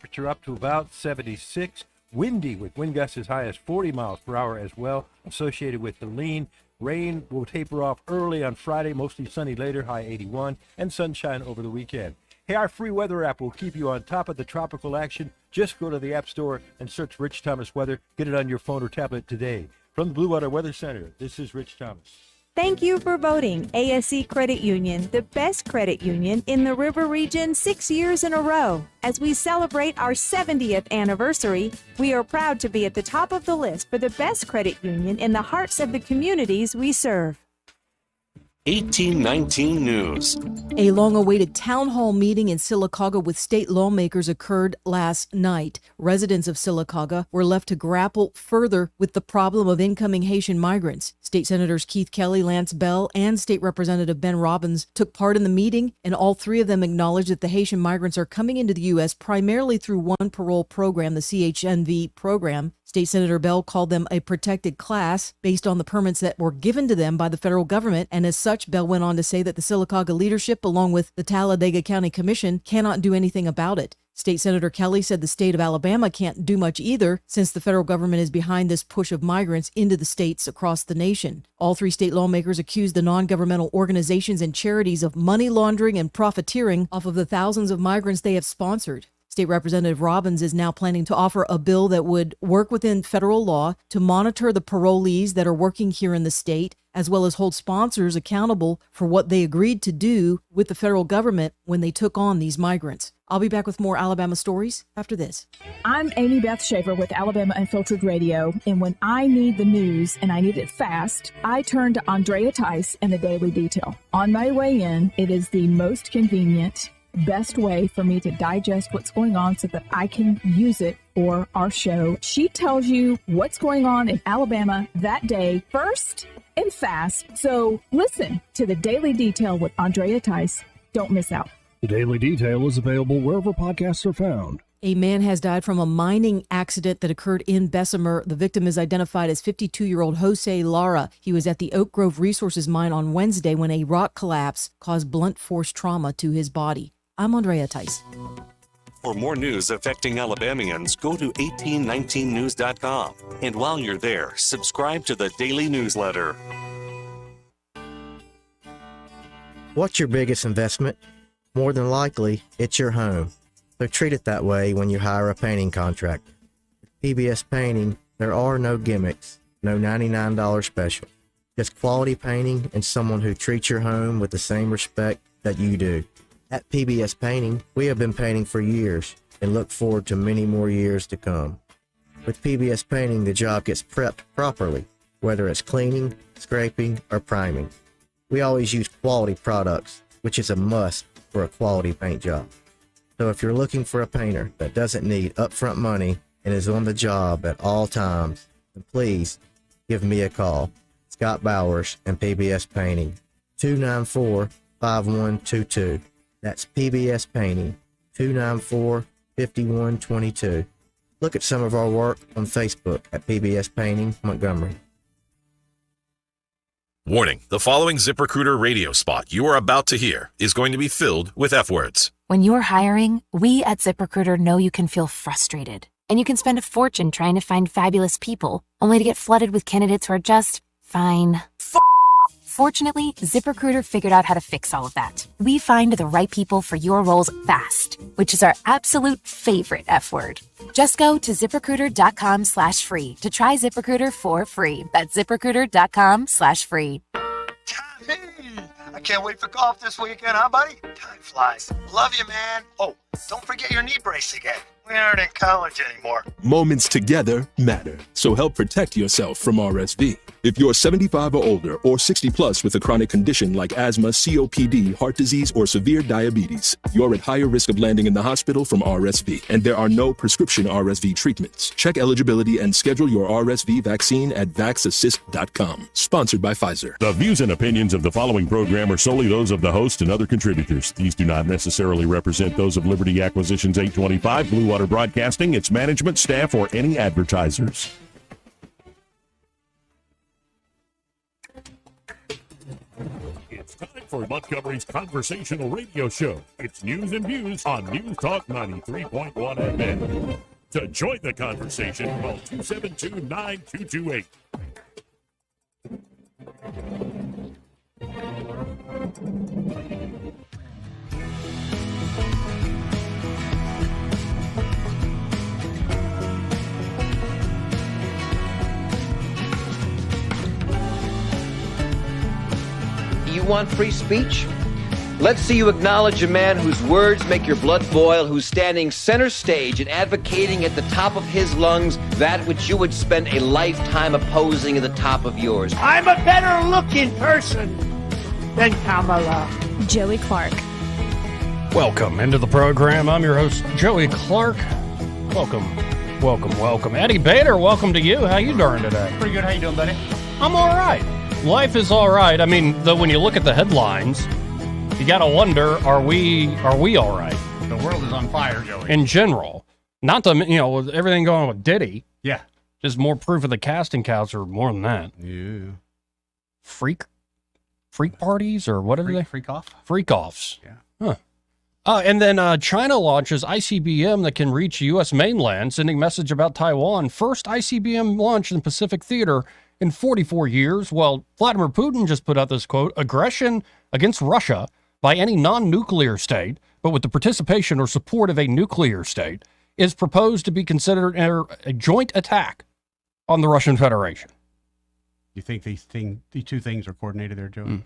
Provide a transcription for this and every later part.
Temperature up to about 76. Windy with wind gusts as high as 40 miles per hour as well, associated with the lean. Rain will taper off early on Friday, mostly sunny later, high 81, and sunshine over the weekend. Hey, our free weather app will keep you on top of the tropical action. Just go to the App Store and search Rich Thomas Weather. Get it on your phone or tablet today. From the Blue Water Weather Center, this is Rich Thomas. Thank you for voting ASC Credit Union the best credit union in the River Region 6 years in a row. As we celebrate our 70th anniversary, we are proud to be at the top of the list for the best credit union in the hearts of the communities we serve. 1819 News. A long-awaited town hall meeting in Sylacauga with state lawmakers occurred last night. Residents of Sylacauga were left to grapple further with the problem of incoming Haitian migrants. State Senators Keith Kelly, Lance Bell, and State Representative Ben Robbins took part in the meeting, and all three of them acknowledged that the Haitian migrants are coming into the U.S. primarily through one parole program, the CHNV program. State Senator Bell called them a protected class based on the permits that were given to them by the federal government, and as such, Bell went on to say that the Sylacauga leadership, along with the Talladega County Commission, cannot do anything about it. State Senator Kelly said the state of Alabama can't do much either, since the federal government is behind this push of migrants into the states across the nation. All three state lawmakers accused the non-governmental organizations and charities of money laundering and profiteering off of the thousands of migrants they have sponsored. State Representative Robbins is now planning to offer a bill that would work within federal law to monitor the parolees that are working here in the state, as well as hold sponsors accountable for what they agreed to do with the federal government when they took on these migrants. I'll be back with more Alabama stories after this. I'm Amy Beth Schaefer with Alabama Unfiltered Radio, and when I need the news and I need it fast, I turn to Andrea Tice and the Daily Detail. On my way in, it is the most convenient, best way for me to digest what's going on so that I can use it for our show. She tells you what's going on in Alabama that day first and fast. So listen to the Daily Detail with Andrea Tice. Don't miss out. The Daily Detail is available wherever podcasts are found. A man has died from a mining accident that occurred in Bessemer. The victim is identified as 52-year-old Jose Lara. He was at the Oak Grove Resources mine on Wednesday when a rock collapse caused blunt force trauma to his body. I'm Andrea Tice. For more news affecting Alabamians, go to 1819news.com. And while you're there, subscribe to the daily newsletter. What's your biggest investment? More than likely, it's your home. So treat it that way when you hire a painting contractor. With PBS Painting, there are no gimmicks, no $99 special. Just quality painting and someone who treats your home with the same respect that you do. At PBS Painting, we have been painting for years and look forward to many more years to come. With PBS Painting, the job gets prepped properly, whether it's cleaning, scraping, or priming. We always use quality products, which is a must for a quality paint job. So if you're looking for a painter that doesn't need upfront money and is on the job at all times, then please give me a call. Scott Bowers and PBS Painting, 294-5122. That's PBS Painting, 294-5122. Look at some of our work on Facebook at PBS Painting, Montgomery. Warning, the following ZipRecruiter radio spot you are about to hear is going to be filled with F-words. When you're hiring, we at ZipRecruiter know you can feel frustrated. And you can spend a fortune trying to find fabulous people, only to get flooded with candidates who are just fine. Fortunately, ZipRecruiter figured out how to fix all of that. We find the right people for your roles fast, which is our absolute favorite F word. Just go to ZipRecruiter.com/free to try ZipRecruiter for free. That's ZipRecruiter.com/free. I can't wait for golf this weekend, huh, buddy? Time flies. Love you, man. Oh, don't forget your knee brace again. We aren't in college anymore. Moments together matter, so help protect yourself from RSV. If you're 75 or older or 60 plus with a chronic condition like asthma, COPD, heart disease, or severe diabetes, you're at higher risk of landing in the hospital from RSV, and there are no prescription RSV treatments. Check eligibility and schedule your RSV vaccine at vaxassist.com. Sponsored by Pfizer. The views and opinions of the following program are solely those of the host and other contributors. These do not necessarily represent those of Liberty Acquisitions 825, Blue Water Broadcasting, its management, staff, or any advertisers. It's time for Montgomery's conversational radio show. It's news and views on News Talk 93.1 FM. To join the conversation, call 272-9228. You want free speech? Let's see you acknowledge a man whose words make your blood boil, who's standing center stage and advocating at the top of his lungs that which you would spend a lifetime opposing at the top of yours. I'm a better looking person than Kamala. Joey Clark. Welcome into the program. I'm your host, Joey Clark. Welcome. Eddie Bader, welcome to you. How you doing today? Pretty good. How you doing, buddy? I'm all right. Life is all right. I mean, though, when you look at the headlines, you got to wonder, are we all right? The world is on fire, Joey. In general. Not to, with everything going on with Diddy. Yeah. Just more proof of the casting couch or more than that. Yeah. Freak parties or whatever Freak off? Freak-offs. Yeah. Huh. And then China launches ICBM that can reach U.S. mainland, sending message about Taiwan. First ICBM launch in Pacific Theater in 44 years. Well, Vladimir Putin just put out this quote, aggression against Russia by any non-nuclear state, but with the participation or support of a nuclear state, is proposed to be considered a joint attack on the Russian Federation. You think these two things are coordinated there, Joey?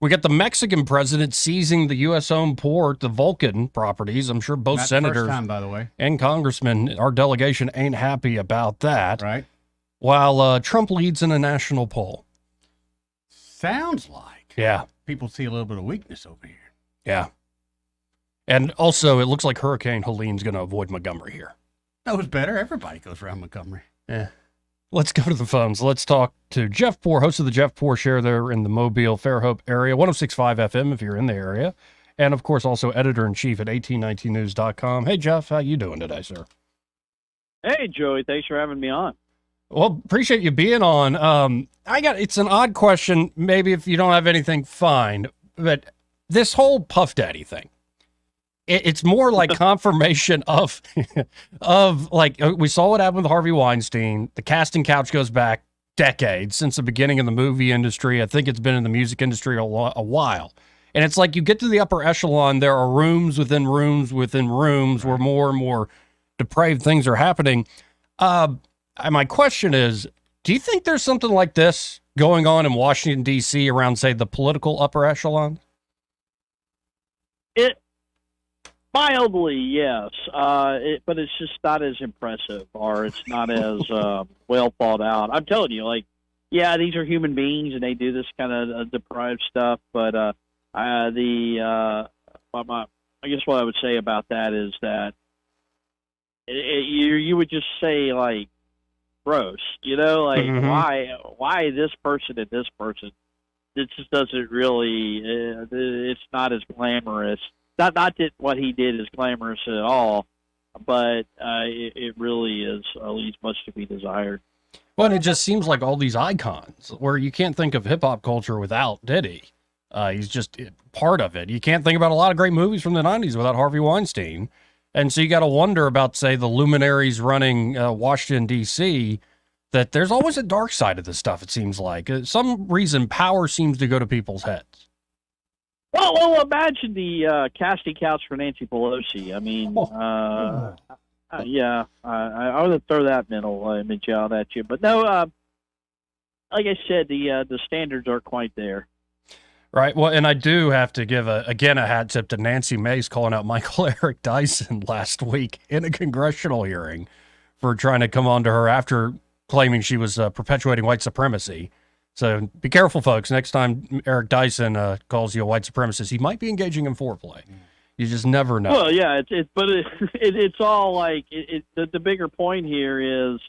We got the Mexican president seizing the U.S.-owned port, the Vulcan properties. I'm sure both senators first time, by the way, and congressmen, our delegation, ain't happy about that. Right. While Trump leads in a national poll. Sounds like. Yeah. People see a little bit of weakness over here. Yeah. And also, it looks like Hurricane Helene's going to avoid Montgomery here. That was better. Everybody goes around Montgomery. Yeah. Let's go to the phones. Let's talk to Jeff Poor, host of the Jeff Poor Share there in the Mobile, Fairhope area, 106.5 FM if you're in the area. And, of course, also editor-in-chief at 1819news.com. Hey, Jeff, how you doing today, sir? Hey, Joey. Thanks for having me on. Well, appreciate you being on. It's an odd question. Maybe if you don't have anything, fine. But this whole Puff Daddy thing, it's more like confirmation of like we saw what happened with Harvey Weinstein. The casting couch goes back decades since the beginning of the movie industry. I think it's been in the music industry a while. And it's like you get to the upper echelon, there are rooms within rooms within rooms where more and more depraved things are happening. My question is, do you think there's something like this going on in Washington, D.C. around, say, the political upper echelon? Mildly, yes. But it's just not as impressive, or it's not as well thought out. I'm telling you, these are human beings and they do this kind of deprived stuff. But I guess what I would say about that is that you would just say, gross, why this person and this person? It just doesn't really. It's not as glamorous. Not that what he did is glamorous at all, but it really is leaves much to be desired. Well, it just seems like all these icons, where you can't think of hip hop culture without Diddy. He's just part of it. You can't think about a lot of great movies from the 90s without Harvey Weinstein. And so you got to wonder about, say, the luminaries running Washington, D.C., that there's always a dark side of this stuff, it seems like. Some reason power seems to go to people's heads. Well, imagine the casting couch for Nancy Pelosi. I mean, I would throw that mental image out at you. But no, like I said, the standards aren't quite there. Right. Well, and I do have to give a hat tip to Nancy Mace calling out Michael Eric Dyson last week in a congressional hearing for trying to come on to her after claiming she was perpetuating white supremacy. So be careful, folks. Next time Eric Dyson calls you a white supremacist, he might be engaging in foreplay. You just never know. Well, yeah, it's all the bigger point here is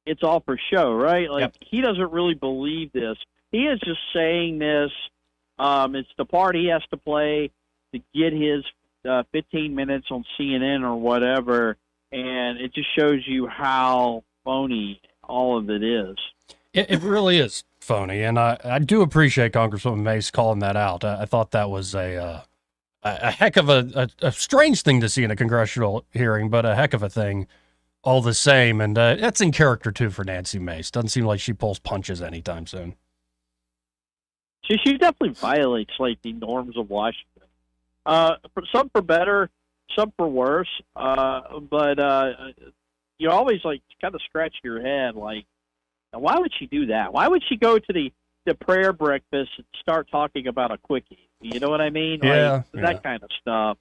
it's all for show, right? He doesn't really believe this. He is just saying this. It's the part he has to play to get his 15 minutes on CNN or whatever, and it just shows you how phony all of it is. It really is. phony. And I do appreciate Congresswoman Mace calling that out. I thought that was a heck of a strange thing to see in a congressional hearing, but a heck of a thing all the same. And that's in character, too, for Nancy Mace. Doesn't seem like she pulls punches anytime soon. She definitely violates like the norms of Washington. Some for better, some for worse. But you always like kind of scratch your head, like, why would she do that? Why would she go to the prayer breakfast and start talking about a quickie? You know what I mean? Yeah, that kind of stuff.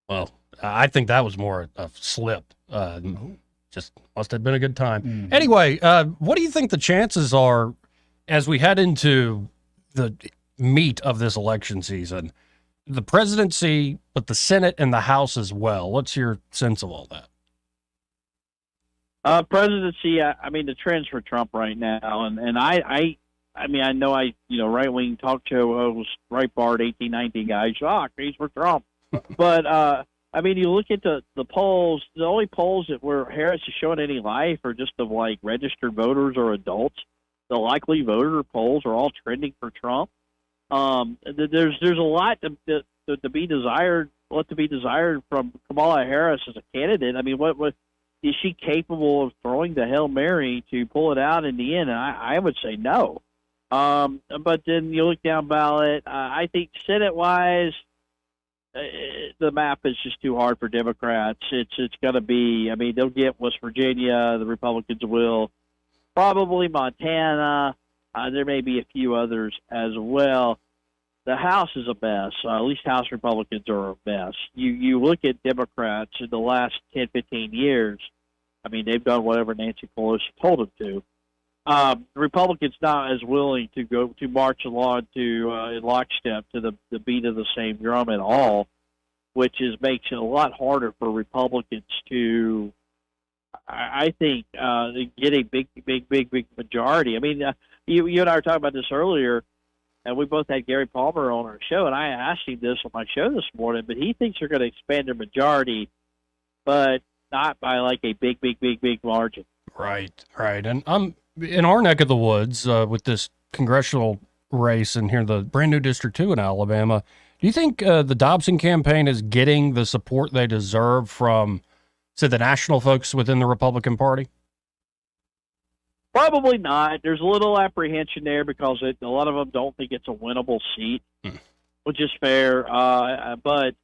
Well, I think that was more a slip. Just must have been a good time. Mm-hmm. Anyway, what do you think the chances are as we head into the meat of this election season? The presidency, but the Senate and the House as well. What's your sense of all that? Presidency, I mean, the trend's for Trump right now, and I know right wing talk show host Breitbart 1819 guy, shock, he's for Trump, but I mean, you look at the polls. The only polls that where Harris is showing any life are just of like registered voters or adults. The likely voter polls are all trending for Trump. There's a lot to be desired. What to be desired from Kamala Harris as a candidate? I mean, what is she capable of throwing the Hail Mary to pull it out in the end? And I would say no. But then you look down ballot. I think Senate wise, the map is just too hard for Democrats. It's going to be. I mean, they'll get West Virginia. The Republicans will probably Montana. There may be a few others as well. The House is a mess. At least House Republicans are a mess. You look at Democrats in the last 10, 15 years. I mean, they've done whatever Nancy Pelosi told them to. The Republicans not as willing to go to march along to in lockstep to the beat of the same drum at all, which makes it a lot harder for Republicans to, I think, get a big majority. I mean, you and I were talking about this earlier, and we both had Gary Palmer on our show, and I asked him this on my show this morning, but he thinks they're going to expand their majority, but not by like a big margin. Right. And I'm in our neck of the woods with this congressional race and here the brand new District 2 in Alabama. Do you think the Dobson campaign is getting the support they deserve from, say, the national folks within the Republican Party? Probably not. There's a little apprehension there because a lot of them don't think it's a winnable seat, which is fair. But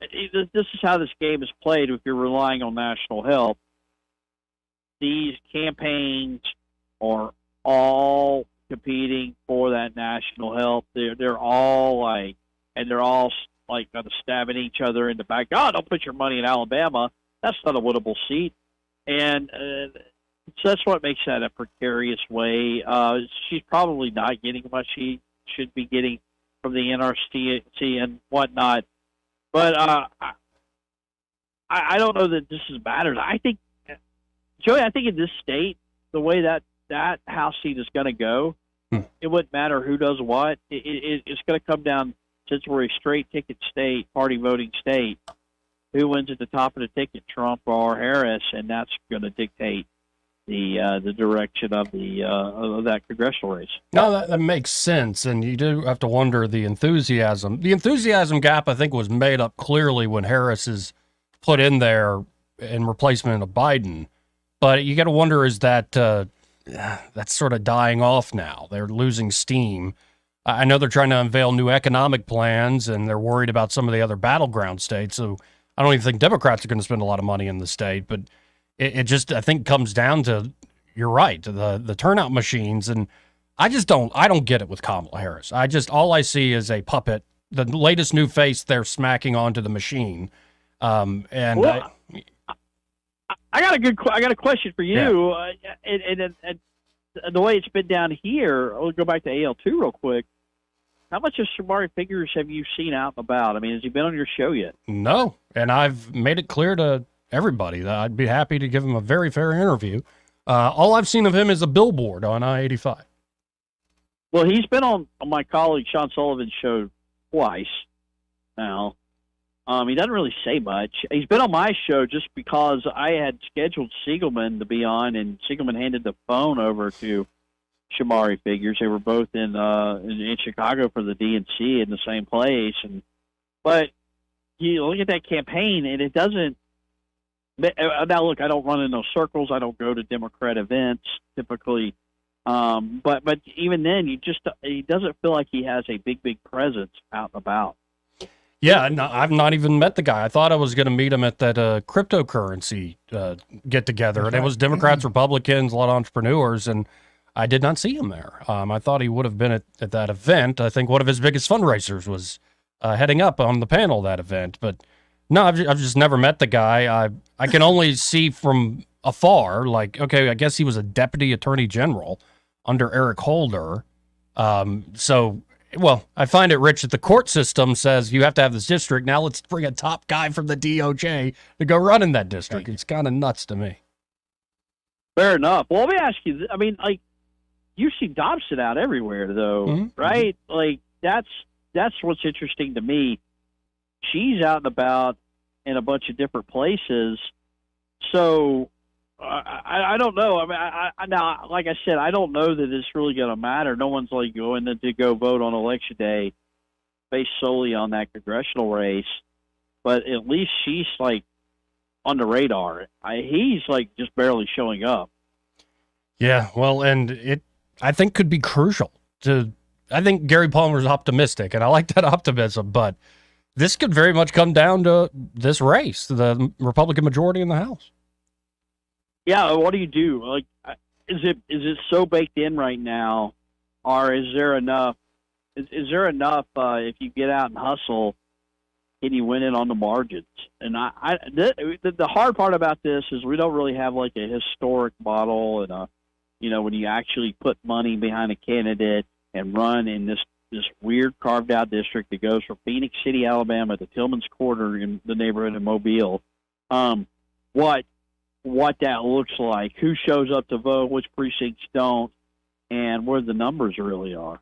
this is how this game is played if you're relying on national help. These campaigns are all competing for that national help. They're all like kind of stabbing each other in the back. Oh, don't put your money in Alabama. That's not a winnable seat. And so that's what makes that a precarious way. She's probably not getting what she should be getting from the NRC and whatnot. But I don't know that this matters. I think, Joey, in this state, the way that House seat is going to go, it wouldn't matter who does what. It's going to come down, since we're a straight ticket state, party voting state, who wins at the top of the ticket, Trump or Harris, and that's going to dictate the direction of that congressional race. No, that makes sense, and you do have to wonder the enthusiasm. The enthusiasm gap, I think, was made up clearly when Harris is put in there in replacement of Biden. But you got to wonder, is that that's sort of dying off now? They're losing steam. I know they're trying to unveil new economic plans, and they're worried about some of the other battleground states. So I don't even think Democrats are going to spend a lot of money in the state, but it just, I think, comes down to, you're right, the turnout machines. And I don't get it with Kamala Harris. All I see is a puppet, the latest new face they're smacking onto the machine. I got a question for you. Yeah. And the way it's been down here, I'll go back to AL2 real quick. How much of Shamari Figures have you seen out and about? I mean, has he been on your show yet? No, and I've made it clear to everybody that I'd be happy to give him a very fair interview. All I've seen of him is a billboard on I-85. Well, he's been on my colleague Sean Sullivan's show twice now. He doesn't really say much. He's been on my show just because I had scheduled Siegelman to be on, and Siegelman handed the phone over to Shamari figures. They were both in Chicago for the DNC in the same place, but you look at that campaign, and it doesn't. Now, look, I don't run in those circles. I don't go to Democrat events typically, but even then, he doesn't feel like he has a big presence out and about. Yeah, no, I've not even met the guy. I thought I was going to meet him at that cryptocurrency get together, and it was Democrats, Republicans, a lot of entrepreneurs, and I did not see him there. I thought he would have been at that event. I think one of his biggest fundraisers was heading up on the panel of that event, but no, I've just never met the guy. I can only see from afar, like, okay, I guess he was a deputy attorney general under Eric Holder. Well, I find it rich that the court system says you have to have this district. Now let's bring a top guy from the DOJ to go run in that district. It's kind of nuts to me. Fair enough. Well, let me ask you, I mean, like, you see Dobson out everywhere, though, right? Like, that's what's interesting to me. She's out and about in a bunch of different places. So I don't know. I mean, now, like I said, I don't know that it's really going to matter. No one's like going to go vote on election day based solely on that congressional race. But at least she's like on the radar. He's like just barely showing up. Yeah, well, and it I think could be crucial to. I think Gary Palmer's optimistic, and I like that optimism, but this could very much come down to this race, the Republican majority in the House. Yeah, what do you do? Like, is it so baked in right now, or is there enough? Is there enough if you get out and hustle, can you win it on the margins? And the hard part about this is we don't really have like a historic model, and when you actually put money behind a candidate and run in this weird carved out district that goes from Phoenix City, Alabama to Tillman's Corner in the neighborhood of Mobile. What that looks like, who shows up to vote, which precincts don't, and where the numbers really are.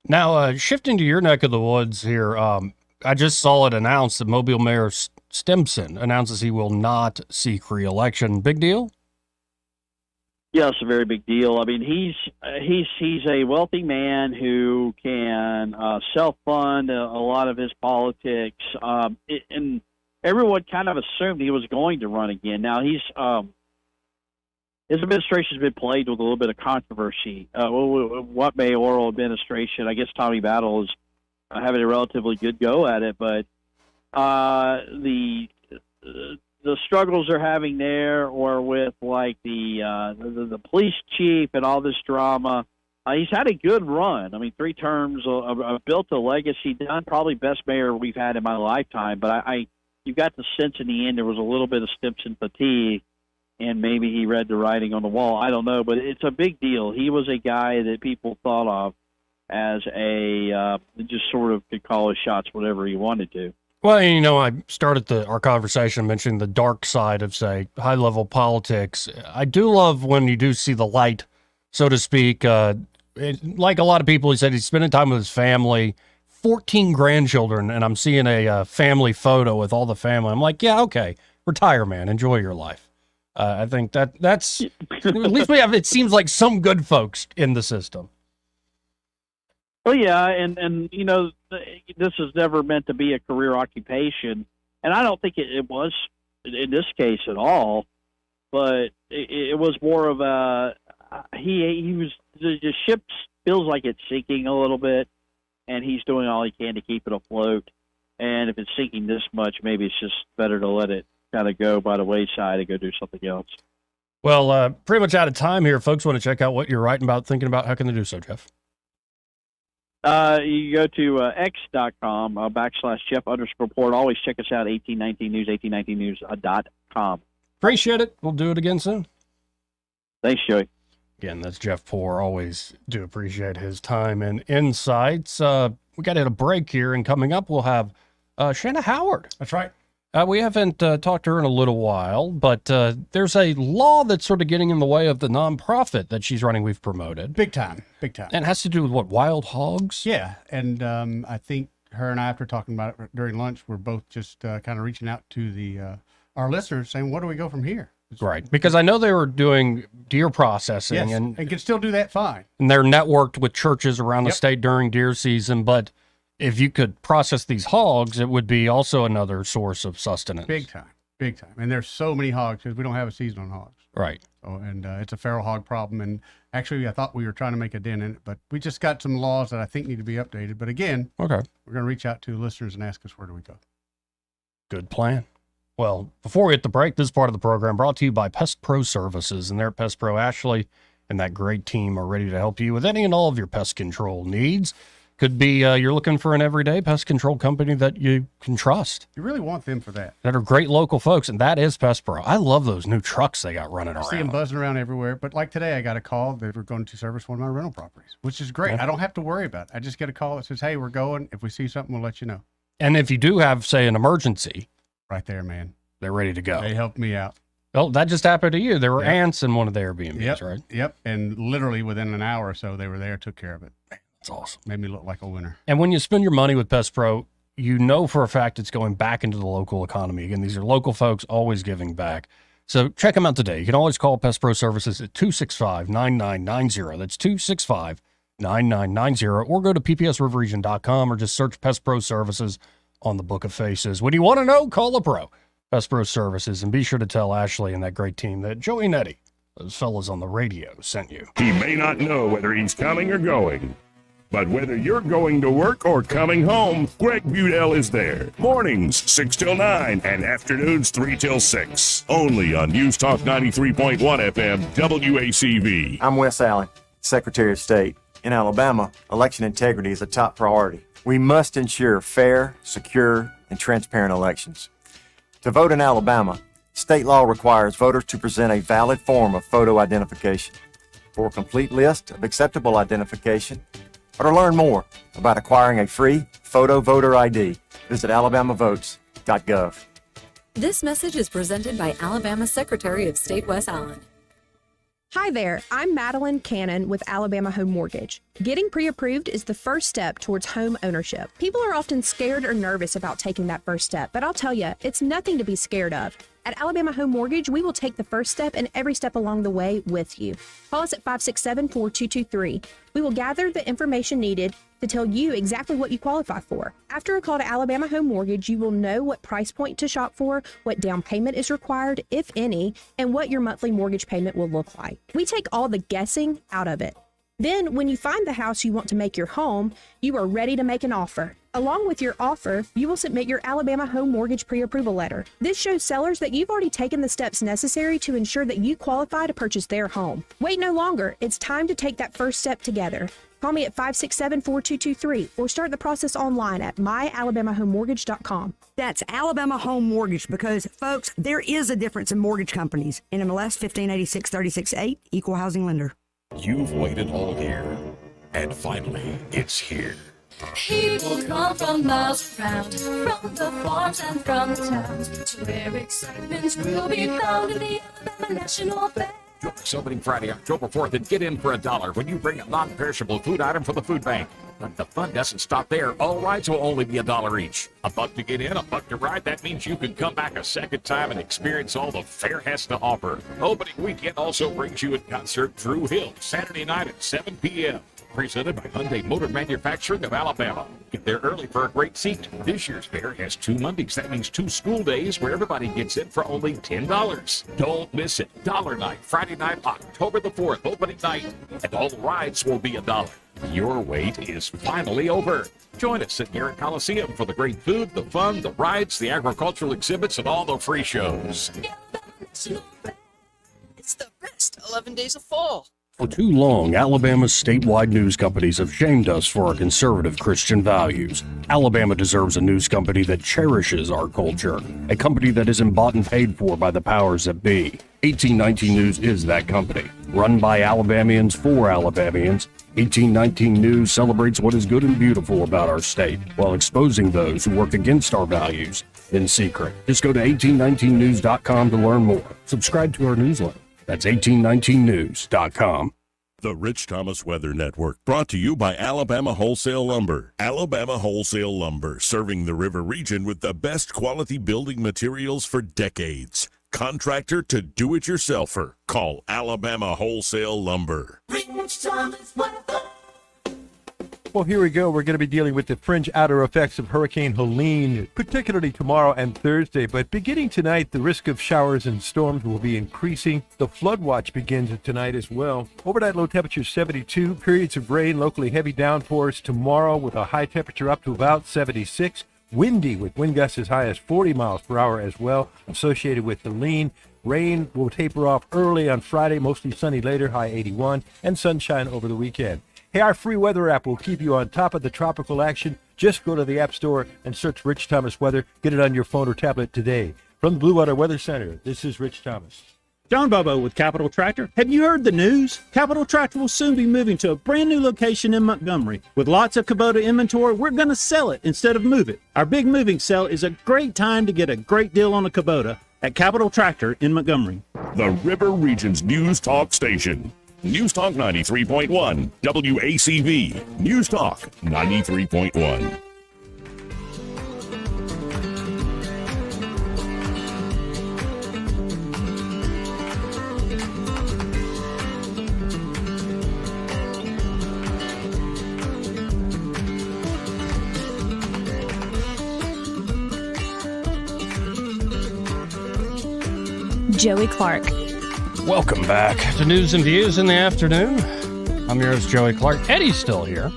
Now, shifting to your neck of the woods here, I just saw it announced that Mobile Mayor Stimson announces he will not seek re-election. Big deal? Yeah, it's a very big deal. I mean, he's a wealthy man who can self-fund a lot of his politics, and everyone kind of assumed he was going to run again. Now his administration's been plagued with a little bit of controversy. What mayoral administration? I guess Tommy Battle is having a relatively good go at it, but the struggles they're having there, or with like the police chief and all this drama. He's had a good run. I mean, 3 terms, built a legacy, done probably best mayor we've had in my lifetime. But you got the sense in the end there was a little bit of Stimson fatigue, and maybe he read the writing on the wall. I don't know, but it's a big deal. He was a guy that people thought of as just sort of could call his shots whenever he wanted to. Well, I started our conversation mentioning the dark side of, say, high-level politics. I do love when you do see the light, so to speak. Like a lot of people, he said he's spending time with his family, 14 grandchildren, and I'm seeing a family photo with all the family. I'm like, yeah, okay, retire, man. Enjoy your life. I think that's at least we have. It seems like some good folks in the system. Well, yeah, and this is never meant to be a career occupation, and I don't think it was in this case at all. But it was more of a he was the ship feels like it's sinking a little bit, and he's doing all he can to keep it afloat. And if it's sinking this much, maybe it's just better to let it kind of go by the wayside and go do something else. Well, pretty much out of time here. Folks want to check out what you're writing about, thinking about. How can they do so, Jeff? You go to x.com /Jeff_report. Always check us out, 1819 News, 1819news.com. Appreciate it. We'll do it again soon. Thanks, Joey. Again, that's Jeff Poor. Always do appreciate his time and insights. We got to hit a break here, and coming up, we'll have Shanna Howard. That's right. We haven't talked to her in a little while, but there's a law that's sort of getting in the way of the nonprofit that she's running. We've promoted. Big time. And it has to do with what, wild hogs? Yeah. And I think her and I, after talking about it during lunch, we're both just kind of reaching out to our listeners saying, where do we go from here? Right, because I know they were doing deer processing, Yes, and can still do that fine. And they're networked with churches around the Yep. state during deer season. But if you could process these hogs, it would be also another source of sustenance. Big time. And there's so many hogs because we don't have a season on hogs. Right. So, and it's a feral hog problem. And actually, I thought we were trying to make a dent in it, but we just got some laws that I think need to be updated. But again, okay, we're going to reach out to listeners and ask us where do we go. Good plan. Well, before we hit the break, this part of the program brought to you by Pest Pro Services, and their Pest Pro Ashley and that great team are ready to help you with any and all of your pest control needs. Could be you're looking for an everyday pest control company that you can trust. You really want them for that. That are great local folks, and that is Pest Pro. I love those new trucks they got running I around. see them buzzing around everywhere. But like today, I got a call that we're going to service one of my rental properties, which is great. Yeah. I don't have to worry about it. I just get a call that says, hey, we're going. If we see something, we'll let you know. And if you do have, say, an emergency, right there, man, they're ready to go. They helped me out. Well, that just happened to you. There were Yep. ants in one of the Airbnbs, Yep. right? Yep. And literally within an hour or so, they were there, took care of it. That's awesome. Made me look like a winner. And when you spend your money with Pest Pro, you know for a fact it's going back into the local economy. Again, these are local folks always giving back. So check them out today. You can always call Pest Pro Services at 265-9990. That's 265-9990. Or go to ppsriverregion.com or just search Pest Pro Services on the Book of Faces. When you want to know, call a pro. Pest Pro Services. And be sure to tell Ashley and that great team that Joey and Eddie, those fellas on the radio, sent you. He may not know whether he's coming or going, but whether you're going to work or coming home, Greg Budell is there. Mornings, 6 till 9, and afternoons, 3 till 6. Only on News Talk 93.1 FM, WACV. I'm Wes Allen, Secretary of State. In Alabama, election integrity is a top priority. We must ensure fair, secure, and transparent elections. To vote in Alabama, state law requires voters to present a valid form of photo identification. For a complete list of acceptable identification, or to learn more about acquiring a free photo voter ID, visit alabamavotes.gov. This message is presented by Alabama Secretary of State Wes Allen. Hi there, I'm Madeline Cannon with Alabama Home Mortgage. Getting pre-approved is the first step towards home ownership. People are often scared or nervous about taking that first step, but I'll tell you, it's nothing to be scared of. At Alabama Home Mortgage, we will take the first step and every step along the way with you. Call us at 567-4223. We will gather the information needed to tell you exactly what you qualify for. After a call to Alabama Home Mortgage, you will know what price point to shop for, what down payment is required, if any, and what your monthly mortgage payment will look like. We take all the guessing out of it. Then, when you find the house you want to make your home, you are ready to make an offer. Along with your offer, you will submit your Alabama Home Mortgage pre-approval letter. This shows sellers that you've already taken the steps necessary to ensure that you qualify to purchase their home. Wait no longer. It's time to take that first step together. Call me at 567-4223 or start the process online at myalabamahomemortgage.com. That's Alabama Home Mortgage because, folks, there is a difference in mortgage companies. NMLS 1586-36-8, Equal Housing Lender. You've waited all year, and finally, it's here. People come from miles around, from the farms and from the towns, to where excitement will be found in the Alabama National Bank. Join us opening Friday, October 4th, and get in for $1 when you bring a non-perishable food item for the food bank. But the fun doesn't stop there. All rides will only be $1 each. $1 to get in, $1 to ride. That means you can come back a second time and experience all the fair has to offer. Opening weekend also brings you in concert Drew Hill, Saturday night at 7 p.m. Presented by Hyundai Motor Manufacturing of Alabama. Get there early for a great seat. This year's fair has 2 Mondays. That means 2 school days where everybody gets in for only $10. Don't miss it. Dollar Night, Friday night, October the 4th, opening night. And all the rides will be $1. Your wait is finally over. Join us at Garrett Coliseum for the great food, the fun, the rides, the agricultural exhibits, and all the free shows. It's the best 11 days of fall. For too long, Alabama's statewide news companies have shamed us for our conservative Christian values. Alabama deserves a news company that cherishes our culture, a company that isn't bought and paid for by the powers that be. 1819 News is that company. Run by Alabamians for Alabamians, 1819 News celebrates what is good and beautiful about our state, while exposing those who work against our values in secret. Just go to 1819news.com to learn more. Subscribe to our newsletter. That's 1819news.com. The Rich Thomas Weather Network, brought to you by Alabama Wholesale Lumber. Alabama Wholesale Lumber, serving the river region with the best quality building materials for decades. contractor to do-it-yourselfer. Call Alabama Wholesale Lumber. Well, here we go. We're going to be dealing with the fringe outer effects of Hurricane Helene, particularly tomorrow and Thursday. But beginning tonight, the risk of showers and storms will be increasing. The flood watch begins tonight as well. Overnight low temperature 72. Periods of rain, locally heavy downpours tomorrow with a high temperature up to about 76. Windy with wind gusts as high as 40 miles per hour as well, associated with Helene. Rain will taper off early on Friday, mostly sunny later, high 81, and sunshine over the weekend. Hey, our free weather app will keep you on top of the tropical action. Just go to the App Store and search Rich Thomas Weather. Get it on your phone or tablet today. From the Blue Water Weather Center, this is Rich Thomas. John Bobo with Capital Tractor. Have you heard the news? Capital Tractor will soon be moving to a brand new location in Montgomery. With lots of Kubota inventory, we're going to sell it instead of move it. Our big moving sale is a great time to get a great deal on a Kubota at Capital Tractor in Montgomery. The River Region's News Talk Station. News Talk 93.1, WACV. News Talk 93.1. Joey Clark. Welcome back to News and Views in the afternoon. I'm your host, Joey Clark. Eddie's still here.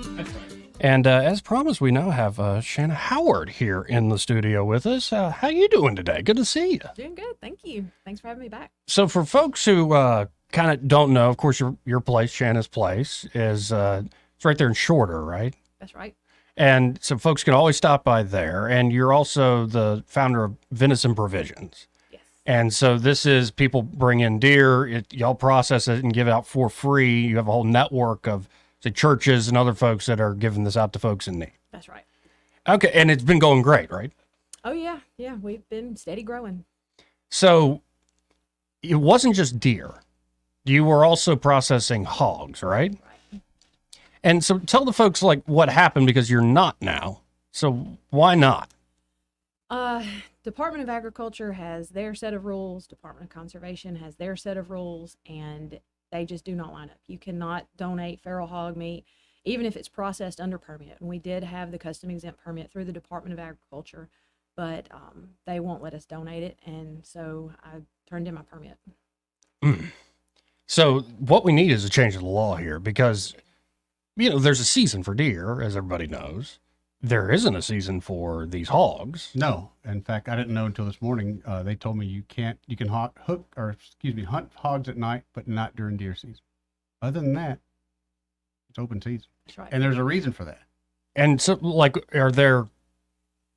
And as promised, we now have Shanna Howard here in the studio with us. How you doing today? Good to see you. Doing good. Thank you. Thanks for having me back. So for folks who kind of don't know, of course, your place, Shanna's place, is it's right there in Shorter, right? That's right. And so folks can always stop by there. And you're also the founder of Venison Provisions. And so this is people bring in deer, y'all process it and give it out for free. You have a whole network of say churches and other folks that are giving this out to folks in need. That's right. Okay, and it's been going great, right? Oh yeah, we've been steady growing. So it wasn't just deer. You were also processing hogs, right? Right. And so tell the folks like what happened because you're not now. So why not? Department of Agriculture has their set of rules. Department of Conservation has their set of rules, and they just do not line up. You cannot donate feral hog meat, even if it's processed under permit. And we did have the custom exempt permit through the Department of Agriculture, but they won't let us donate it, and so I turned in my permit. So what we need is a change of the law here because, there's a season for deer, as everybody knows. There isn't a season for these hogs. No. In fact, I didn't know until this morning. They told me you can hunt hogs at night, but not during deer season. Other than that, it's open season. That's right. And there's a reason for that. And so, are there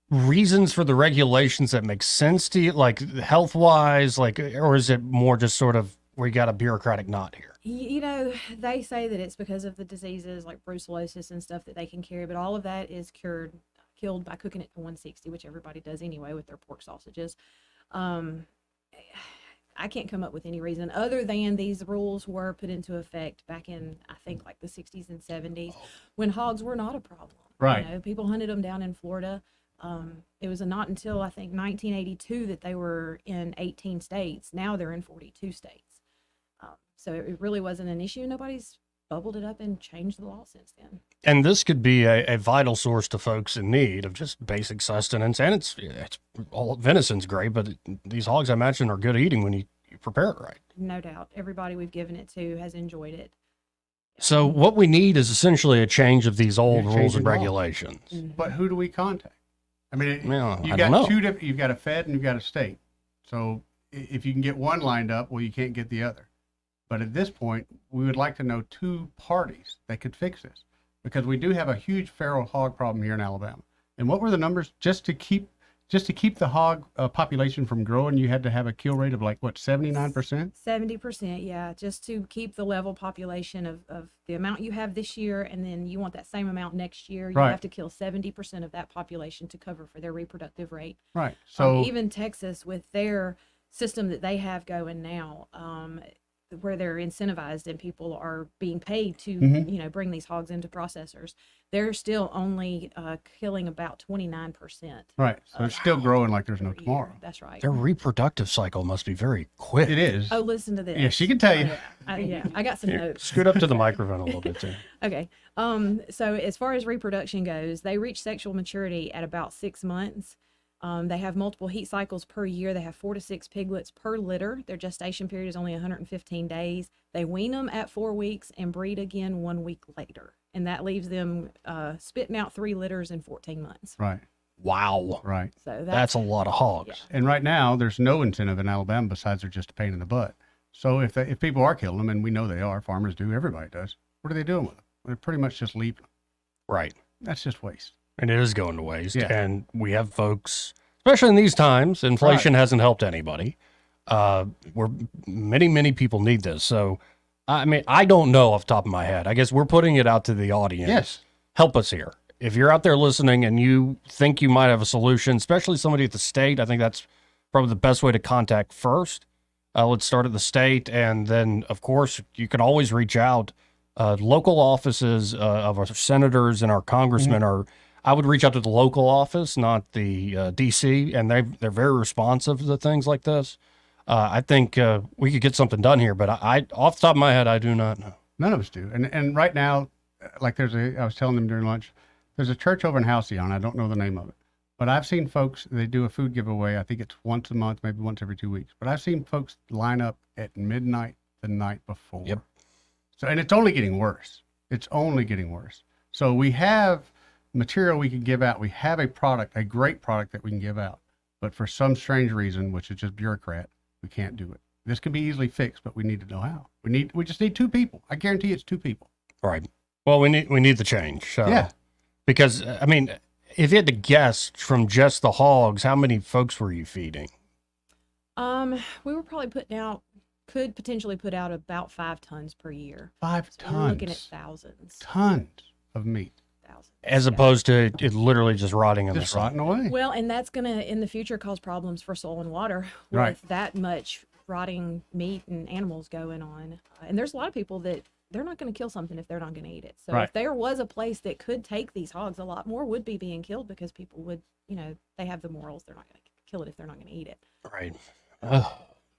reasons for the regulations that make sense to you, like health-wise, or is it more just sort of where you got a bureaucratic knot here? They say that it's because of the diseases like brucellosis and stuff that they can carry, but all of that is killed by cooking it to 160, which everybody does anyway with their pork sausages. I can't come up with any reason other than these rules were put into effect back in, I think, like the 60s and 70s when hogs were not a problem. Right. People hunted them down in Florida. It was not until, I think, 1982 that they were in 18 states. Now they're in 42 states. So it really wasn't an issue. Nobody's bubbled it up and changed the law since then. And this could be a vital source to folks in need of just basic sustenance. And it's all venison's great, but these hogs, I imagine, are good eating when you prepare it right. No doubt. Everybody we've given it to has enjoyed it. So what we need is essentially a change of these old rules and regulations. But who do we contact? I mean, I don't know. You've got a fed and you've got a state. So if you can get one lined up, well, you can't get the other. But at this point, we would like to know two parties that could fix this, because we do have a huge feral hog problem here in Alabama. And what were the numbers just to keep the hog population from growing? You had to have a kill rate of 79%? 70%, yeah, just to keep the level population of the amount you have this year, and then you want that same amount next year. You have to kill 70% of that population to cover for their reproductive rate. Right. So even Texas, with their system that they have going now, where they're incentivized and people are being paid to, bring these hogs into processors, they're still only killing about 29%. Right. So it's still growing like there's no tomorrow. That's right. Their reproductive cycle must be very quick. It is. Oh, listen to this. Yeah, she can tell you. Yeah, I got some notes. Scoot up to the microphone a little bit too. Okay. So as far as reproduction goes, they reach sexual maturity at about 6 months. They have multiple heat cycles per year. They have 4 to 6 piglets per litter. Their gestation period is only 115 days. They wean them at 4 weeks and breed again 1 week later. And that leaves them spitting out 3 litters in 14 months. Right. Wow. Right. So that's a lot of hogs. Yeah. And right now, there's no incentive in Alabama besides they're just a pain in the butt. So if people are killing them, and we know they are, farmers do, everybody does, what are they doing with them? They're pretty much just leaving them. Right. That's just waste. And it is going to waste. Yeah. And we have folks, especially in these times, inflation hasn't helped anybody. Where many people need this. So, I mean, I don't know off the top of my head. I guess we're putting it out to the audience. Yes. Help us here. If you're out there listening and you think you might have a solution, especially somebody at the state, I think that's probably the best way to contact first. Let's start at the state. And then, of course, you can always reach out. Local offices of our senators and our congressmen are, I would reach out to the local office, not the DC, and they're very responsive to things like this. I think we could get something done here, but I off the top of my head, I do not know. None of us do. And right now, like I was telling them during lunch, there's a church over in Halcyon. I don't know the name of it, but I've seen folks, they do a food giveaway. I think it's once a month, maybe once every 2 weeks, but I've seen folks line up at midnight the night before. Yep. So, and it's only getting worse. It's only getting worse. So we have material we can give out. We have a product, a great product that we can give out, but for some strange reason, which is just bureaucrat, we can't do it. This can be easily fixed, but we need to know how. We just need 2 people. I guarantee it's 2 people. Right. Well, we need the change. So, yeah. Because I mean, if you had to guess from just the hogs, how many folks were you feeding? We were probably could potentially put out about 5 tons per year. 5 so tons. We're looking at thousands. Tons of meat. As opposed to it literally just rotting in the sun. Rotting away. Well, and that's going to, in the future, cause problems for soil and water with Right. that much rotting meat and animals going on. And there's a lot of people that they're not going to kill something if they're not going to eat it. So Right. if there was a place that could take these hogs, a lot more would be being killed because people would, they have the morals. They're not going to kill it if they're not going to eat it. Right.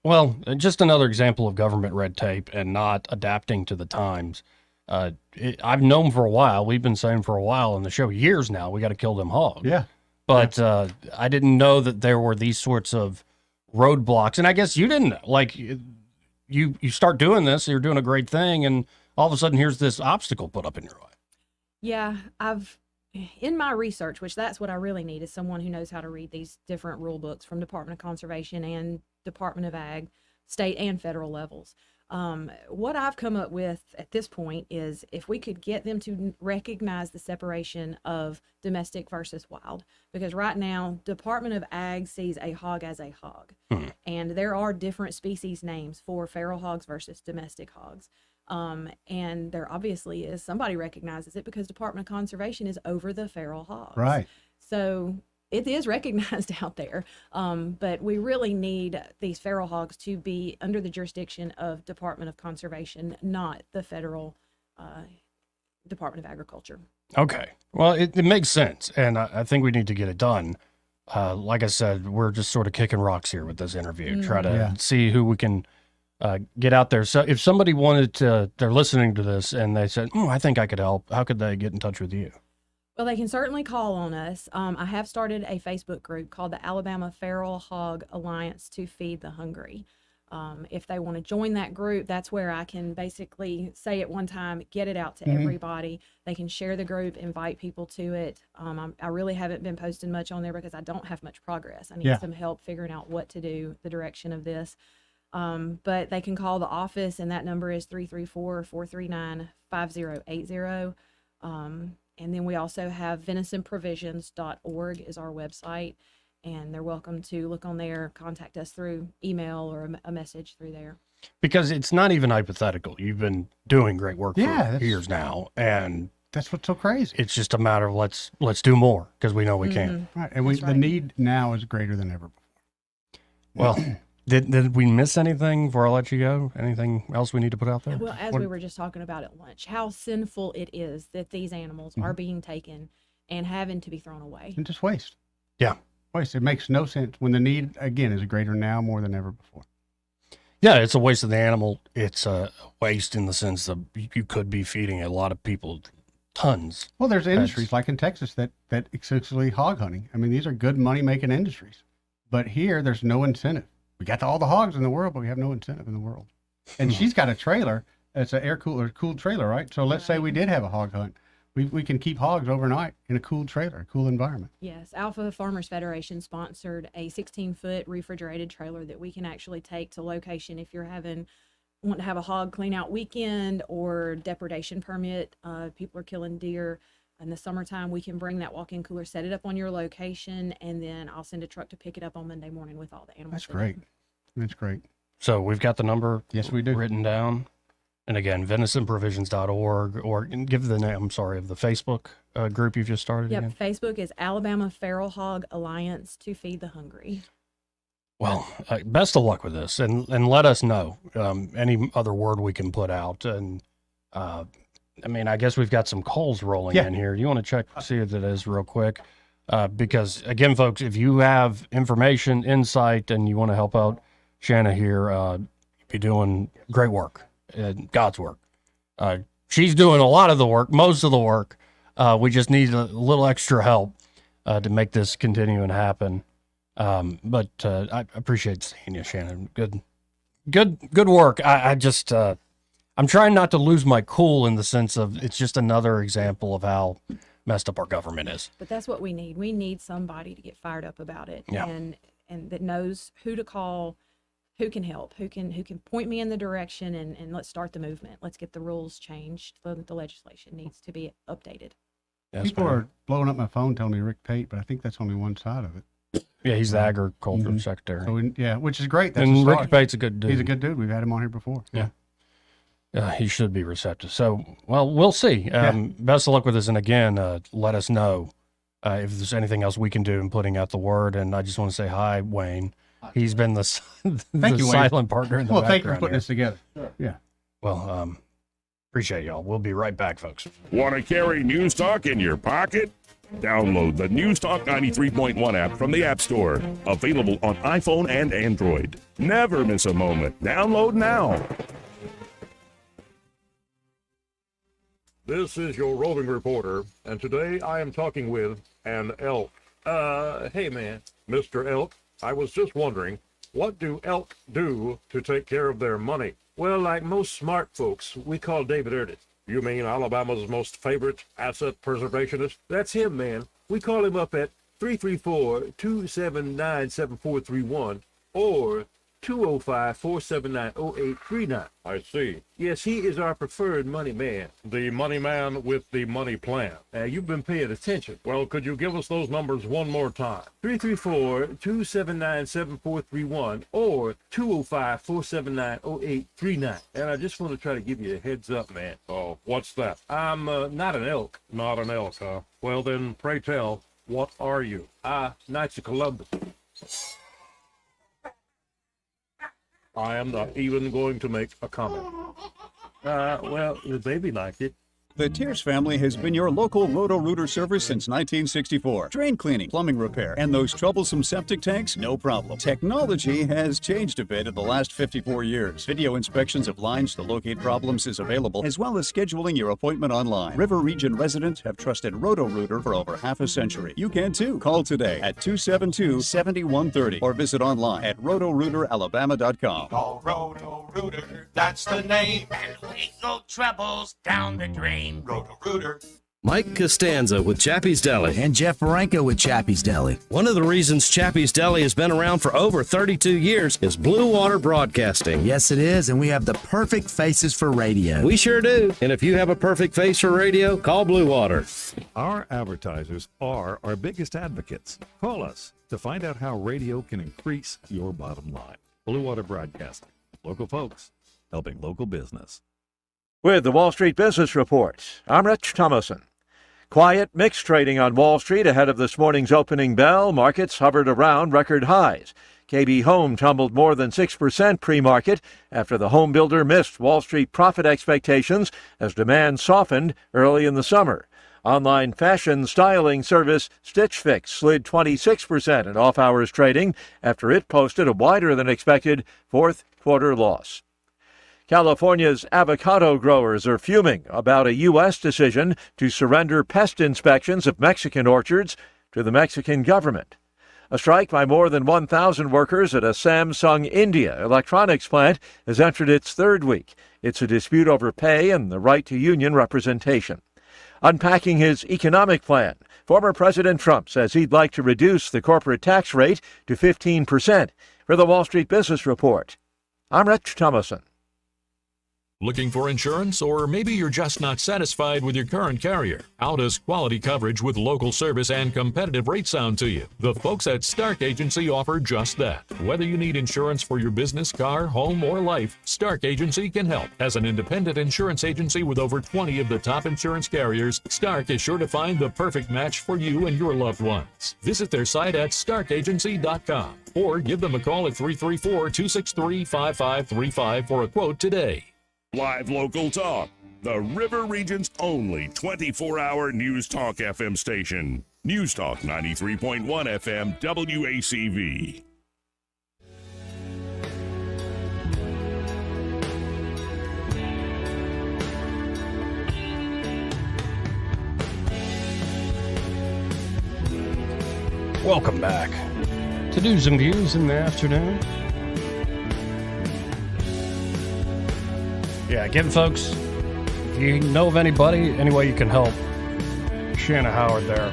Well, just another example of government red tape and not adapting to the times. I've known for a while. We've been saying for a while on the show, years now, we got to kill them hogs. Yeah. But I didn't know that there were these sorts of roadblocks. And I guess you didn't. Like, you start doing this, you're doing a great thing, and all of a sudden here's this obstacle put up in your way. Yeah, in my research, which that's what I really need, is someone who knows how to read these different rule books from Department of Conservation and Department of Ag, state and federal levels. What I've come up with at this point is if we could get them to recognize the separation of domestic versus wild, because right now Department of Ag sees a hog as a hog, and there are different species names for feral hogs versus domestic hogs. And there obviously is, somebody recognizes it because Department of Conservation is over the feral hogs. Right. So it is recognized out there, but we really need these feral hogs to be under the jurisdiction of Department of Conservation, not the federal Department of Agriculture. Okay. Well, it makes sense, and I think we need to get it done. Like I said, we're just sort of kicking rocks here with this interview, try to see who we can get out there. So if somebody wanted to, they're listening to this and they said, I think I could help, how could they get in touch with you? Well, they can certainly call on us. I have started a Facebook group called the Alabama Feral Hog Alliance to Feed the Hungry. If they want to join that group, that's where I can basically say it one time, get it out to everybody. They can share the group, invite people to it. I really haven't been posting much on there because I don't have much progress. I need some help figuring out what to do, the direction of this. But they can call the office, and that number is 334-439-5080. And then we also have venisonprovisions.org is our website, and they're welcome to look on there, contact us through email or a message through there. Because it's not even hypothetical. You've been doing great work for years now, and that's what's so crazy. It's just a matter of let's do more because we know we can. Right, and the need now is greater than ever before. Well, Did we miss anything before I let you go? Anything else we need to put out there? Well, as we were just talking about at lunch, how sinful it is that these animals are being taken and having to be thrown away. And just waste. Yeah. Waste. It makes no sense when the need, again, is greater now more than ever before. Yeah, it's a waste of the animal. It's a waste in the sense that you could be feeding a lot of people tons. Well, there's industries like in Texas that exclusively hog hunting. I mean, these are good money-making industries. But here, there's no incentive. We got all the hogs in the world, but we have no incentive in the world. And she's got a trailer. It's an air cooler, cooled trailer, right? So let's say we did have a hog hunt. We can keep hogs overnight in a cool trailer, a cool environment. Yes, Alpha Farmers Federation sponsored a 16-foot refrigerated trailer that we can actually take to location if you're want to have a hog clean out weekend or depredation permit. People are killing deer in the summertime. We can bring that walk-in cooler, set it up on your location, and then I'll send a truck to pick it up on Monday morning with all the animals. That's great. That's great. So we've got the number. Yes, we do. Written down. And again, venisonprovisions.org, or give the name, of the Facebook group you've just started. Yep, again. Facebook is Alabama Feral Hog Alliance to Feed the Hungry. Well, best of luck with this, and let us know any other word we can put out. And I guess we've got some calls rolling in here. You want to check, see if it is real quick? Because again, folks, if you have information, insight, and you want to help out Shanna here, you're doing great work. God's work. She's doing a lot of the work, most of the work. We just need a little extra help to make this continue and happen. But I appreciate seeing you, Shannon. Good work. I just I'm trying not to lose my cool in the sense of it's just another example of how messed up our government is. But that's what we need. We need somebody to get fired up about it, and that knows who to call, who can help, who can point me in the direction, and let's start the movement. Let's get the rules changed. The legislation needs to be updated. People are blowing up my phone telling me Rick Tate, but I think that's only one side of it. Yeah, he's the agriculture secretary. So which is great. That's and Rick Tate's a good dude. He's a good dude. We've had him on here before. Yeah. He should be receptive. So, well, we'll see. Best of luck with this. And again, let us know if there's anything else we can do in putting out the word. And I just want to say hi, Wayne. He's been the silent partner in the background. Thank you for putting this together. Sure. Yeah. Well, appreciate y'all. We'll be right back, folks. Want to carry News Talk in your pocket? Download the News Talk 93.1 app from the App Store. Available on iPhone and Android. Never miss a moment. Download now. This is your roving reporter, and today I am talking with an elk. Hey man, Mr. Elk, I was just wondering, what do elk do to take care of their money? Well, like most smart folks, we call David Erdit. You mean Alabama's most favorite asset preservationist? That's him, man. We call him up at 334-279-7431 or 205-479-0839. I see. Yes, he is our preferred money man. The money man with the money plan. You've been paying attention. Well, could you give us those numbers one more time? 334-279-7431 or 205-479-0839. And I just want to try to give you a heads up, man. Oh, what's that? I'm not an elk. Not an elk, huh? Well, then, pray tell, what are you? Knights of Columbus. I am not even going to make a comment. Well, the baby liked it. The Tears family has been your local Roto-Rooter service since 1964. Drain cleaning, plumbing repair, and those troublesome septic tanks, no problem. Technology has changed a bit in the last 54 years. Video inspections of lines to locate problems is available, as well as scheduling your appointment online. River Region residents have trusted Roto-Rooter for over half a century. You can too. Call today at 272-7130 or visit online at rotorooteralabama.com. Call Roto-Rooter, that's the name. And lethal troubles down the drain. Roto-Rooter. Mike Costanza with Chappie's Deli. And Jeff Baranko with Chappie's Deli. One of the reasons Chappie's Deli has been around for over 32 years is Blue Water Broadcasting. Yes, it is, and we have the perfect faces for radio. We sure do. And if you have a perfect face for radio, call Blue Water. Our advertisers are our biggest advocates. Call us to find out how radio can increase your bottom line. Blue Water Broadcasting. Local folks helping local business. With the Wall Street Business Report, I'm Rich Thomason. Quiet, mixed trading on Wall Street ahead of this morning's opening bell. Markets hovered around record highs. KB Home tumbled more than 6% pre-market after the home builder missed Wall Street profit expectations as demand softened early in the summer. Online fashion styling service Stitch Fix slid 26% in off-hours trading after it posted a wider-than-expected fourth-quarter loss. California's avocado growers are fuming about a U.S. decision to surrender pest inspections of Mexican orchards to the Mexican government. A strike by more than 1,000 workers at a Samsung India electronics plant has entered its third week. It's a dispute over pay and the right to union representation. Unpacking his economic plan, former President Trump says he'd like to reduce the corporate tax rate to 15%. For the Wall Street Business Report, I'm Rich Thomason. Looking for insurance, or maybe you're just not satisfied with your current carrier? How does quality coverage with local service and competitive rates sound to you? The folks at Stark Agency offer just that. Whether you need insurance for your business, car, home, or life, Stark Agency can help. As an independent insurance agency with over 20 of the top insurance carriers, Stark is sure to find the perfect match for you and your loved ones. Visit their site at starkagency.com or give them a call at 334-263-5535 for a quote today. Live local talk, the River Region's only 24-hour News Talk FM station. News Talk 93.1 FM WACV. Welcome back to News and Views in the afternoon. Yeah, again, folks, if you know of anybody, any way you can help Shanna Howard there,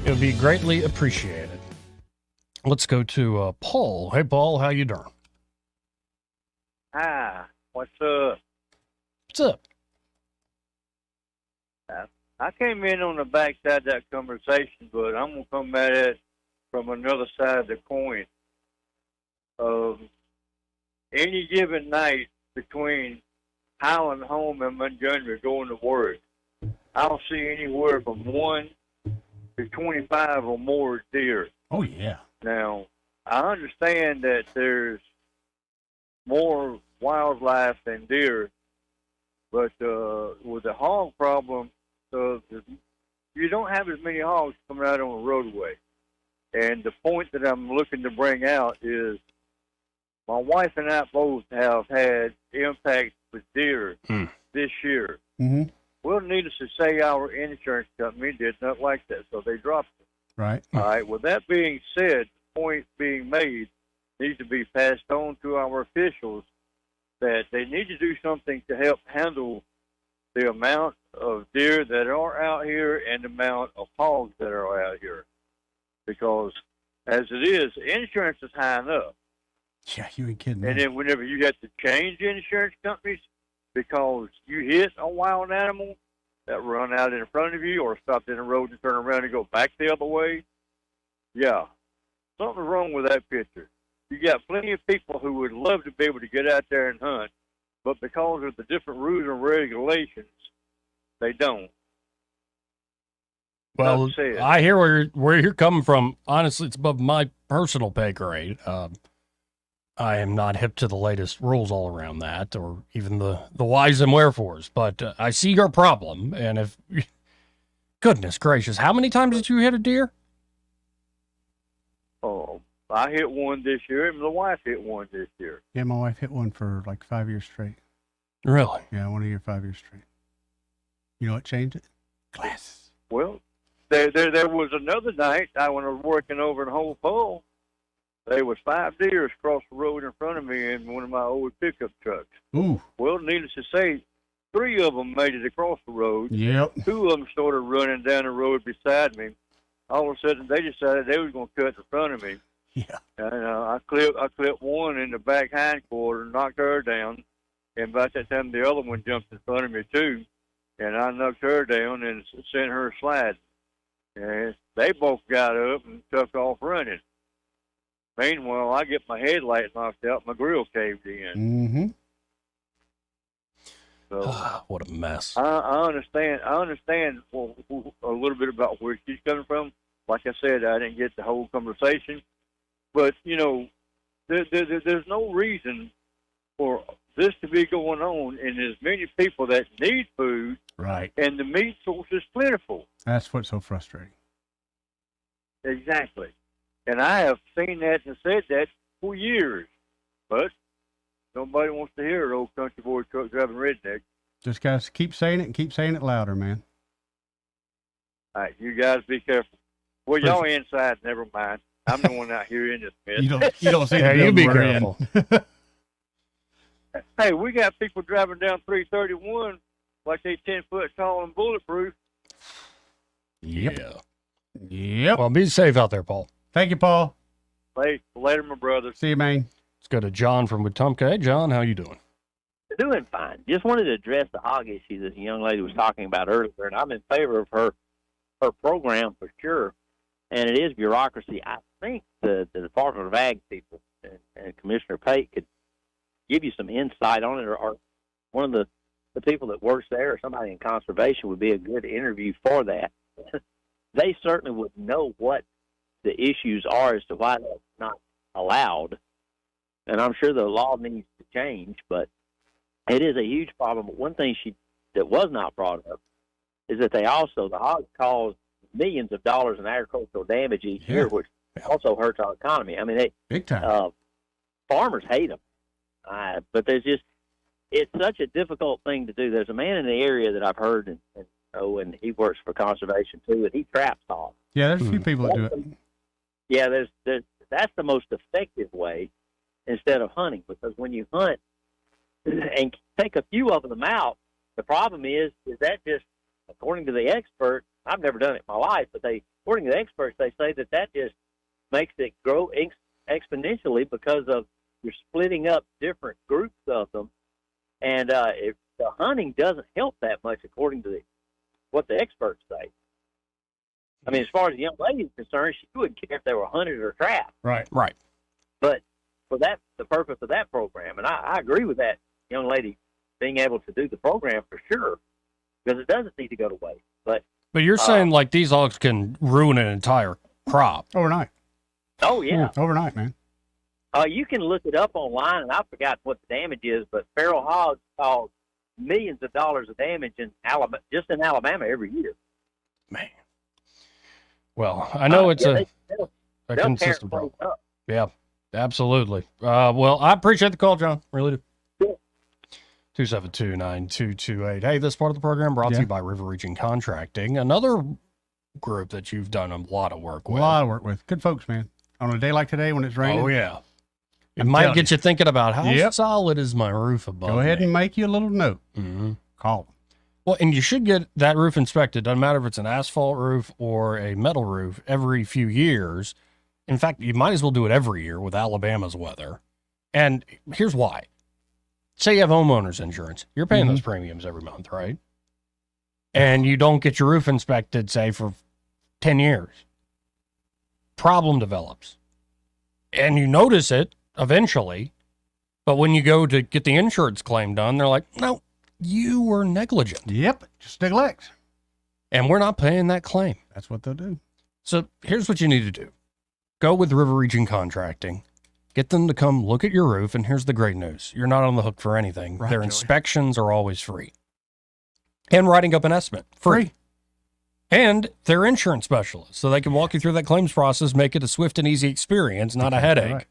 it would be greatly appreciated. Let's go to Paul. Hey, Paul, how you doing? Hi, what's up? What's up? I came in on the backside of that conversation, but I'm going to come at it from another side of the coin. Any given night, between Highland Home and Montgomery going to work, I'll see anywhere from 1 to 25 or more deer. Oh, yeah. Now, I understand that there's more wildlife than deer, but with the hog problem, you don't have as many hogs coming out on the roadway. And the point that I'm looking to bring out is my wife and I both have had impacts with deer this year. Mm-hmm. Well, needless to say, our insurance company did not like that, so they dropped it. Right. All right. With that being said, the point being made needs to be passed on to our officials that they need to do something to help handle the amount of deer that are out here and the amount of hogs that are out here. Because as it is, insurance is high enough. Yeah, you ain't kidding. And then whenever you have to change insurance companies because you hit a wild animal that run out in front of you or stopped in the road and turn around and go back the other way, yeah, something's wrong with that picture. You got plenty of people who would love to be able to get out there and hunt, but because of the different rules and regulations, they don't. Well, I hear where you're coming from. Honestly, it's above my personal pay grade. I am not hip to the latest rules all around that, or even the whys and wherefores. But I see your problem, and if goodness gracious, how many times did you hit a deer? Oh, I hit one this year, and my wife hit one this year. Yeah, my wife hit one for like 5 years straight. Really? Yeah, 1 year, 5 years straight. You know what changed it? Glasses. Well, there was another night when I was working over in Whole Pole. There was 5 deer across the road in front of me in one of my old pickup trucks. Ooh. Well, needless to say, 3 of them made it across the road. Yep. 2 of them started running down the road beside me. All of a sudden, they decided they was going to cut in front of me. Yeah. And I clipped one in the back hind quarter, knocked her down, and by that time the other one jumped in front of me too, and I knocked her down and sent her sliding. And they both got up and took off running. Meanwhile, I get my headlight knocked out, my grill caved in. Mm-hmm. So what a mess. I understand well, a little bit about where she's coming from. Like I said, I didn't get the whole conversation, But, you know, there's no reason for this to be going on, and there's many people that need food, Right. and the meat source is plentiful. That's what's so frustrating. Exactly. And I have seen that and said that for years. But nobody wants to hear it, old country boy truck driving redneck. Just got to keep saying it and keep saying it louder, man. All right, you guys be careful. Well, y'all inside, never mind. I'm the one out here in this mess. You don't see Yeah, the you be building we're in. careful. Hey, we got people driving down 331 like they 10 foot tall and bulletproof. Yep. Yep. Well, be safe out there, Paul. Thank you, Paul. Hey, later, my brother. See you, man. Let's go to John from Wetumpka. Hey, John, how you doing? Doing fine. Just wanted to address the hog issue that the young lady was talking about earlier, and I'm in favor of her program for sure. And it is bureaucracy. I think the Department of Ag people and Commissioner Pate could give you some insight on it, or one of the people that works there or somebody in conservation would be a good interview for that. They certainly would know what the issues are as to why that's not allowed. And I'm sure the law needs to change, but it is a huge problem. But one thing that was not brought up is that the hogs cause millions of dollars in agricultural damage each year, which also hurts our economy. I mean, big time. Farmers hate them, but it's such a difficult thing to do. There's a man in the area that I've heard, and he works for conservation too, and he traps hogs. Yeah, there's a few people that do it. Yeah, that's the most effective way instead of hunting, because when you hunt and take a few of them out, the problem is that just, according to the experts, I've never done it in my life, but according to the experts, they say that just makes it grow exponentially because of you're splitting up different groups of them, and the hunting doesn't help that much, according to what the experts say. I mean, as far as the young lady is concerned, she wouldn't care if they were hunted or trapped. Right. But for the purpose of that program, and I agree with that young lady being able to do the program for sure, because it doesn't need to go to waste. But you're saying like these hogs can ruin an entire crop overnight. Oh yeah, overnight, man. You can look it up online, and I forgot what the damage is, but feral hogs cause millions of dollars of damage in Alabama every year. Man. Well, I know it's a they'll consistent tear problem. things up. Yeah, absolutely. Well, I appreciate the call, John. Really do. 272-9228. Hey, this part of the program brought to you by River Region Contracting, another group that you've done a lot of work with. A lot of work with. Good folks, man. On a day like today when it's raining. Oh, yeah. It might get you thinking about how solid is my roof above Go ahead me. and make you a little note. Mm-hmm. Call them. Well, and you should get that roof inspected. Doesn't matter if it's an asphalt roof or a metal roof every few years. In fact, you might as well do it every year with Alabama's weather. And here's why. Say you have homeowner's insurance. You're paying those premiums every month, right? And you don't get your roof inspected, say, for 10 years. Problem develops. And you notice it eventually. But when you go to get the insurance claim done, they're like, no, you were negligent. Yep, just neglect. And we're not paying that claim. That's what they'll do. So here's what you need to do. Go with River Region Contracting. Get them to come look at your roof, and here's the great news. You're not on the hook for anything. Right, Their Joey. inspections are always free. And writing up an estimate, free. And they're insurance specialists, so they can walk you through that claims process, make it a swift and easy experience, not a headache. Right.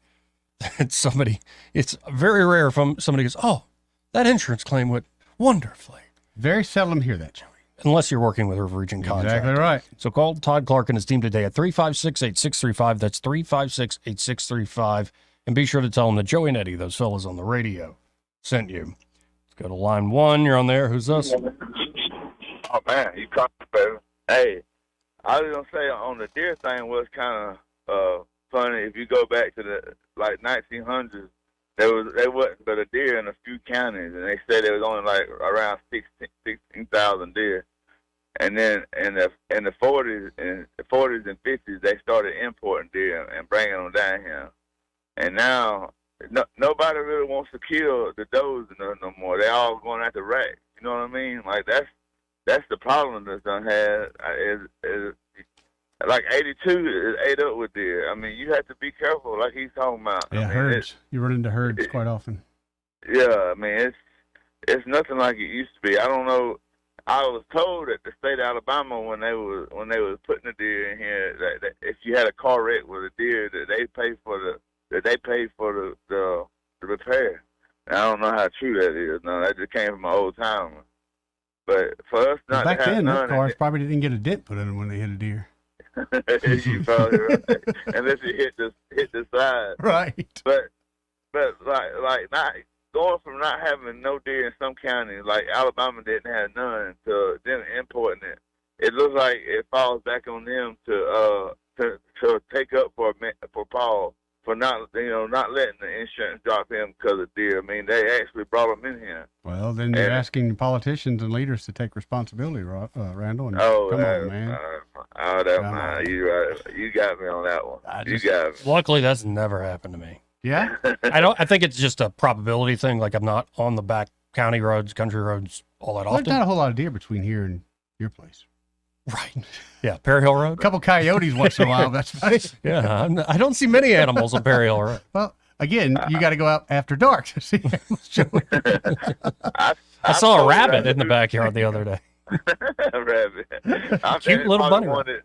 It's very rare if somebody goes, oh, that insurance claim went wonderfully. Very seldom hear that, Joey. Unless you're working with River Region Contracting. Exactly right. So call Todd Clark and his team today at 356-8635. That's 356-8635. And be sure to tell them that Joey and Eddie, those fellas on the radio, sent you. Let's go to line one. You're on there. Who's this? Oh, man, you caught me, baby. Hey, I was going to say on the deer thing was kind of funny. If you go back to the, 1900s, they wasn't but a deer in a few counties, and they said there was only, around 16,000 deer. And then in the 40s and 50s, they started importing deer and bringing them down here. And now, nobody really wants to kill the does no more. They all going after racks. You know what I mean? That's the problem that's done had. like 82 is ate up with deer. I mean, you have to be careful, like he's talking about. Yeah, I mean, herds. You run into herds quite often. Yeah, I mean, it's nothing like it used to be. I don't know. I was told that the state of Alabama, when they was putting the deer in here, that if you had a car wreck with a deer, that they pay for the repair. And I don't know how true that is. No, that just came from my old time. But for us not Back to have then, none, their cars probably didn't get a dent put in them when they hit a deer. you probably right. Unless it hit the side. Right. But like not going from not having no deer in some counties, like Alabama didn't have none, to them importing it. It looks like it falls back on them to take up for Paul for not letting the insurance drop him because of deer. I mean, they actually brought him in here. Well, then you're asking politicians and leaders to take responsibility, Randall. And Oh, come on, man. You got me on that one. You got me. Luckily, that's never happened to me. Yeah. I think it's just a probability thing. Like I'm not on the back county roads, country roads all that Well, often. there's not a whole lot of deer between here and your place. Right. Yeah, Perry Hill Road. A couple coyotes once in a while. That's about it. Yeah, I don't see many animals on Perry Hill Road. Well, again, you got to go out after dark to see animals, Joey. I saw a rabbit in the backyard the other day. Rabbit. Cute little bunny rabbit.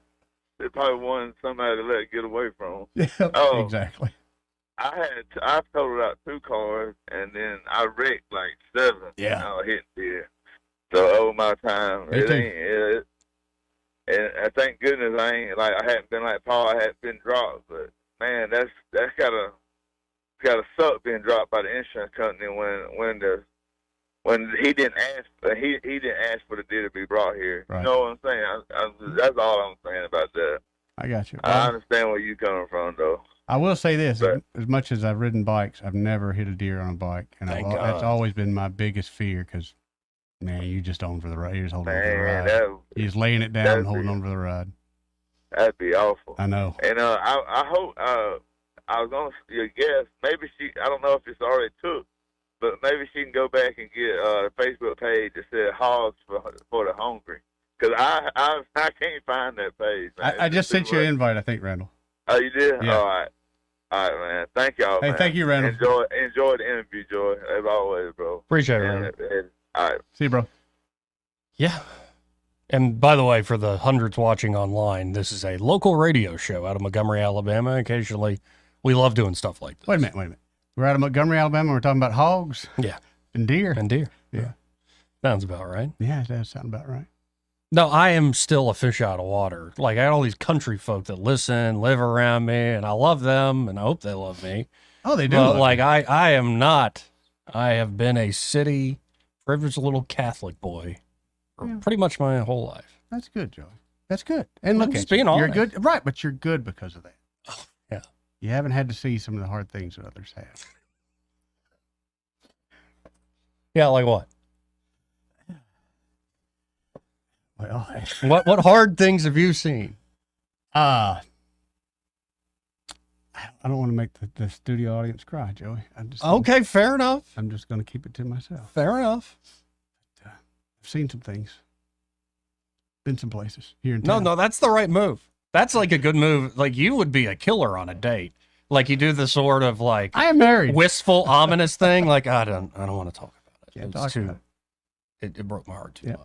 They probably wanted somebody to let it get away from. Yeah, exactly. I totaled out 2 cars, and then I wrecked like 7. Yeah. Hitting deer. So over my time, Me too. And thank goodness I hadn't been like Paul. I hadn't been dropped, but man, that's gotta suck being dropped by the insurance company when he didn't ask for the deer to be brought here. Right. You know what I'm saying? That's all I'm saying about that. I got you. I understand where you're coming from, though. I will say this: as much as I've ridden bikes, I've never hit a deer on a bike, and that's always been my biggest fear. Because man, you just on for the ride. You're just holding on for the ride. You're just laying it down and holding on for the ride. That'd be awful. I know. And I hope I was gonna guess maybe I don't know if it's already took, but maybe she can go back and get a Facebook page that said Hogs for the Hungry. Because I can't find that page. Man. I just sent you an invite, I think, Randall. Oh, you did? Yeah. All right, man. Thank y'all. Hey, man. thank you, Randall. Enjoy the interview, Joy, as always, bro. Appreciate it, Randall. All right. See you, bro. Yeah. And by the way, for the hundreds watching online, this is a local radio show out of Montgomery, Alabama. Occasionally, we love doing stuff like this. Wait a minute. We're out of Montgomery, Alabama. We're talking about hogs. Yeah. And deer. Yeah. Sounds about right. Yeah, it does sound about right. No, I am still a fish out of water. Like, I got all these country folk that listen, live around me, and I love them, and I hope they love me. Oh, they do. But, like, I am not. I have been a city, privileged little Catholic boy for pretty much my whole life. That's good, Joey. That's good. And look, just at you. being You're honest. good. Right, but you're good because of that. Oh, yeah. You haven't had to see some of the hard things that others have. Yeah, like what? Well, what hard things have you seen? I don't want to make the studio audience cry, Joey. Okay, fair enough. I'm just going to keep it to myself. Fair enough. I've seen some things. Been some places here in No, town. no, that's the right move. That's like a good move. Like, you would be a killer on a date. Like, you do the sort of like I am married, wistful, ominous thing. Like, I don't want to talk about it. Can't It's talk too. about It broke my heart too much.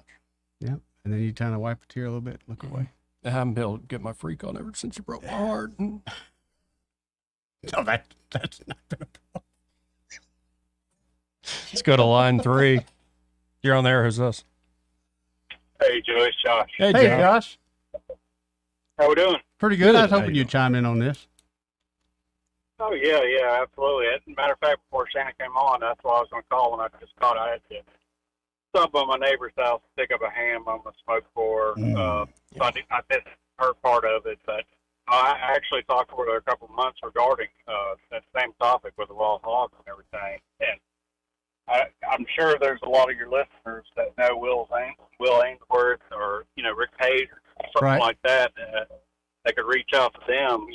Yeah, and then you kind of wipe a tear a little bit, look away. I haven't been able to get my freak on ever since you broke my heart. No, that's not been a problem. Let's go to line 3. You're on there. Who's this? Hey, Joey, it's Josh. Hey, Josh. How we doing? Pretty good. I was hoping you'd chime in on this. Oh, yeah, absolutely. As a matter of fact, before Shannon came on, that's why I was going to call, and I just thought I had to stop by my neighbor's house, pick up a ham I'm going to smoke for. So I missed her part of it, but I actually talked with her a couple of months regarding that same topic with the wild hogs and everything. And I'm sure there's a lot of your listeners that know Will Ainsworth or, Rick Page or something like that that could reach out to them.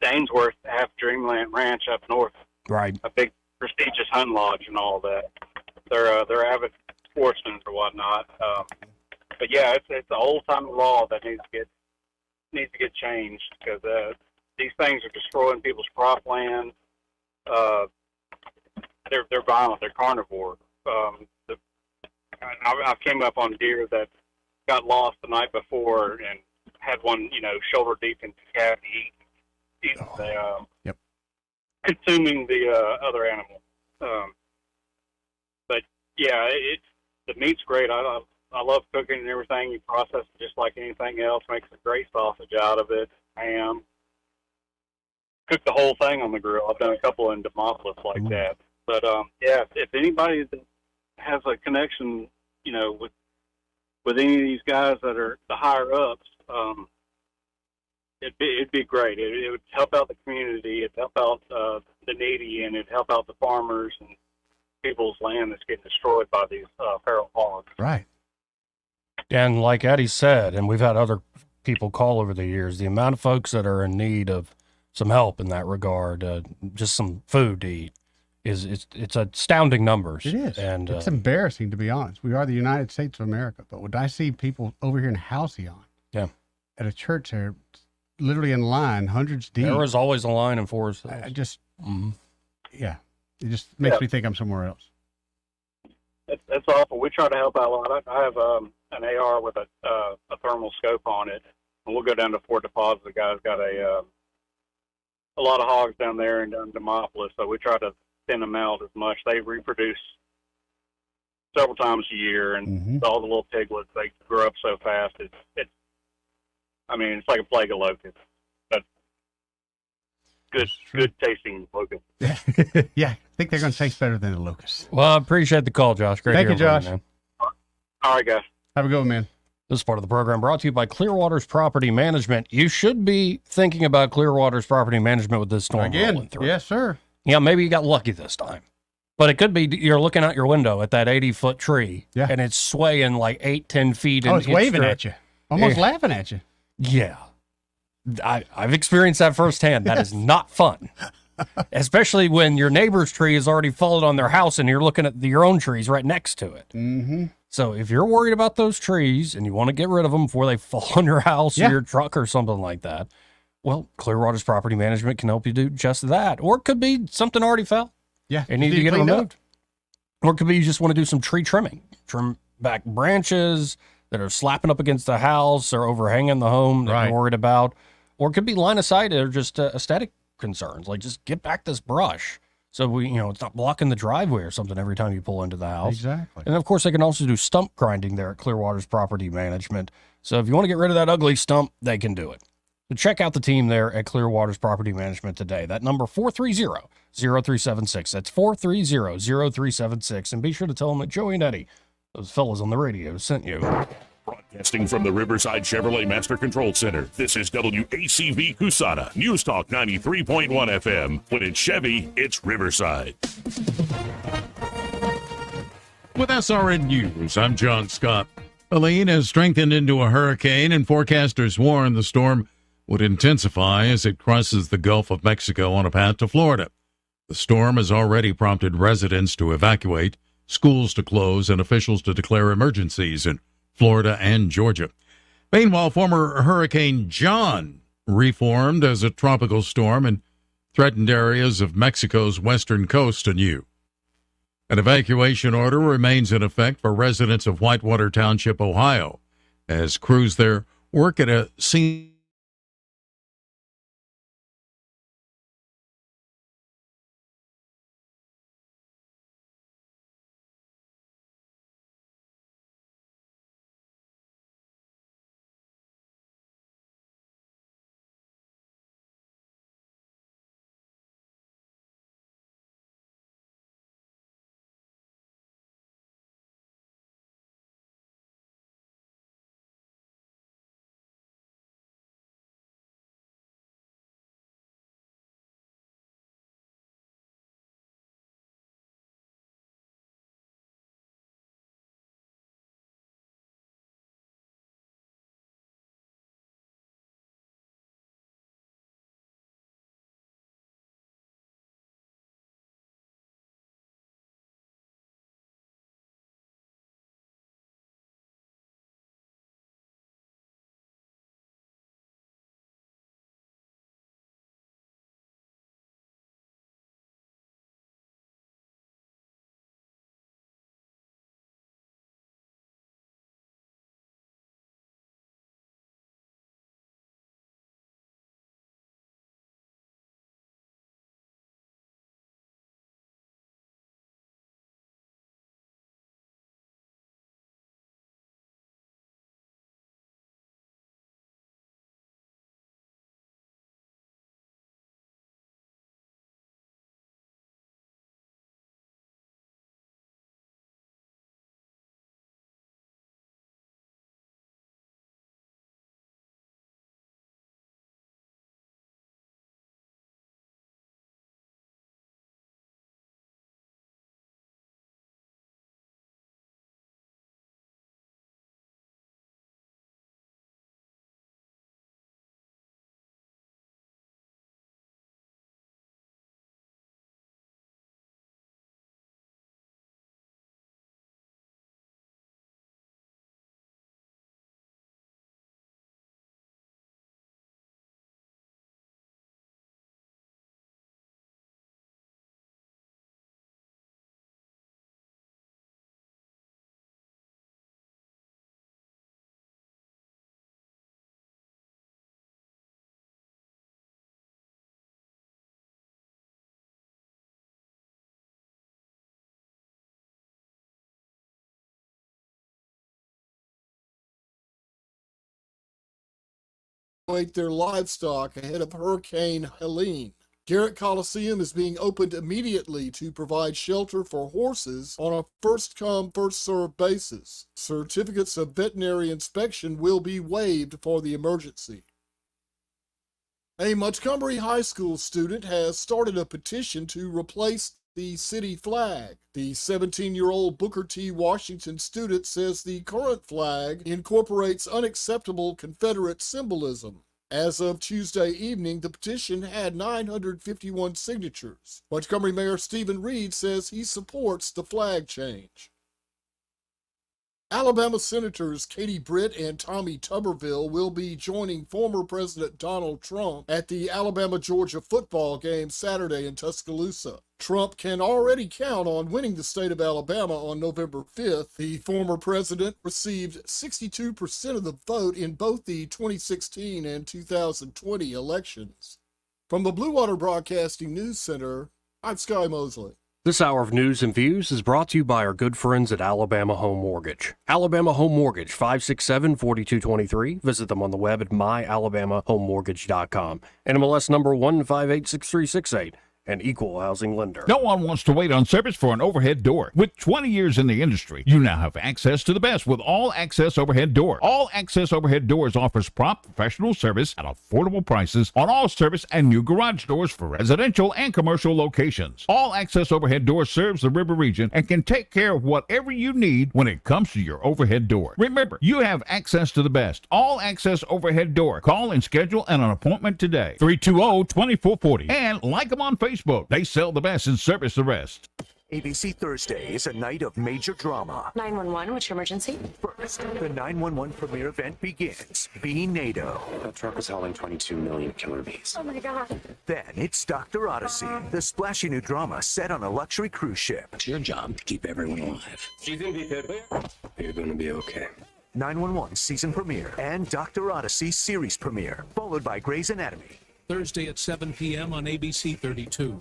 Ainsworth have Dreamland Ranch up north, right? A big prestigious hunting lodge and all that. They're avid sportsmen or whatnot. But yeah, it's an old time law that needs to get needs to get changed because these things are destroying people's cropland. They're violent. They're carnivore. I came up on deer that got lost the night before and had one, shoulder deep in cavity, eating Yep. consuming the other animal. But yeah, the meat's great. I love cooking and everything. You process it just like anything else. Makes a great sausage out of it. Ham. Cook the whole thing on the grill. I've done a couple in Demopolis like that. But yeah, if anybody that has a connection, with any of these guys that are the higher ups, it'd be great. It would help out the community. It'd help out the needy, and it'd help out the farmers and people's land that's getting destroyed by these feral hogs. Right. And like Eddie said, and we've had other people call over the years, the amount of folks that are in need of some help in that regard, just some food to eat, it's astounding numbers. It is. And it's embarrassing, to be honest. We are the United States of America, but when I see people over here in Halcyon, at a church there, literally in line, hundreds deep. There was always a line in Forest Hills. I just, yeah, it just makes me think I'm somewhere else. That's awful. We try to help out a lot. I have an AR with a thermal scope on it, and we'll go down to Fort Deposit. The guy's got a lot of hogs down there in Demopolis, so we try to thin them out as much. They reproduce several times a year, and all the little piglets, they grow up so fast. It's like a plague of locusts, but good tasting locusts. Yeah, I think they're going to taste better than the locusts. Well, I appreciate the call, Josh. Great Thank to you, hear from Josh. man. All right, guys. Have a good one, man. This is part of the program brought to you by Clearwater's Property Management. You should be thinking about Clearwater's Property Management with this storm rolling Again, through. yes, sir. Yeah, maybe you got lucky this time. But it could be you're looking out your window at that 80-foot tree, and it's swaying like 8-10 feet. Oh, it's waving at you. Almost laughing at you. Yeah. I've experienced that firsthand. That is not fun. Especially when your neighbor's tree has already fallen on their house and you're looking at your own trees right next to it. Mm-hmm. So if you're worried about those trees and you want to get rid of them before they fall on your house or your truck or something like that, well, Clearwater's Property Management can help you do just that. Or it could be something already fell. Yeah. It needs to get removed. Or it could be you just want to do some tree trimming. Trim back branches that are slapping up against the house or overhanging the home that you're worried about. Or it could be line of sight or just aesthetic concerns. Like just get back this brush so it's not blocking the driveway or something every time you pull into the house. Exactly. And of course, they can also do stump grinding there at Clearwater's Property Management. So if you want to get rid of that ugly stump, they can do it. So check out the team there at Clearwater's Property Management today. That number 430-0376. That's 430-0376. And be sure to tell them that Joey and Eddie, those fellas on the radio, sent you. Broadcasting from the Riverside Chevrolet Master Control Center, this is WACV Cusana, News Talk 93.1 FM. When it's Chevy, it's Riverside. With SRN News, I'm John Scott. Helene has strengthened into a hurricane, and forecasters warn the storm would intensify as it crosses the Gulf of Mexico on a path to Florida. The storm has already prompted residents to evacuate, schools to close, and officials to declare emergencies in Florida and Georgia. Meanwhile, former Hurricane John reformed as a tropical storm and threatened areas of Mexico's western coast anew. An evacuation order remains in effect for residents of Whitewater Township, Ohio, as crews there work at a scene their livestock ahead of Hurricane Helene. Garrett Coliseum is being opened immediately to provide shelter for horses on a first-come, first-served basis. Certificates of veterinary inspection will be waived for the emergency. A Montgomery High School student has started a petition to replace the city flag. The 17-year-old Booker T. Washington student says the current flag incorporates unacceptable Confederate symbolism. As of Tuesday evening, the petition had 951 signatures. Montgomery Mayor Stephen Reed says he supports the flag change. Alabama Senators Katie Britt and Tommy Tuberville will be joining former President Donald Trump at the Alabama-Georgia football game Saturday in Tuscaloosa. Trump can already count on winning the state of Alabama on November 5th. The former president received 62% of the vote in both the 2016 and 2020 elections. From the Blue Water Broadcasting News Center, I'm Sky Mosley. This hour of news and views is brought to you by our good friends at Alabama Home Mortgage. Alabama Home Mortgage, 567-4223. Visit them on the web at myalabamahomemortgage.com. NMLS number 1586368. An equal housing lender. No one wants to wait on service for an overhead door. With 20 years in the industry, you now have access to the best with All Access Overhead Door. All Access Overhead Doors offers prompt professional service at affordable prices on all service and new garage doors for residential and commercial locations. All Access Overhead Door serves the river region and can take care of whatever you need when it comes to your overhead door. Remember, you have access to the best. All Access Overhead Door. Call and schedule an appointment today. 320-2440. And like them on Facebook. They sell the best and service the rest. ABC Thursday is a night of major drama. 911, what's your emergency? First, the 911 premiere event begins. Be NATO. That truck is hauling 22 million killer bees. Oh my God. Then it's Dr. Odyssey, the splashy new drama set on a luxury cruise ship. It's your job to keep everyone alive. She's gonna be good. You're gonna be okay. 911 season premiere and Dr. Odyssey series premiere, followed by Grey's Anatomy. Thursday at 7 p.m. on ABC 32.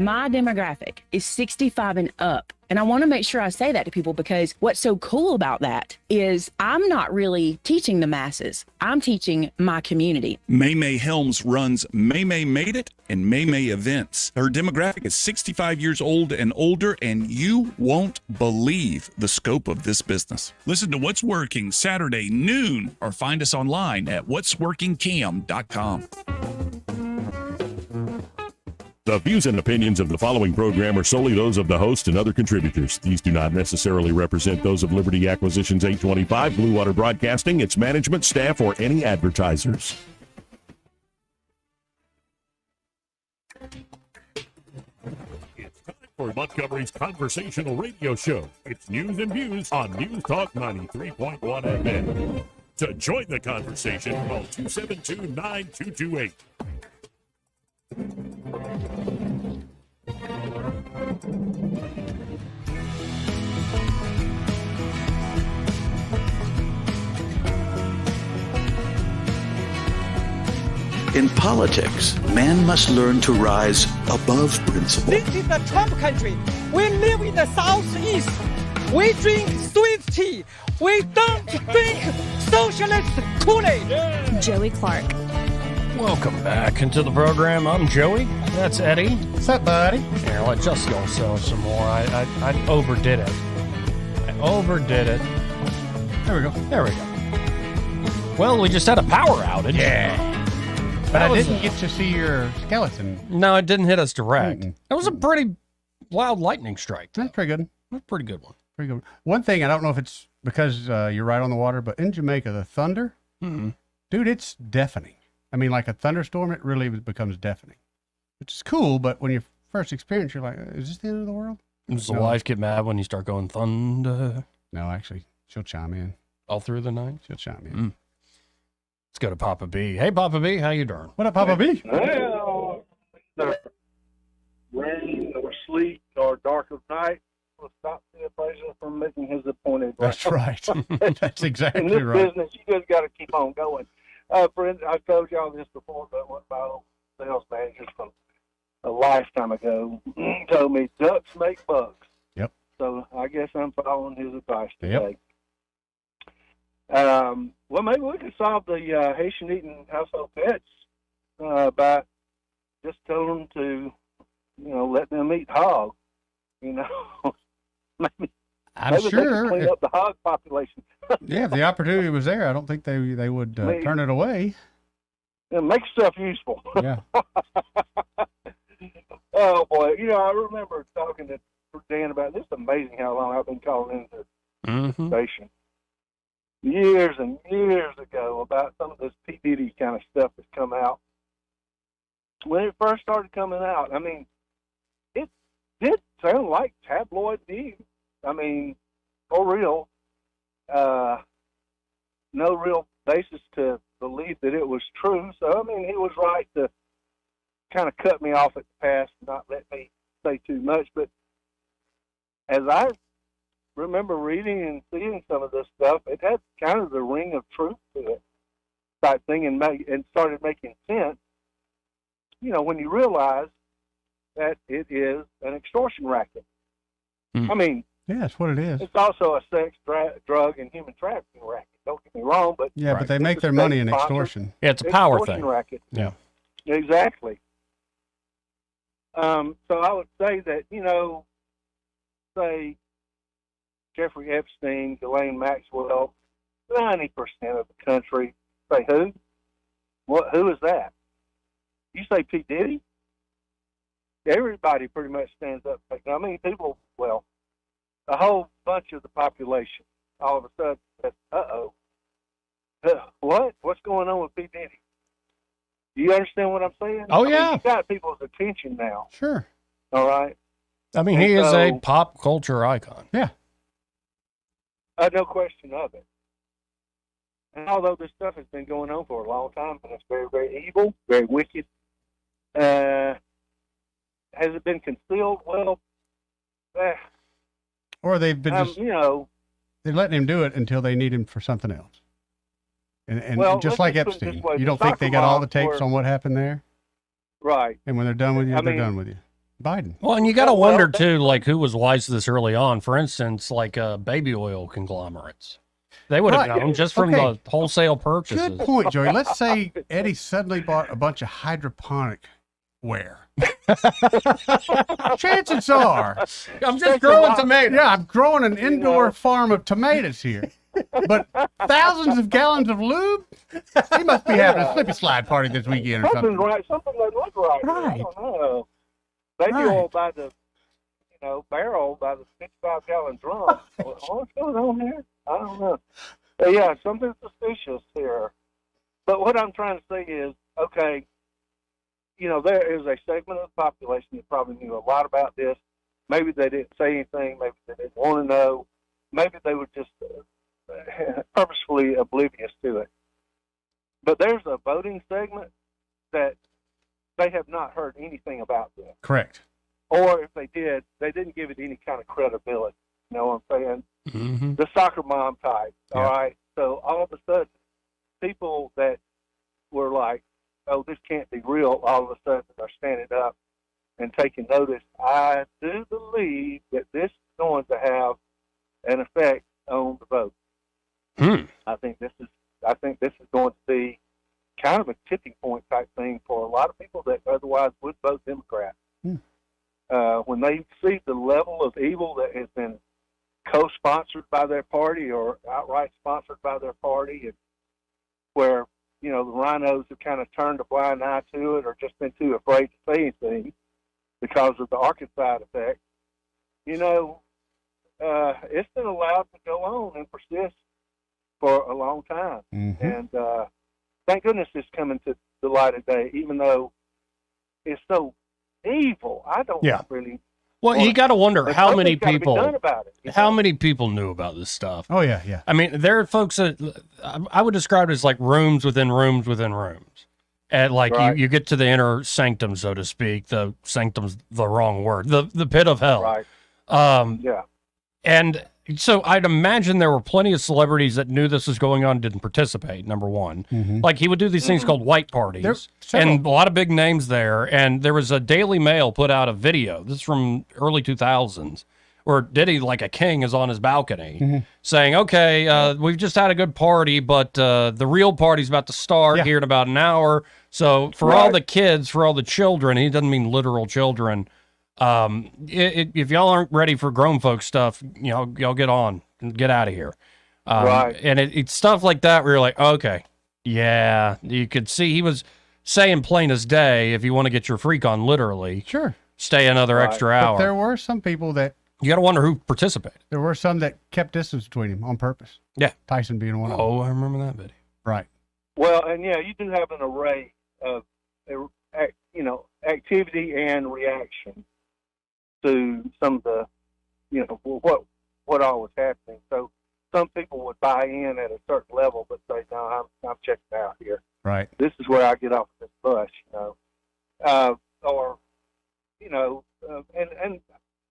My demographic is 65 and up. And I want to make sure I say that to people because what's so cool about that is I'm not really teaching the masses. I'm teaching my community. May Helms runs May Made It and May Events. Her demographic is 65 years old and older, and you won't believe the scope of this business. Listen to What's Working Saturday noon or find us online at what'sworkingcam.com. The views and opinions of the following program are solely those of the host and other contributors. These do not necessarily represent those of Liberty Acquisitions 825, Blue Water Broadcasting, its management, staff, or any advertisers. It's time for Montgomery's conversational radio show. It's news and views on News Talk 93.1 FM. To join the conversation, call 272-9228. In politics, man must learn to rise above principle. This is the Trump country. We live in the Southeast. We drink sweet tea. We don't drink socialist Kool-Aid. Joey Clark. Welcome back into the program. I'm Joey. That's Eddie. What's up, buddy? Here, let Justin go sell some more. I overdid it. I overdid it. There we go. There we go. Well, we just had a power outage. Yeah. But I didn't get to see your skeleton. No, it didn't hit us direct. That was a pretty loud lightning strike. That's pretty good. That's a pretty good one. Pretty good. One thing, I don't know if it's because you're right on the water, but in Jamaica, the thunder, dude, it's deafening. I mean, like a thunderstorm, it really becomes deafening, which is cool. But when you first experience, you're like, is this the end of the world? Does the wife get mad when you start going thunder? No, actually, she'll chime in. All through the night? She'll chime in. Let's go to Papa B. Hey, Papa B, how you doing? What up, Papa B? Well, rain or sleet or dark of night will stop the appraiser from making his appointed. That's right. That's exactly In this right. business, you just got to keep on going. Friends, I've told y'all this before, but one of my old sales managers from a lifetime ago told me ducks make bucks. Yep. So I guess I'm following his advice today. Well, maybe we could solve the Haitian-eating household pets by just telling them to, let them eat hog. Maybe I'm maybe they sure could clean up the hog population. Yeah, if the opportunity was there, I don't think they would turn it away. Make stuff useful. Yeah. Oh boy, I remember talking to Dan about this. Is amazing how long I've been calling into the station. Years and years ago, about some of this P. Diddy kind of stuff that's come out. When it first started coming out, I mean, it did sound like tabloid news. I mean, for real, no real basis to believe that it was true. So, I mean, he was right to kind of cut me off at the pass and not let me say too much. But as I remember reading and seeing some of this stuff, it had kind of the ring of truth to it type thing, and started making sense, when you realize that it is an extortion racket. I mean, yeah, that's what it is. It's also a sex, drug, and human trafficking racket. Don't get me wrong, but yeah, but they make their money in extortion. Yeah, it's a power thing. Racket. Yeah, exactly. So I would say that say Jeffrey Epstein, Ghislaine Maxwell, 90% of the country say who? What? Who is that? You say P. Diddy? Everybody pretty much stands up. I mean, people. Well, a whole bunch of the population all of a sudden says, "Uh-oh, what? What's going on with P. Diddy?" Do you understand what I'm saying? Oh, yeah. You got people's attention now. Sure. All right. I mean, he is a pop culture icon. Yeah. No question of it. And although this stuff has been going on for a long time, and it's very, very evil, very wicked, has it been concealed? Well, or they've been just, they're letting him do it until they need him for something else. And just like Epstein, you don't think they got all the tapes on what happened there? Right. And when they're done with you, they're done with you. Biden. Well, and you got to wonder, too, like, who was wise to this early on. For instance, like baby oil conglomerates. They would have known just from the wholesale purchases. Good point, Joey. Let's say Eddie suddenly bought a bunch of hydroponic ware. Chances are. I'm just growing tomatoes. Yeah, I'm growing an indoor farm of tomatoes here. But thousands of gallons of lube? He must be having a slip and slide party this weekend or something. Something that look right. Right. I don't know. Baby oil by the, barrel by the 65-gallon drum. What's going on here? I don't know. But yeah, something suspicious here. But what I'm trying to say is, okay, there is a segment of the population that probably knew a lot about this. Maybe they didn't say anything. Maybe they didn't want to know. Maybe they were just purposefully oblivious to it. But there's a voting segment that they have not heard anything about this. Correct. Or if they did, they didn't give it any kind of credibility. You know what I'm saying? Mm-hmm. The soccer mom type. All right. So all of a sudden, people that were like, "Oh, this can't be real," all of a sudden are standing up and taking notice. I do believe that this is going to have an effect on the vote. I think this is going to be kind of a tipping point type thing for a lot of people that otherwise would vote Democrat. When they see the level of evil that has been co-sponsored by their party or outright sponsored by their party, and where the rhinos have kind of turned a blind eye to it or just been too afraid to say anything because of the Arkansas effect, it's been allowed to go on and persist for a long time. And thank goodness it's coming to the light of day, even though it's so evil. I don't really. Well, you got to wonder how many people. About it, how many people knew about this stuff? Oh yeah, yeah. I mean, there are folks that I would describe it as like rooms within rooms within rooms, and like you get to the inner sanctum, so to speak. The sanctum's the wrong word. The pit of hell. Right. And so I'd imagine there were plenty of celebrities that knew this was going on, didn't participate, number one. Like he would do these things called white parties, and a lot of big names there. And there was a Daily Mail put out a video, this is from early 2000s, where Diddy, like a king, is on his balcony saying, okay, we've just had a good party, but the real party's about to start here in about an hour. So for all the kids, for all the children, he doesn't mean literal children. If y'all aren't ready for grown folks stuff, y'all get on and get out of here. And it's stuff like that where you're like, okay, yeah, you could see he was saying plain as day, if you want to get your freak on literally, sure, stay another extra hour. But there were some people that you got to wonder who participated. There were some that kept distance between them on purpose. Yeah, Tyson being one of them. Oh, I remember that video. Right. Well, and yeah, you do have an array of, activity and reaction to some of the, what all was happening. So some people would buy in at a certain level, but say, no, I'm checking out here. Right. This is where I get off this bus, and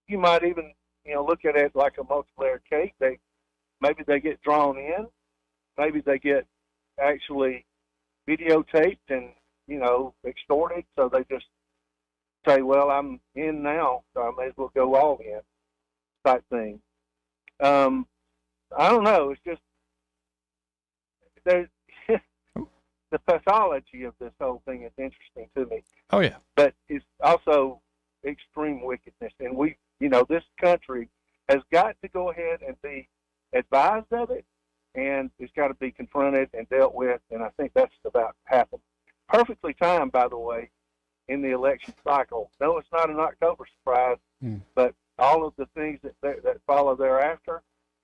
you might even, look at it like a multi-layered cake. Maybe they get drawn in, maybe they get actually videotaped and, extorted. So they just say, well, I'm in now, so I may as well go all in type thing. I don't know. It's just, there's the pathology of this whole thing is interesting to me. Oh, yeah. But it's also extreme wickedness. And this country has got to go ahead and be advised of it, and it's got to be confronted and dealt with. And I think that's about happened. Perfectly timed, by the way, in the election cycle. No, it's not an October surprise, but all of the things that follow thereafter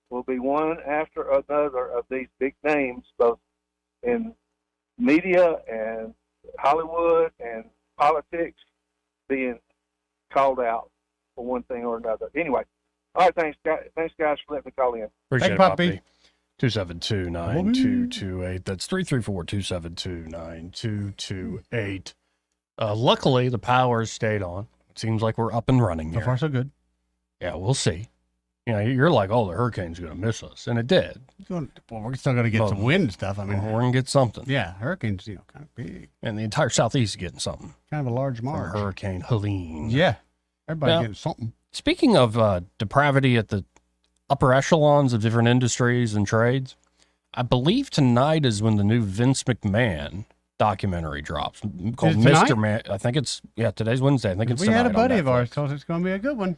will be one after another of these big names, both in media and Hollywood and politics, being called out for one thing or another. Anyway, all right, thanks guys for letting me call in. Appreciate it, Poppy. 272-9228. That's 334-272-9228. Luckily, the power stayed on. It seems like we're up and running here. So far, so good. Yeah, we'll see. You're like, oh, the hurricane's going to miss us. And it did. Well, we're still going to get some wind and stuff. I mean, we're going to get something. Yeah, hurricane's, kind of big. And the entire Southeast is getting something. Kind of a large march. Hurricane Helene. Yeah, everybody's getting something. Speaking of depravity at the upper echelons of different industries and trades, I believe tonight is when the new Vince McMahon documentary drops called Mr. Man. I think today's Wednesday. I think it's tonight. We had a buddy of ours told us it's going to be a good one.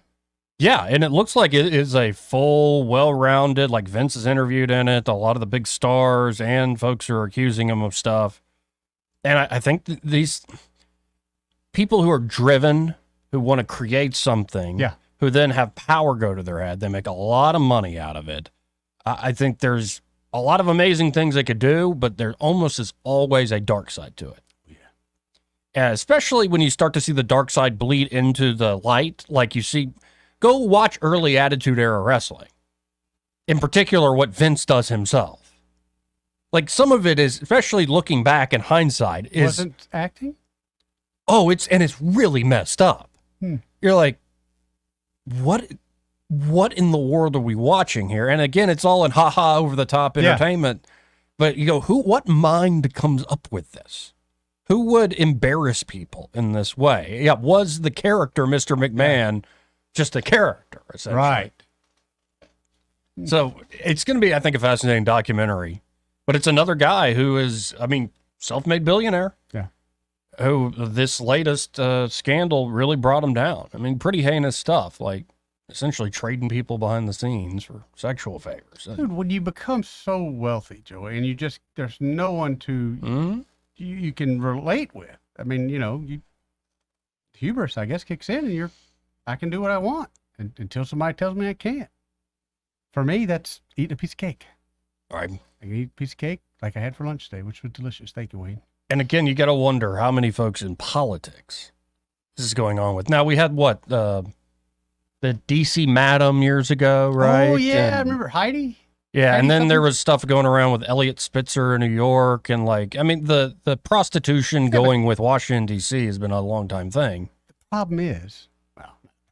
Yeah, and it looks like it is a full, well-rounded, like Vince is interviewed in it, a lot of the big stars and folks who are accusing him of stuff. And I think these people who are driven, who want to create something, who then have power go to their head, they make a lot of money out of it. I think there's a lot of amazing things they could do, but there almost is always a dark side to it. Yeah. Especially when you start to see the dark side bleed into the light, like you see. Go watch early Attitude Era wrestling. In particular, what Vince does himself. Like, some of it is, especially looking back in hindsight, is... Wasn't acting? Oh, it's really messed up. You're like, what in the world are we watching here? And again, it's all in ha-ha, over-the-top entertainment. But you go, what mind comes up with this? Who would embarrass people in this way? Yeah, was the character Mr. McMahon... just a character, essentially. Right. So it's going to be, I think, a fascinating documentary. But it's another guy who is, self-made billionaire. Yeah. Who this latest scandal really brought him down. Pretty heinous stuff, like essentially trading people behind the scenes for sexual favors. Dude, when you become so wealthy, Joey, and there's no one to you can relate with. Hubris, I guess, kicks in, and I can do what I want until somebody tells me I can't. For me, that's eating a piece of cake. All right. I can eat a piece of cake like I had for lunch today, which was delicious. Thank you, Wayne. And again, you got to wonder how many folks in politics this is going on with. Now, we had the DC Madam years ago, right? Oh, yeah. I remember Heidi. Yeah, and then there was stuff going around with Elliot Spitzer in New York. And the prostitution going with Washington, D.C. has been a long time thing. The problem is...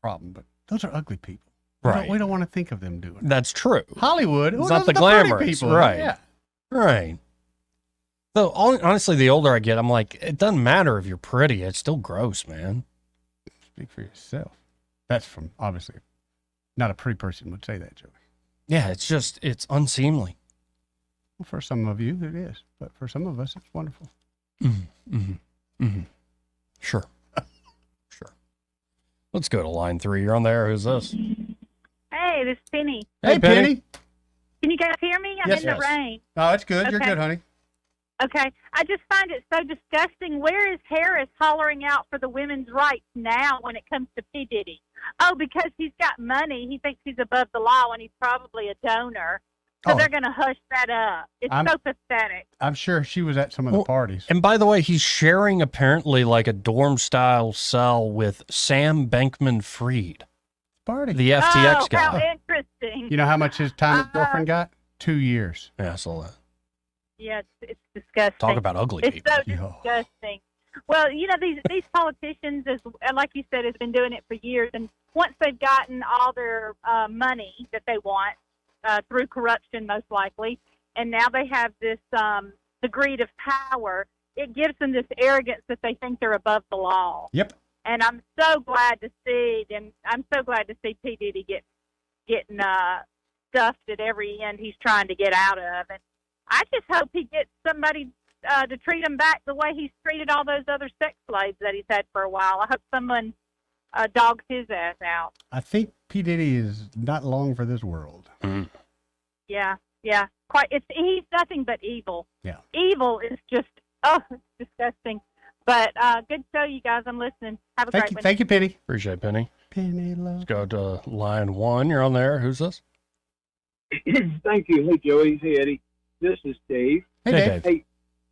but those are ugly people. Right. We don't want to think of them doing it. That's true. Hollywood. It's not the glamorous. People. Right. Yeah. Right. So honestly, the older I get, I'm like, it doesn't matter if you're pretty. It's still gross, man. Speak for yourself. That's from, obviously, Not a pretty person would say that, Joey. Yeah, it's unseemly. Well, for some of you, it is. But for some of us, it's wonderful. Sure. Sure. Let's go to line 3. You're on there. Who's this? Hey, this is Penny. Hey, Penny. Can you guys hear me? I'm in the rain. Oh, it's good. You're Okay. good, honey. Okay. I just find it so disgusting. Where is Harris hollering out for the women's rights now when it comes to P. Diddy? Oh, because he's got money. He thinks he's above the law and he's probably a donor. So they're going to hush that up. It's so pathetic. I'm sure she was at some of the parties. And by the way, he's sharing apparently like a dorm-style cell with Sam Bankman-Fried. Party. The FTX Oh, guy. how interesting. You know how much his time his girlfriend got? 2 years. Yeah, I saw that. Yeah, it's disgusting. Talk about ugly it's people. so disgusting. Well, you know, these politicians, like you said, has been doing it for years. And once they've gotten all their money that they want, through corruption most likely, and now they have this the greed of power, it gives them this arrogance that they think they're above the law. Yep. And I'm so glad to see P. Diddy getting stuffed at every end he's trying to get out of. And I just hope he gets somebody to treat him back the way he's treated all those other sex slaves that he's had for a while. I hope someone dogs his ass out. I think P. Diddy is not long for this world. Yeah. Quite. He's nothing but evil. Yeah. Evil is just it's disgusting. But good show, you guys. I'm listening. Have a great one. Thank you, Penny. Appreciate it, Penny. Penny love. Let's go to line 1. You're on there. Who's this? Thank you. Hey, Joey. Hey, Eddie. This is Dave. Hey, Dave. Hey,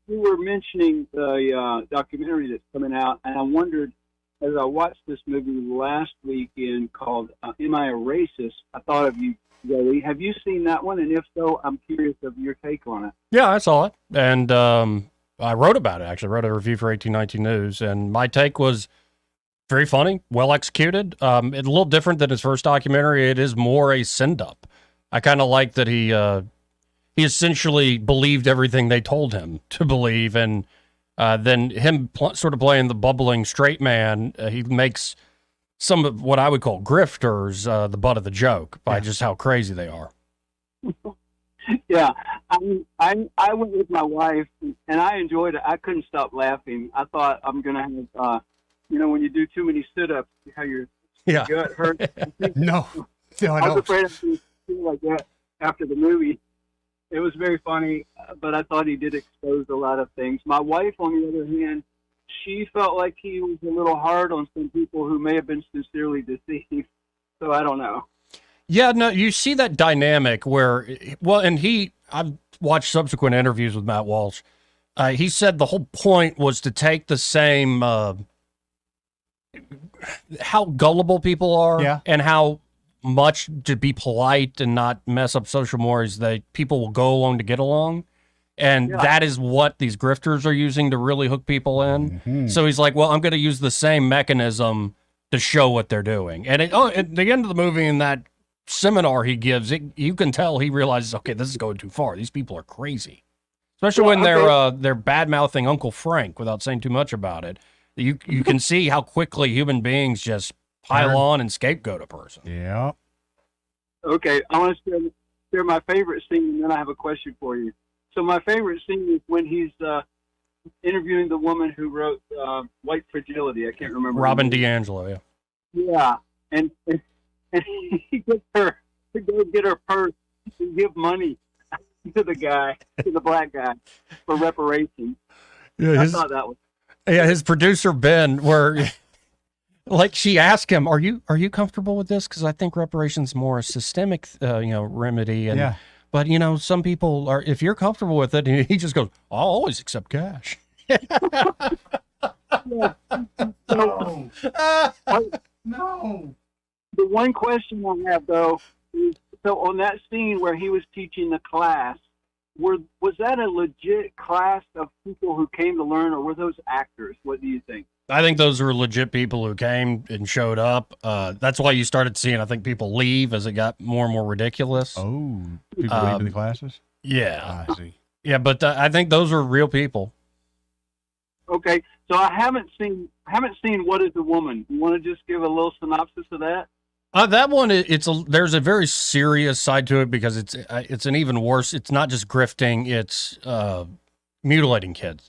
you were mentioning the documentary that's coming out, and I wondered, as I watched this movie last weekend called Am I a Racist? I thought of you, Joey. Have you seen that one? And if so, I'm curious of your take on it. Yeah, I saw it. And I wrote about it, actually. I wrote a review for 1819 News. And my take was very funny, well executed. It's a little different than his first documentary. It is more a send-up. I kind of like that he essentially believed everything they told him to believe. And then him sort of playing the bubbling straight man, he makes some of what I would call grifters the butt of the joke by just how crazy they are. Yeah, I went with my wife, and I enjoyed it. I couldn't stop laughing. I thought I'm going to have, when you do too many sit-ups, how your gut hurts. No, I was afraid of feel like that after the movie. It was very funny, but I thought he did expose a lot of things. My wife, on the other hand, she felt like he was a little hard on some people who may have been sincerely deceived. So I don't know. Yeah, no, you see that dynamic where, I've watched subsequent interviews with Matt Walsh. He said the whole point was to take the same, how gullible people are and how much to be polite and not mess up social mores that people will go along to get along. And that is what these grifters are using to really hook people in. Mm-hmm. So he's like, well, I'm going to use the same mechanism to show what they're doing. And at the end of the movie, in that seminar he gives, you can tell he realizes, okay, this is going too far. These people are crazy. Especially when they're bad-mouthing Uncle Frank without saying too much about it. You can see how quickly human beings just pile on and scapegoat a person. Yeah. Okay, I want to share my favorite scene, and then I have a question for you. So my favorite scene is when he's interviewing the woman who wrote White Fragility. I can't remember. Robin DiAngelo, yeah. Yeah, and he gets her to go get her purse and give money to the black guy, for reparations. Yeah, I thought that was. Yeah, his producer Ben, where like she asked him, "Are you comfortable with this? Because I think reparations more a systemic, remedy." And but some people are. If you're comfortable with it, he just goes, "I'll always accept cash." No. The one question I have though is, so on that scene where he was teaching the class, was that a legit class of people who came to learn, or were those actors? What do you think? I think those were legit people who came and showed up. That's why you started seeing, I think, people leave as it got more and more ridiculous. Oh, people leaving the classes? Yeah. I see. Yeah, but I think those were real people. Okay, so I haven't seen What Is a Woman. You want to just give a little synopsis of that? That one, there's a very serious side to it because it's an even worse. It's not just grifting; it's mutilating kids,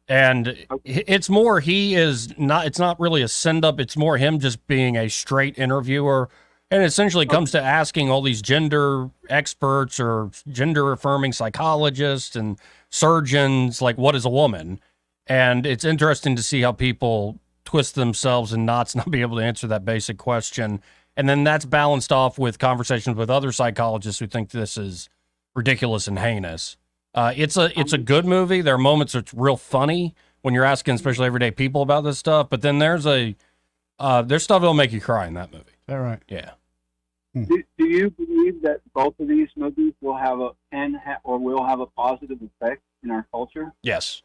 and it's more. It's not really a send up. It's more him just being a straight interviewer, and essentially comes to asking all these gender experts or gender affirming psychologists and surgeons, like, what is a woman? And it's interesting to see how people twist themselves in knots, not be able to answer that basic question. And then that's balanced off with conversations with other psychologists who think this is ridiculous and heinous. It's a good movie. There are moments it's real funny when you're asking, especially everyday people, about this stuff. But then there's stuff that'll make you cry in that movie. Is that right? Yeah. Do you believe that both of these movies will have will have a positive effect in our culture? Yes,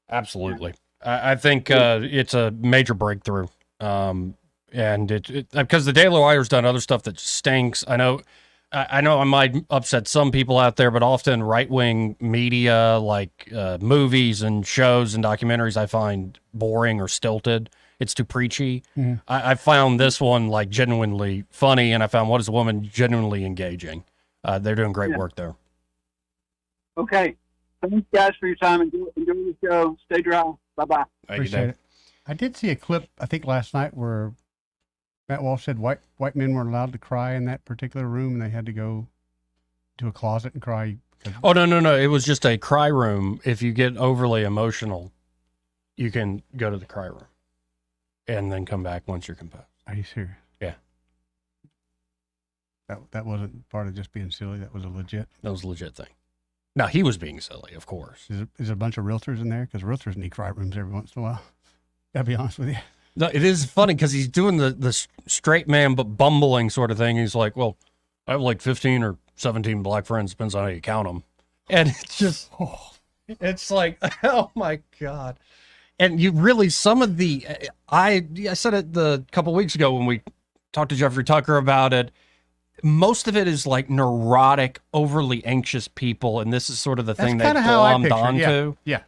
absolutely. I think it's a major breakthrough. And it because the Daily Wire's done other stuff that stinks. I know I might upset some people out there, but often right-wing media, like movies and shows and documentaries, I find boring or stilted. It's too preachy. Mhm. I found this one like genuinely funny, and I found What Is a Woman genuinely engaging. They're doing great work there. Okay. Thanks, guys, for your time. Enjoy the show. Stay dry. Bye-bye. Appreciate it. I did see a clip, I think last night, where Matt Walsh said white men weren't allowed to cry in that particular room, and they had to go to a closet and cry. Oh, no. It was just a cry room. If you get overly emotional, you can go to the cry room and then come back once you're composed. Are you serious? Yeah. That wasn't part of just being silly. That was a legit. That was a legit thing. Now, he was being silly, of course. Is there a bunch of realtors in there? Because realtors need cry rooms every once in a while. Gotta be honest with you. No, it is funny because he's doing the straight man but bumbling sort of thing. He's like, well, I have like 15 or 17 black friends. Depends on how you count them. And it's just, it's like, oh my God. And you really, some of the, I said it a couple weeks ago when we talked to Jeffrey Tucker about it. Most of it is like neurotic, overly anxious people. And this is sort of the thing they glommed onto. Yeah.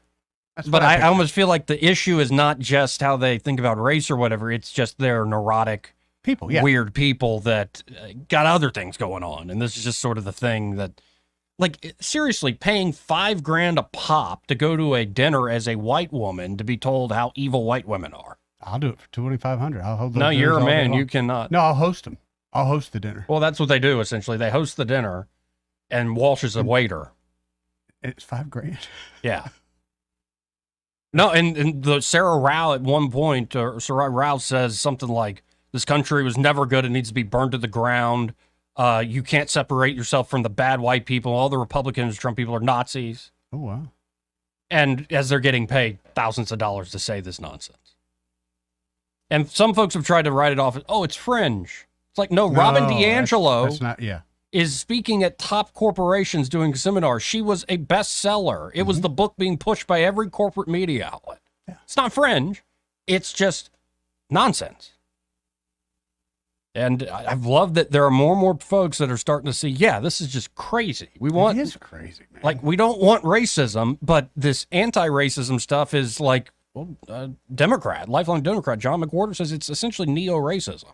But I almost feel like the issue is not just how they think about race or whatever. It's just they're neurotic people, weird people that got other things going on. And this is just sort of the thing that, like, seriously, paying $5,000 a pop to go to a dinner as a white woman to be told how evil white women are. I'll do it for $2,500. I'll hold those. No, you're a dinners all day man. long. You cannot. No, I'll host them. I'll host the dinner. Well, that's what they do, essentially. They host the dinner, and Walsh is a waiter. It's $5,000. Yeah. No, and the Sarah Rao at one point, or Sarah Rao says something like, this country was never good. It needs to be burned to the ground. You can't separate yourself from the bad white people. All the Republicans, Trump people are Nazis. Oh, wow. And as they're getting paid thousands of dollars to say this nonsense. And some folks have tried to write it off as, oh, it's fringe. It's like, no, Robin DiAngelo that's not, yeah. is speaking at top corporations doing seminars. She was a bestseller. It was the book being pushed by every corporate media outlet. Yeah. It's not fringe. It's just nonsense. And I've loved that there are more and more folks that are starting to see, yeah, this is just crazy. It is crazy, man. Like, we don't want racism, but this anti-racism stuff is like, well, Democrat, lifelong Democrat, John McWhorter says it's essentially neo-racism.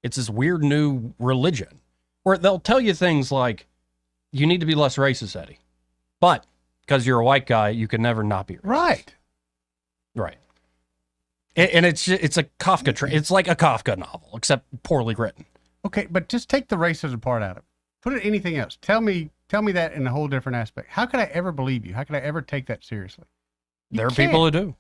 It's this weird new religion where they'll tell you things like, you need to be less racist, Eddie. But because you're a white guy, you can never not be racist. Right. Right. And it's a Kafka, it's like a Kafka novel, except poorly written. Okay, but just take the racism part out of it. Put it anything else. Tell me that in a whole different aspect. How could I ever believe you? How could I ever take that seriously? There are people who do.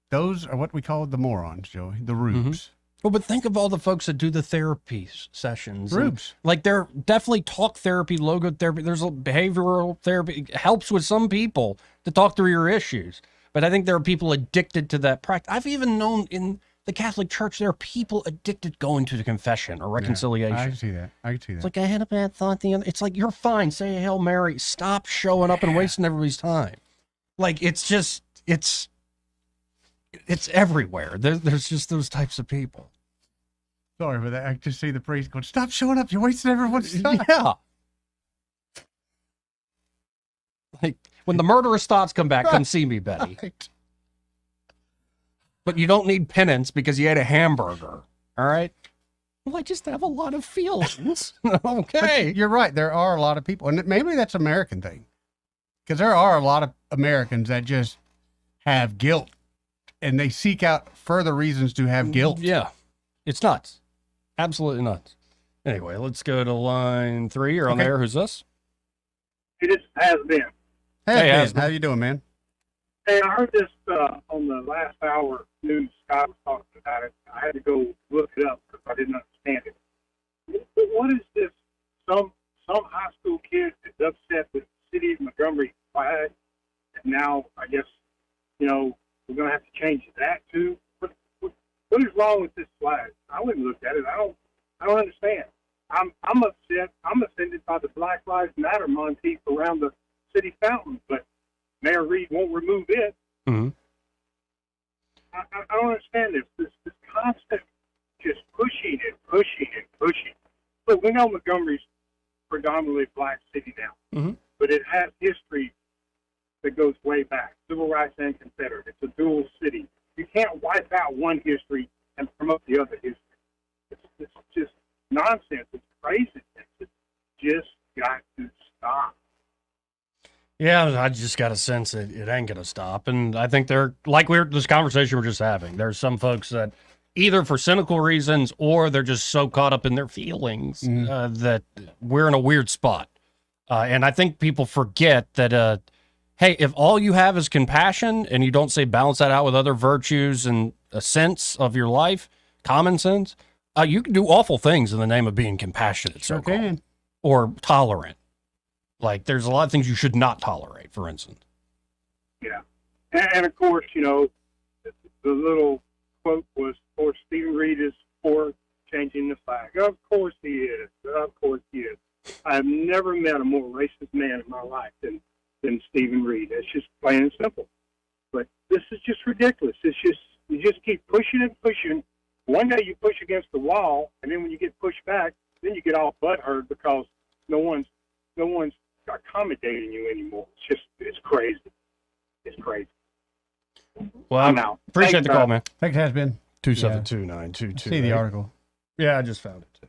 Those are what we call the morons, Joey, the rubes. Well, but think of all the folks that do the therapy sessions. Rubes. Like, they're definitely talk therapy, logo therapy. There's a behavioral therapy. It helps with some people to talk through your issues. But I think there are people addicted to that practice. I've even known in the Catholic Church, there are people addicted going to the confession or reconciliation. Yeah, I can see that. It's like, I had a bad thought the other. It's like, you're fine. Say a Hail Mary. Stop showing up and wasting everybody's time. Like, it's just, it's everywhere. There's just those types of people. Sorry for that. I just see the priest going, stop showing up. You're wasting everyone's time. Yeah. Like, when the murderous thoughts come back, come see me, Betty. Right. But you don't need penance because you ate a hamburger. All right? Well, I just have a lot of feelings. Okay. But you're right. There are a lot of people, and maybe that's an American thing, because there are a lot of Americans that just have guilt, and they seek out further reasons to have guilt. Yeah. It's nuts. Absolutely nuts. Anyway, let's go to line 3. You're on there. Who's this? It has been. Hey, how you doing, man? Hey, I heard this on the last hour news. Scott was talking about it. I had to go look it up because I didn't understand it. What is this? Some high school kid is upset with the city of Montgomery flag, and now I guess we're going to have to change that too. What is wrong with this flag? I wouldn't look at it. I don't understand. I'm upset. I'm offended by the Black Lives Matter motif around the city fountain, but Mayor Reed won't remove it. Mm-hmm. I don't understand this constant just pushing and pushing and pushing. Look, we know Montgomery's predominantly a black city now, Mm-hmm. but it has history that goes way back, civil rights and Confederate. It's a dual city. You can't wipe out one history and promote the other history. It's just nonsense. It's crazy. It's just got to stop. Yeah, I just got a sense that it ain't going to stop. And I think this conversation we're just having, there's some folks that either for cynical reasons or they're just so caught up in their feelings that we're in a weird spot. And I think people forget that, hey, if all you have is compassion and you don't say balance that out with other virtues and a sense of your life, common sense, you can do awful things in the name of being compassionate. Sure can. Or tolerant. Like, there's a lot of things you should not tolerate, for instance. Yeah. And of course, the little quote was, of course, Stephen Reed is for changing the flag. Of course he is. Of course he is. I've never met a more racist man in my life than Stephen Reed. It's just plain and simple. But this is just ridiculous. You just keep pushing and pushing. One day you push against the wall, and then when you get pushed back, then you get all butthurt because no one's accommodating you anymore. It's crazy. It's crazy. Well, I'm out. Appreciate the call, man. Thanks, has been 272-922. See the article. Yeah, I just found it too.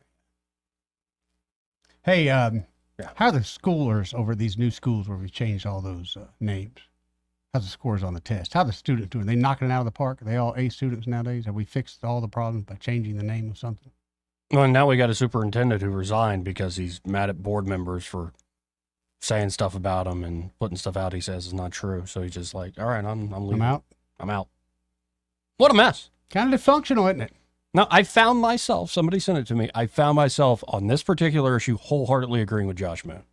Hey, how are the schoolers over at these new schools where we changed all those names? How's the scores on the test? How are the students doing? Are they knocking it out of the park? Are they all A students nowadays? Have we fixed all the problems by changing the name of something? Well, now we got a superintendent who resigned because he's mad at board members for saying stuff about him and putting stuff out he says is not true. So he's just like, all right, I'm leaving. I'm out. What a mess. Kind of dysfunctional, isn't it? Now, I found myself, somebody sent it to me, I found myself on this particular issue wholeheartedly agreeing with Josh Moon.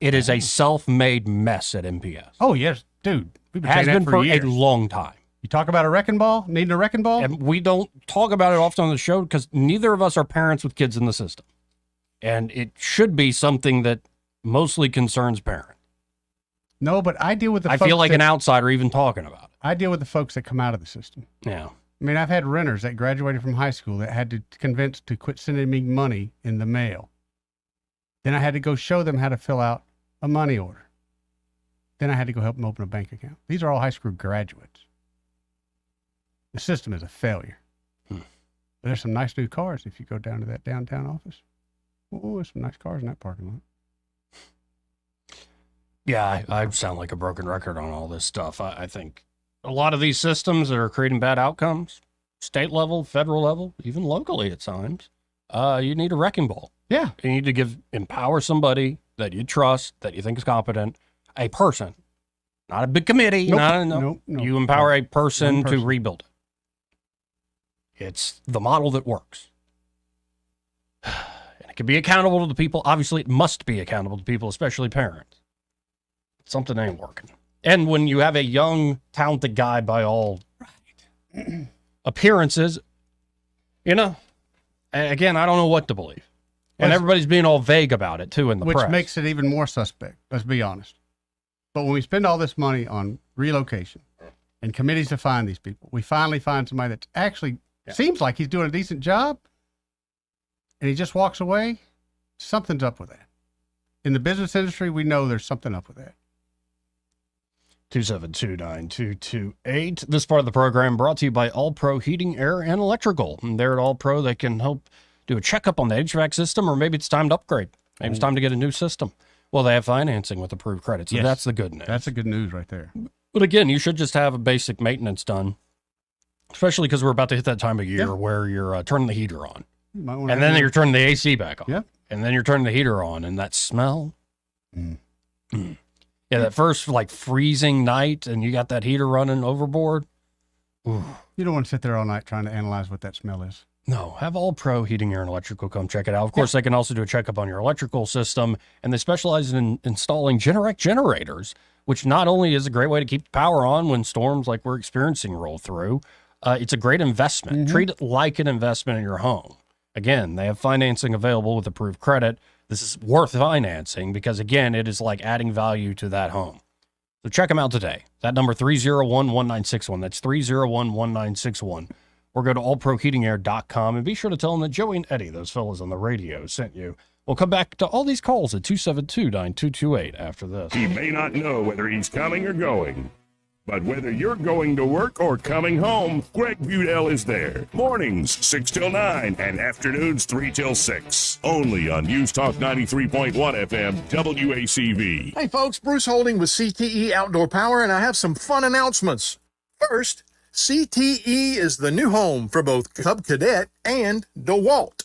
It is a self-made mess at MPS. Oh, yes, dude. We've been Has saying been that for years. a long time. You talk about a wrecking ball, needing a wrecking ball? And we don't talk about it often on the show because neither of us are parents with kids in the system. And it should be something that mostly concerns parents. No, but I deal with the I folks feel like that, an outsider even talking about it. I deal with the folks that come out of the system. Yeah. I mean, I've had renters that graduated from high school that had to convince to quit sending me money in the mail. Then I had to go show them how to fill out a money order. Then I had to go help them open a bank account. These are all high school graduates. The system is a failure. But there's some nice new cars if you go down to that downtown office. Oh, there's some nice cars in that parking lot. Yeah, I sound like a broken record on all this stuff. I think a lot of these systems that are creating bad outcomes, state level, federal level, even locally at times, you need a wrecking ball. Yeah. You need to empower somebody that you trust, that you think is competent, a person, not a big committee. Nope. You empower a person to rebuild it. It's the model that works. And it can be accountable to the people. Obviously, it must be accountable to people, especially parents. Something ain't working. And when you have a young, talented guy by all appearances, again, I don't know what to believe. And everybody's being all vague about it, too, in the press. Which makes it even more suspect, let's be honest. But when we spend all this money on relocation and committees to find these people, we finally find somebody that actually seems like he's doing a decent job, and he just walks away, something's up with that. In the business industry, we know there's something up with that. 272-9228. This part of the program brought to you by All Pro Heating, Air, and Electrical. And they're at All Pro. They can help do a checkup on the HVAC system, or maybe it's time to upgrade. Maybe it's time to get a new system. Well, they have financing with approved credit, so that's the good news. That's the good news right there. But again, you should just have a basic maintenance done, especially because we're about to hit that time of year where you're turning the heater on. And then you're turning the AC back on. Yep. And then you're turning the heater on, and that smell. Yeah, that first like freezing night, and you got that heater running overboard. Ooh. You don't want to sit there all night trying to analyze what that smell is. No, have All Pro Heating, Air, and Electrical come check it out. Of course, they can also do a checkup on your electrical system, and they specialize in installing Generac generators, which not only is a great way to keep the power on when storms like we're experiencing roll through, it's a great investment. Treat it like an investment in your home. Again, they have financing available with approved credit. This is worth financing because, again, it is like adding value to that home. So check them out today. That number, 301-1961. That's 301-1961. Or go to allproheatingair.com and be sure to tell them that Joey and Eddie, those fellas on the radio, sent you. We'll come back to all these calls at 272-9228 after this. He may not know whether he's coming or going, but whether you're going to work or coming home, Greg Budell is there. Mornings, 6 till 9, and afternoons, 3 till 6. Only on News Talk 93.1 FM, WACV. Hey folks, Bruce Holding with CTE Outdoor Power, and I have some fun announcements. First, CTE is the new home for both Cub Cadet and DeWalt.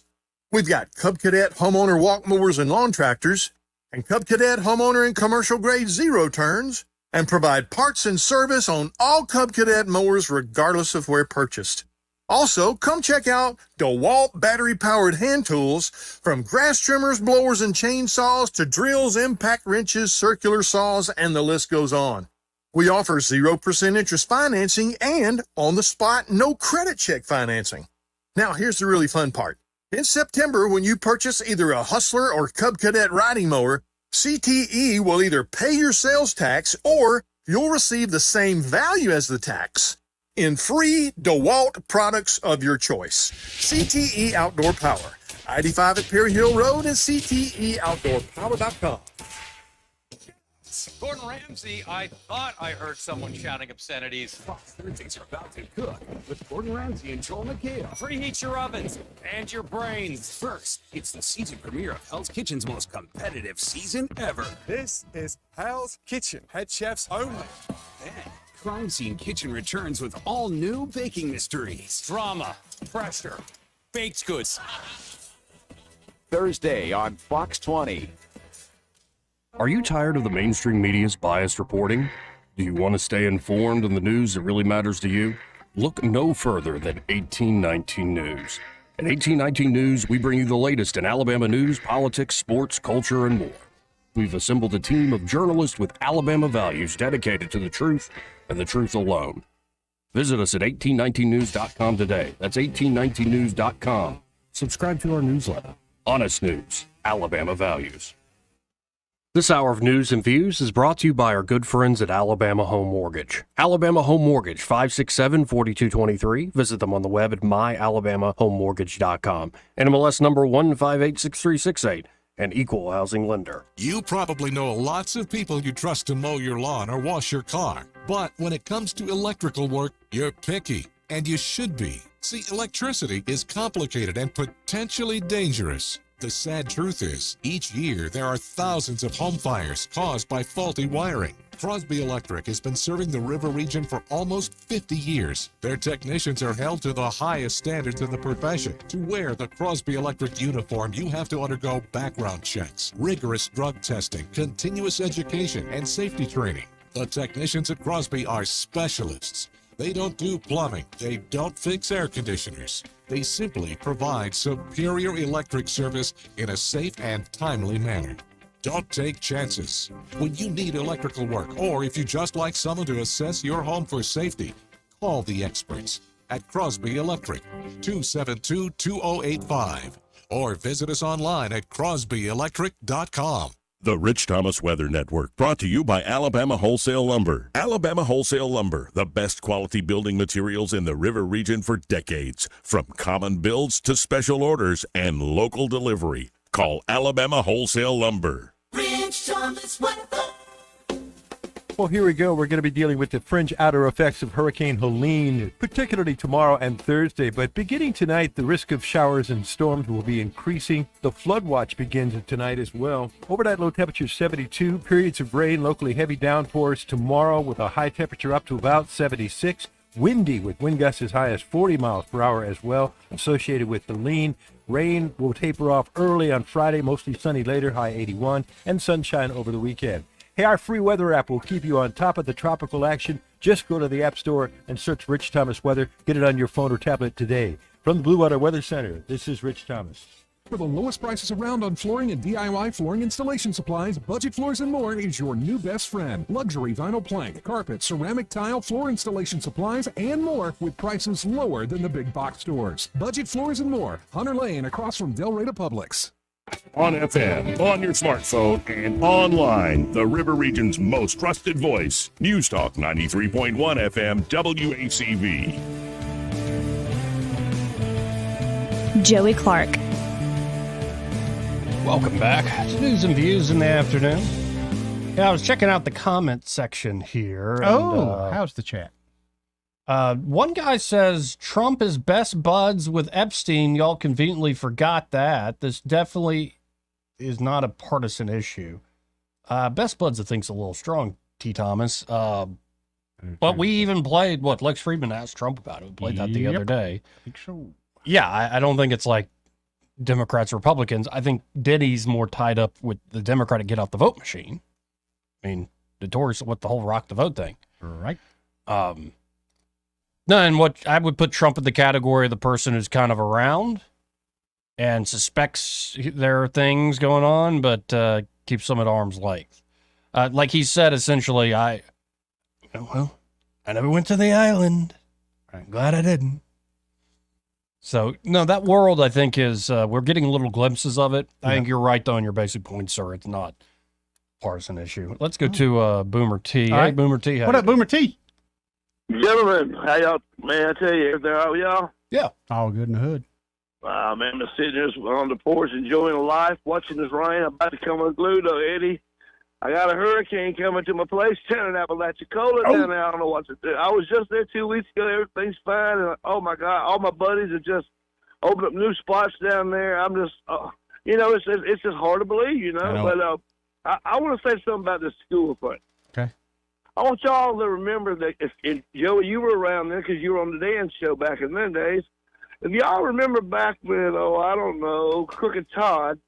We've got Cub Cadet homeowner walk mowers and lawn tractors, and Cub Cadet homeowner and commercial grade zero turns, and provide parts and service on all Cub Cadet mowers regardless of where purchased. Also, come check out DeWalt battery-powered hand tools, from grass trimmers, blowers, and chainsaws to drills, impact wrenches, circular saws, and the list goes on. We offer 0% interest financing and on-the-spot, no credit check financing. Now, here's the really fun part. In September, when you purchase either a Hustler or Cub Cadet riding mower, CTE will either pay your sales tax or you'll receive the same value as the tax in free DeWalt products of your choice. CTE Outdoor Power, I-85 at Perry Hill Road and CTEOutdoorPower.com. Gordon Ramsay, I thought I heard someone shouting obscenities. Fox Thursdays are about to cook with Gordon Ramsay and Joel McHale. Preheat your ovens and your brains. First, it's the season premiere of Hell's Kitchen's most competitive season ever. This is Hell's Kitchen, head chefs only. Then, Crime Scene Kitchen returns with all new baking mysteries. Drama, pressure, baked goods. Thursday on Fox 20. Are you tired of the mainstream media's biased reporting? Do you want to stay informed on the news that really matters to you? Look no further than 1819 News. At 1819 News, we bring you the latest in Alabama news, politics, sports, culture, and more. We've assembled a team of journalists with Alabama values dedicated to the truth and the truth alone. Visit us at 1819news.com today. That's 1819news.com. Subscribe to our newsletter. Honest News, Alabama Values. This hour of news and views is brought to you by our good friends at Alabama Home Mortgage. Alabama Home Mortgage, 567-4223. Visit them on the web at myalabamahomemortgage.com. NMLS number 1586368. An equal housing lender. You probably know lots of people you trust to mow your lawn or wash your car. But when it comes to electrical work, you're picky. And you should be. See, electricity is complicated and potentially dangerous. The sad truth is, each year there are thousands of home fires caused by faulty wiring. Crosby Electric has been serving the river region for almost 50 years. Their technicians are held to the highest standards in the profession. To wear the Crosby Electric uniform, you have to undergo background checks, rigorous drug testing, continuous education, and safety training. The technicians at Crosby are specialists. They don't do plumbing. They don't fix air conditioners. They simply provide superior electric service in a safe and timely manner. Don't take chances. When you need electrical work, or if you just like someone to assess your home for safety, call the experts at Crosby Electric, 272-2085, or visit us online at crosbyelectric.com. The Rich Thomas Weather Network, brought to you by Alabama Wholesale Lumber. Alabama Wholesale Lumber, the best quality building materials in the river region for decades. From common builds to special orders and local delivery. Call Alabama Wholesale Lumber. Rich Thomas Weather. Well, here we go. We're going to be dealing with the fringe outer effects of Hurricane Helene, particularly tomorrow and Thursday. But beginning tonight, the risk of showers and storms will be increasing. The flood watch begins tonight as well. Overnight low temperature 72. Periods of rain, locally heavy downpours tomorrow with a high temperature up to about 76. Windy with wind gusts as high as 40 miles per hour as well, associated with Helene. Rain will taper off early on Friday, mostly sunny later, high 81, and sunshine over the weekend. Hey, our free weather app will keep you on top of the tropical action. Just go to the App Store and search Rich Thomas Weather. Get it on your phone or tablet today. From the Blue Water Weather Center, this is Rich Thomas. For the lowest prices around on flooring and DIY flooring installation supplies, Budget Floors and More is your new best friend. Luxury vinyl plank, carpet, ceramic tile, floor installation supplies, and more with prices lower than the big box stores. Budget Floors and More, Hunter Lane across from Del Rey Publix. On FM, on your smartphone, and online, the River Region's most trusted voice. News Talk 93.1 FM WACV. Joey Clark. Welcome back to News and Views in the afternoon. Yeah, I was checking out the comment section here. And, how's the chat? One guy says Trump is best buds with Epstein. Y'all conveniently forgot that. This definitely is not a partisan issue. Best buds, I think, is a little strong, T. Thomas. But we even played what Lex Friedman asked Trump about it. We played that the other day. I think so. Yeah, I don't think it's like Democrats, Republicans. I think Diddy's more tied up with the Democratic get off the vote machine. I mean, notorious with the whole rock the vote thing. Right. No, and what I would put Trump in the category of the person who's kind of around and suspects there are things going on, but keeps them at arm's length. Like he said, essentially, I never went to the island. I'm glad I didn't. So, no, that world, I think, is, we're getting little glimpses of it. I think you're right, though, on your basic point, sir. It's not a partisan issue. Let's go to Boomer T. All Hey, right. Boomer T. What up, Boomer T? Gentlemen, how y'all, man, I tell you, everything all right with y'all? Yeah. All good in the hood. Man, I'm just sitting here on the porch enjoying life, watching this rain. I'm about to come unglued, though, Eddie. I got a hurricane coming to my place down in Apalachicola down there. I don't know what to do. I was just there 2 weeks ago. Everything's fine. And oh, my God, all my buddies have just opened up new spots down there. I'm just, it's just hard to believe, you know. But I want to say something about this school thing. Okay. I want y'all to remember that if Joey, you were around there because you were on the dance show back in them days. If y'all remember back when, I don't know, Crooked Todd,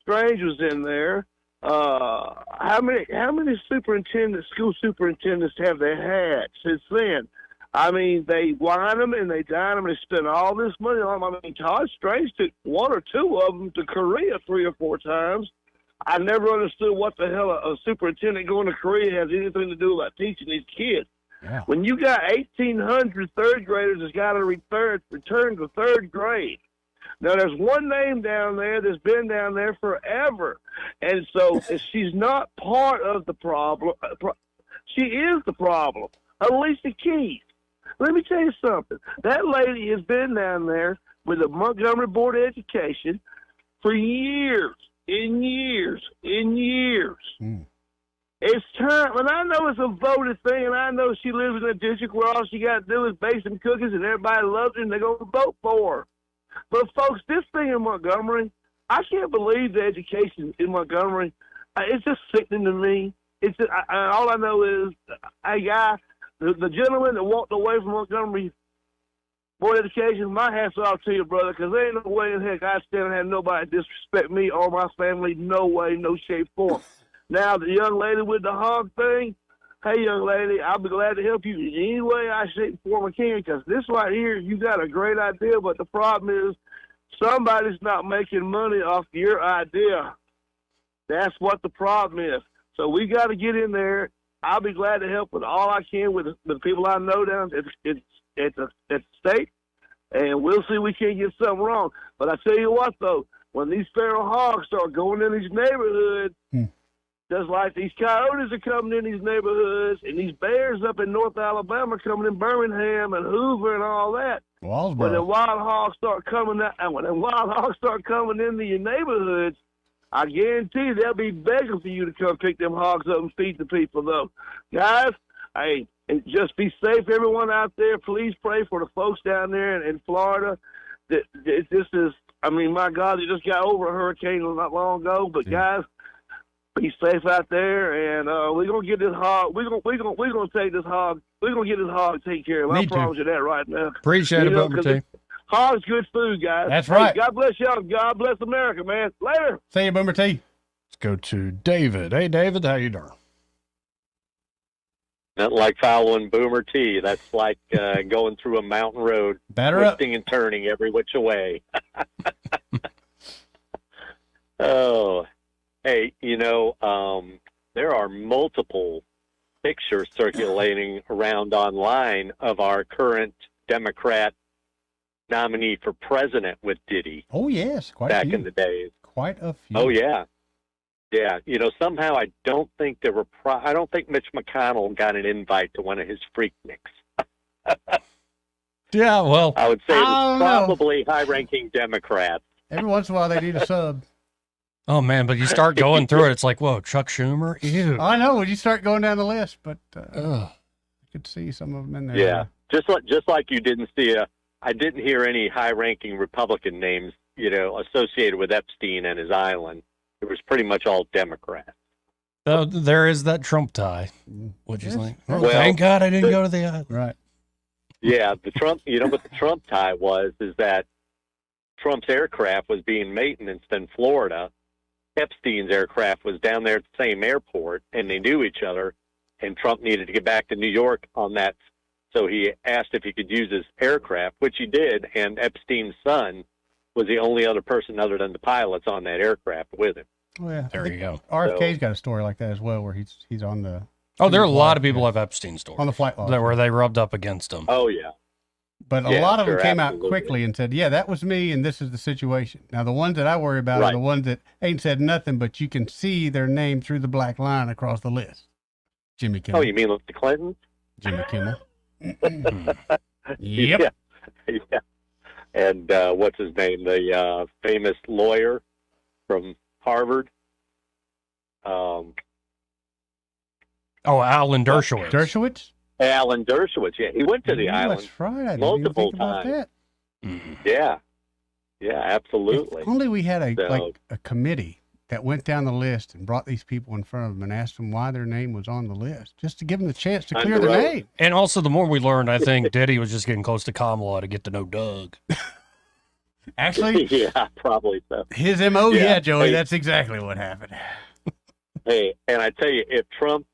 Strange was in there. How many school superintendents have they had since then? I mean, they wine them and they dine them and they spend all this money on them. I mean, Todd Strange took one or two of them to Korea 3 or 4 times. I never understood what the hell a superintendent going to Korea has anything to do about teaching these kids. Yeah. When you got 1,800 third graders that's got to return to third grade. Now, there's one name down there that's been down there forever. And so she's not part of the problem. She is the problem. Alicia Keys. Let me tell you something. That lady has been down there with the Montgomery Board of Education for years and years and years. It's time, and I know it's a voted thing, and I know she lives in a district where all she got to do is bake some cookies and everybody loves her and they're going to vote for her. But, folks, this thing in Montgomery, I can't believe the education in Montgomery. It's just sickening to me. It's just, all I know is a guy, the gentleman that walked away from Montgomery Board of Education, my hat's off to you, brother, because there ain't no way in heck I stand and have nobody disrespect me or my family. No way, no shape, form. Now, the young lady with the hog thing, hey, young lady, I'll be glad to help you in any way I shape, form, or can, because this right here, you got a great idea, but the problem is somebody's not making money off your idea. That's what the problem is. So we got to get in there. I'll be glad to help with all I can with the people I know down at the state, and we'll see if we can't get something wrong. But I tell you what, though, when these feral hogs start going in these neighborhoods, just like these coyotes are coming in these neighborhoods, and these bears up in North Alabama coming in Birmingham and Hoover and all that. When the wild hogs start coming out, and when the wild hogs start coming into your neighborhoods, I guarantee they'll be begging for you to come pick them hogs up and feed the people, though. Guys, hey, and just be safe, everyone out there. Please pray for the folks down there in Florida. This is, I mean, my God, they just got over a hurricane not long ago. But guys, be safe out there, and we're gonna get this hog. We're gonna take this hog. We're gonna get this hog and take care of it. I promise you that right now. Appreciate it, Boomer T. Hog's good food, guys. That's Hey, right. God bless y'all. God bless America, man. Later. See you, Boomer T. Let's go to David. Hey, David, how you doing? Not like following Boomer T. That's like going through a mountain road, twisting and turning every which way. Oh, hey, there are multiple pictures circulating around online of our current Democrat nominee for president with Diddy. Oh, yes. Quite back a few. in the days. Quite a few. Oh, yeah. Yeah, somehow I don't think I don't think Mitch McConnell got an invite to one of his Freakniks. Yeah, well, I would say it I was don't know. probably high-ranking Democrats. Every once in a while, they need a sub. Oh, man, but you start going through it, it's like, whoa, Chuck Schumer? Ew. I know when you start going down the list, but I could see some of them in there. Yeah, just like you didn't see I didn't hear any high-ranking Republican names, associated with Epstein and his island. It was pretty much all Democrats. There is that Trump tie, which is like, oh, Well, thank God I didn't go to the island. Right. Yeah, the Trump. What the Trump tie is that Trump's aircraft was being maintenanced in Florida. Epstein's aircraft was down there at the same airport, and they knew each other. And Trump needed to get back to New York on that, so he asked if he could use his aircraft, which he did. And Epstein's son was the only other person other than the pilots on that aircraft with him. Oh, yeah. There you go. RFK's got a story like that as well, where he's on the. Oh, there are a lot of people who have Epstein stories. On the flight log. Where they rubbed up against him. Oh, yeah. But a Yeah, lot of them sure, came absolutely. out quickly and said, yeah, that was me, and this is the situation. Now, the ones that I worry about are Right. the ones that ain't said nothing, but you can see their name through the black line across the list. Jimmy Kimmel. Oh, you mean like the Clintons? Jimmy Kimmel. Yep. Yep. Yeah. And what's his name? The famous lawyer from Harvard. Oh, Alan Dershowitz. Dershowitz? Alan Dershowitz. Yeah, he went to the island That's right. I didn't even multiple think about times. that. Yeah. Yeah, absolutely. If only we had So- a committee that went down the list and brought these people in front of them and asked them why their name was on the list, just to give them the chance to clear their name. And also, the more we learned, I think Diddy was just getting close to Kamala to get to know Doug. Actually, yeah, probably so. his MO, yeah, Joey, Hey, that's exactly what happened. hey, and I tell you, if Trump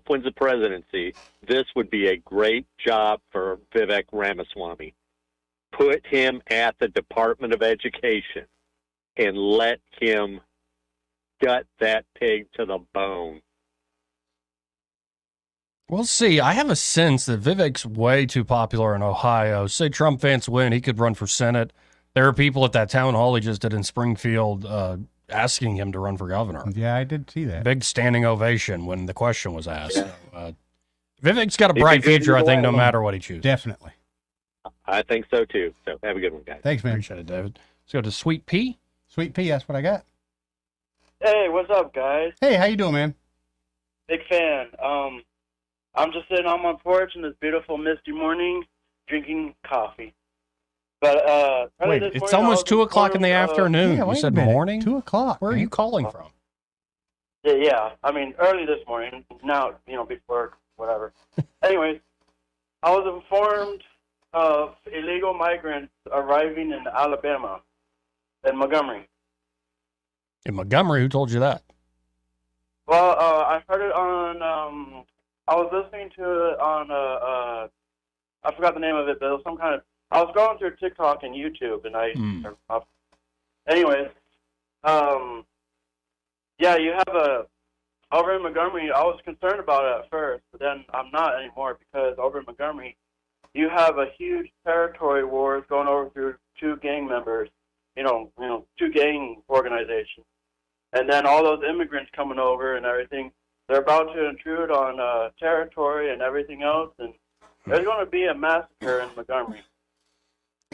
wins the presidency, this would be a great job for Vivek Ramaswamy. Put him at the Department of Education and let him gut that pig to the bone. We'll see. I have a sense that Vivek's way too popular in Ohio. Say Trump fans win, he could run for Senate. There are people at that town hall he just did in Springfield asking him to run for governor. Yeah, I did see that. Big standing ovation when the question was asked. Vivek's got a He'd be bright good future, I either think, way. no matter what he chooses. Definitely. I think so, too. So have a good one, guys. Thanks, man. Appreciate it, David. Let's go to Sweet Pea. Sweet Pea, that's what I got. Hey, what's up, guys? Hey, how you doing, man? Big fan. I'm just sitting on my porch in this beautiful misty morning, drinking coffee. But Wait, it's almost 2 o'clock in the afternoon. Yeah, You wait said a minute. morning? 2 o'clock. Where are man. you calling from? Yeah, I mean early this morning. Now, before whatever. Anyways, I was informed of illegal migrants arriving in Alabama, in Montgomery. In Montgomery, who told you that? Well, I heard it on. I was listening to it on. I forgot the name of it, but it was some kind of. I was going through TikTok and YouTube, and anyways, yeah, you have over in Montgomery. I was concerned about it at first, but then I'm not anymore because over in Montgomery, you have a huge territory wars going over through two gang members. Two gang organizations. And then all those immigrants coming over and everything, they're about to intrude on territory and everything else, and there's going to be a massacre in Montgomery.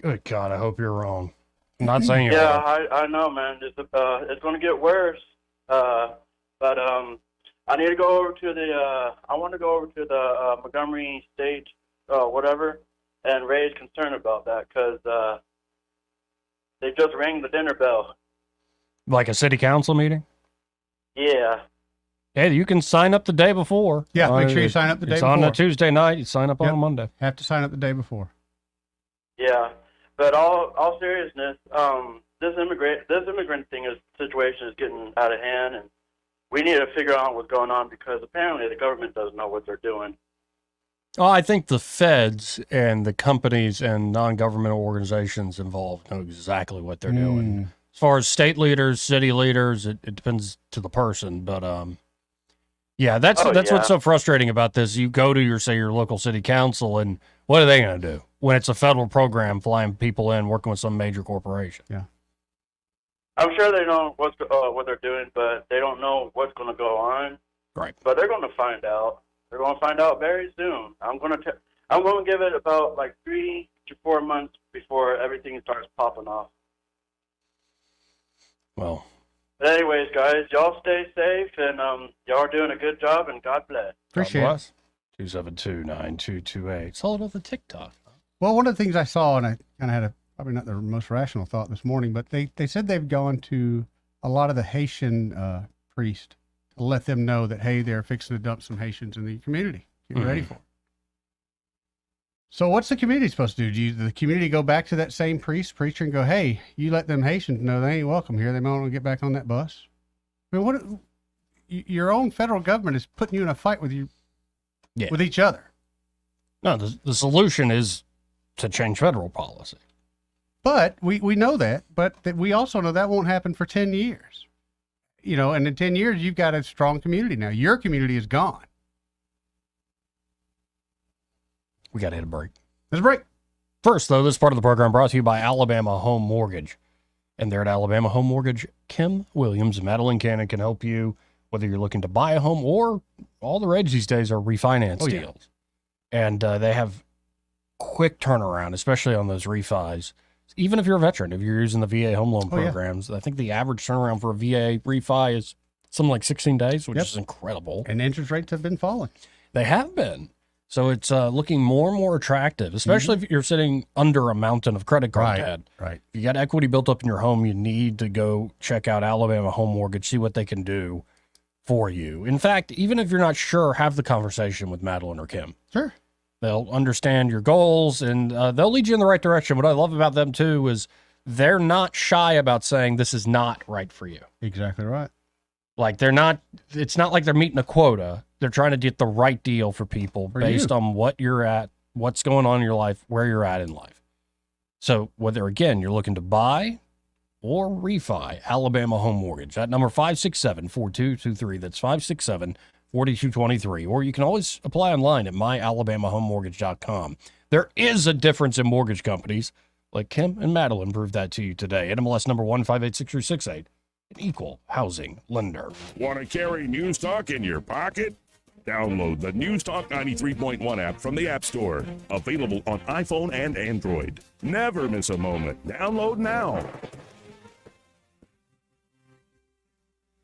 Good God, I hope you're wrong. I'm not saying you're Yeah, wrong. I know, man. It's going to get worse. But I need to go over to I want to go over to the Montgomery State, whatever, and raise concern about that because they just rang the dinner bell. Like a city council meeting? Yeah. Hey, you can sign up the day before. Yeah, make sure you sign up the day It's before. on a Tuesday night. You sign up on Yep. a Monday. Have to sign up the day before. Yeah, but all seriousness, this immigrant situation is getting out of hand, and we need to figure out what's going on because apparently the government doesn't know what they're doing. Oh, I think the feds and the companies and non-governmental organizations involved know exactly what they're doing. As far as state leaders, city leaders, it depends to the person, but yeah, that's what's so frustrating about this. You go to your local city council, and what are they going to do when it's a federal program flying people in, working with some major corporation? Yeah, I'm sure they know what they're doing, but they don't know what's going to go on. Right. But they're going to find out. They're going to find out very soon. I'm going to give it about like 3 to 4 months before everything starts popping off. Well. But anyways, guys, y'all stay safe, and y'all are doing a good job, and God bless. Appreciate it. 272-9228. Saw it on the TikTok. Well, one of the things I saw, and I kind of had probably not the most rational thought this morning, but they said they've gone to a lot of the Haitian priests to let them know that, hey, they're fixing to dump some Haitians in the community. Get ready for it. So what's the community supposed to do? The community go back to that same preacher and go, hey, you let them Haitians know they ain't welcome here. They might want to get back on that bus. I mean, your own federal government is putting you in a fight with with each other. No, the solution is to change federal policy. But we know that, but we also know that won't happen for 10 years. You know, and in 10 years, you've got a strong community now. Your community is gone. We got to hit a break. Let's break. First, though, this part of the program brought to you by Alabama Home Mortgage. And there at Alabama Home Mortgage, Kim Williams and Madeline Cannon can help you, whether you're looking to buy a home or all the rage these days are refinance deals. And they have quick turnaround, especially on those refis. Even if you're a veteran, if you're using the VA home loan programs, I think the average turnaround for a VA refi is something like 16 days, which is incredible. And interest rates have been falling. They have been. So it's looking more and more attractive, especially if you're sitting under a mountain of credit card debt. Right. If you got equity built up in your home, you need to go check out Alabama Home Mortgage, see what they can do for you. In fact, even if you're not sure, have the conversation with Madeline or Kim. Sure. They'll understand your goals, and they'll lead you in the right direction. What I love about them, too, is they're not shy about saying this is not right for you. Exactly right. Like it's not like they're meeting a quota. They're trying to get the right deal for people based on what you're at, what's going on in your life, where you're at in life. So whether, again, you're looking to buy or refi, Alabama Home Mortgage, that number 567-4223. That's 567-4223. Or you can always apply online at myalabamahomemortgage.com. There is a difference in mortgage companies. Like Kim and Madeline proved that to you today. NMLS number 1586368. An equal housing lender. Want to carry News Talk in your pocket? Download the News Talk 93.1 app from the App Store. Available on iPhone and Android. Never miss a moment. Download now.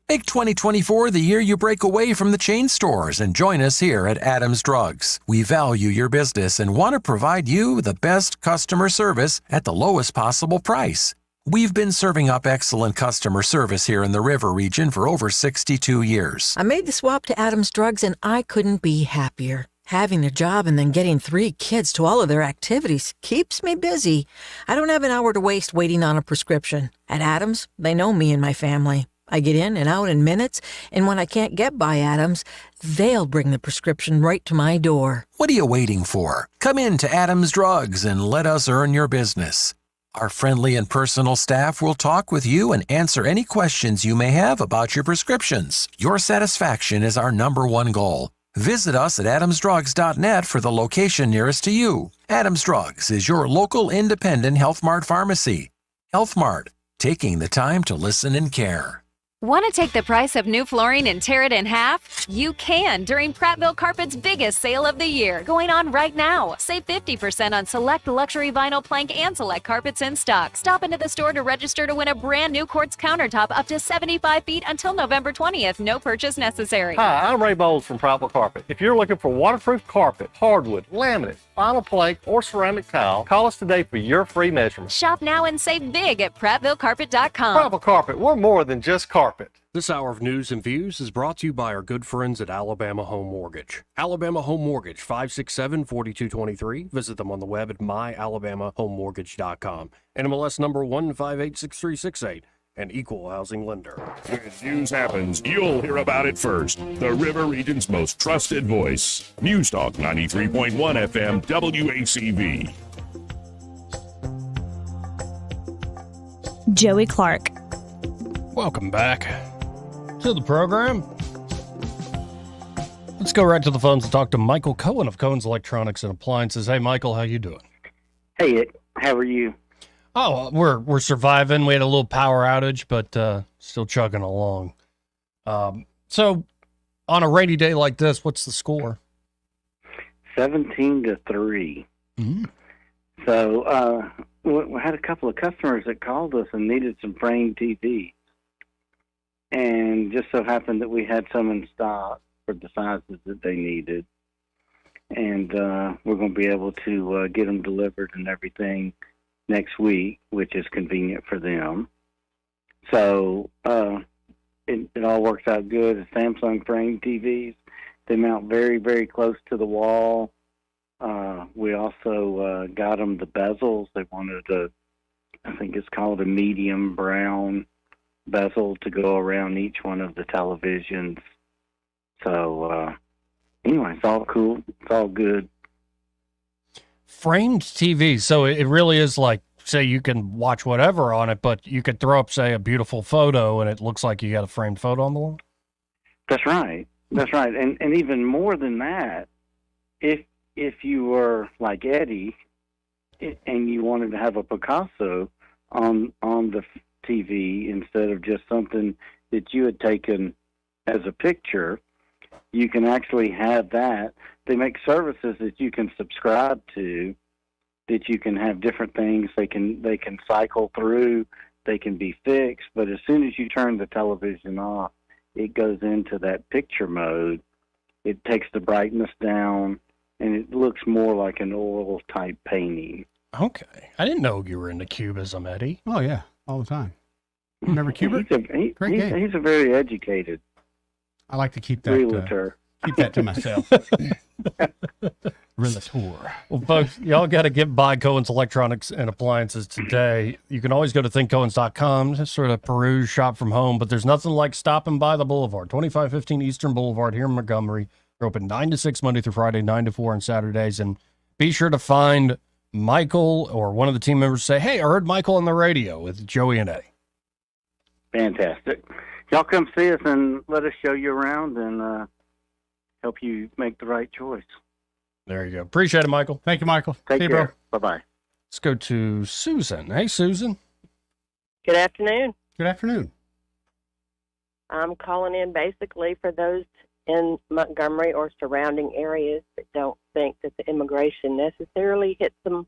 Make 2024 the year you break away from the chain stores and join us here at Adams Drugs. We value your business and want to provide you the best customer service at the lowest possible price. We've been serving up excellent customer service here in the River region for over 62 years. I made the swap to Adams Drugs and I couldn't be happier. Having a job and then getting 3 kids to all of their activities keeps me busy. I don't have an hour to waste waiting on a prescription. At Adams, they know me and my family. I get in and out in minutes, and when I can't get by Adams, they'll bring the prescription right to my door. What are you waiting for? Come in to Adams Drugs and let us earn your business. Our friendly and personal staff will talk with you and answer any questions you may have about your prescriptions. Your satisfaction is our #1 goal. Visit us at adamsdrugs.net for the location nearest to you. Adams Drugs is your local independent Health Mart pharmacy. Health Mart, taking the time to listen and care. Want to take the price of new flooring and tear it in half? You can during Prattville Carpet's biggest sale of the year, going on right now. Save 50% on select luxury vinyl plank and select carpets in stock. Stop into the store to register to win a brand new quartz countertop up to 75 feet until November 20th. No purchase necessary. Hi, I'm Ray Bowles from Prattville Carpet. If you're looking for waterproof carpet, hardwood, laminate, vinyl plank, or ceramic tile, call us today for your free measurement. Shop now and save big at PrattvilleCarpet.com. Prattville Carpet, we're more than just carpet. This hour of news and views is brought to you by our good friends at Alabama Home Mortgage. Alabama Home Mortgage, 567-4223. Visit them on the web at myalabamahomemortgage.com. NMLS number 1586368. An equal housing lender. When news happens, you'll hear about it first. The River Region's most trusted voice. News Talk 93.1 FM WACV. Joey Clark. Welcome back to the program. Let's go right to the phones and talk to Michael Cohen of Cohen's Electronics and Appliances. Hey, Michael, how you doing? Hey, how are you? Oh, we're surviving. We had a little power outage, but still chugging along. So, on a rainy day like this, what's the score? 17-3. Mm-hmm. So, we had a couple of customers that called us and needed some framed TVs. And just so happened that we had some in stock for the sizes that they needed. And we're going to be able to get them delivered and everything next week, which is convenient for them. So it all works out good. The Samsung frame TVs, they mount very, very close to the wall. We also got them the bezels. They wanted I think it's called a medium brown bezel to go around each one of the televisions. So anyway, it's all cool. It's all good. Framed TV. So it really is like, say, you can watch whatever on it, but you could throw up, say, a beautiful photo and it looks like you got a framed photo on the wall? That's right. That's right. And even more than that, if you were like Eddie and you wanted to have a Picasso on the TV instead of just something that you had taken as a picture, you can actually have that. They make services that you can subscribe to, that you can have different things. They can cycle through, they can be fixed, but as soon as you turn the television off, it goes into that picture mode. It takes the brightness down, and it looks more like an oil type painting. Okay. I didn't know you were into cubism, Eddie. Oh, yeah, all the time. Remember Cubert? Great game. He's a very educated I like to keep that realtor. Keep that to myself. Realtor. Well, folks, y'all got to get by Cohen's Electronics and Appliances today. You can always go to thinkcohens.com, just sort of peruse, shop from home, but there's nothing like stopping by the Boulevard, 2515 Eastern Boulevard here in Montgomery. We're open 9 to 6 Monday through Friday, 9 to 4 on Saturdays, and be sure to find Michael or one of the team members. Say, hey, I heard Michael on the radio with Joey and Eddie. Fantastic. Y'all come see us and let us show you around and help you make the right choice. There you go. Appreciate it, Michael. Thank you, Michael. Take See you, care. bro. Bye-bye. Let's go to Susan. Hey, Susan. Good afternoon. Good afternoon. I'm calling in basically for those in Montgomery or surrounding areas that don't think that the immigration necessarily hits them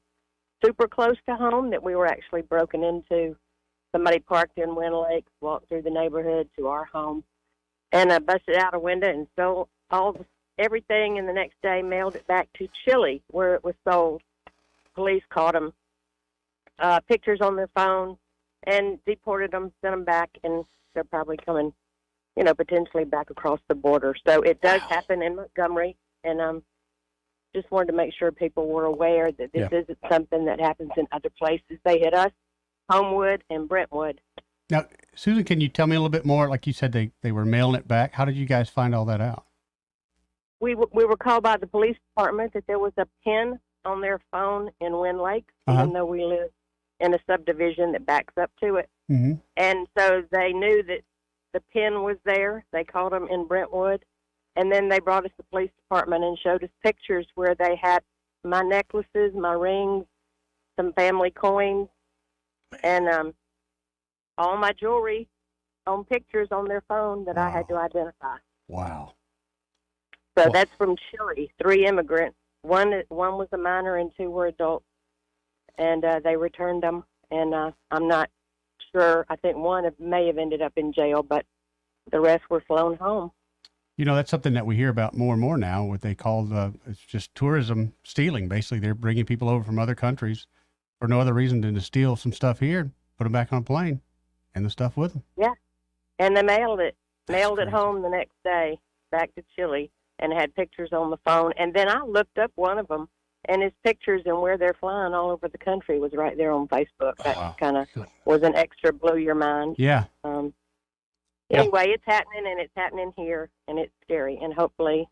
super close to home, that we were actually broken into. Somebody parked in Wind Lake, walked through the neighborhood to our home, and busted out a window and stole everything, and the next day mailed it back to Chile where it was sold. Police caught them, pictures on their phone, and deported them, sent them back, and they're probably coming, potentially back across the border. So it does happen in Montgomery, and just wanted to make sure people were aware that this isn't something that happens in other places. They hit us, Homewood and Brentwood. Now, Susan, can you tell me a little bit more? Like you said, they were mailing it back. How did you guys find all that out? We were called by the police department that there was a pin on their phone in Wind Lake, even though we live in a subdivision that backs up to it. Mm-hmm. And so they knew that the pin was there. They called them in Brentwood. And then they brought us to the police department and showed us pictures where they had my necklaces, my rings, some family coins, and all my jewelry on pictures on their phone that I had to identify. Wow. So that's from Chile. 3 immigrants. One was a minor and 2 were adults, and they returned them. And I'm not sure. I think one may have ended up in jail, but the rest were flown home. You know, that's something that we hear about more and more now, what they call it's just tourism stealing. Basically, they're bringing people over from other countries for no other reason than to steal some stuff here, put them back on a plane, and the stuff with them. Yeah. And they mailed it home the next day back to Chile and had pictures on the phone. And then I looked up one of them, and his pictures and where they're flying all over the country was right there on Facebook. That kind of was an extra blow your mind. Yeah. Anyway, it's happening, and it's happening here, and it's scary. And hopefully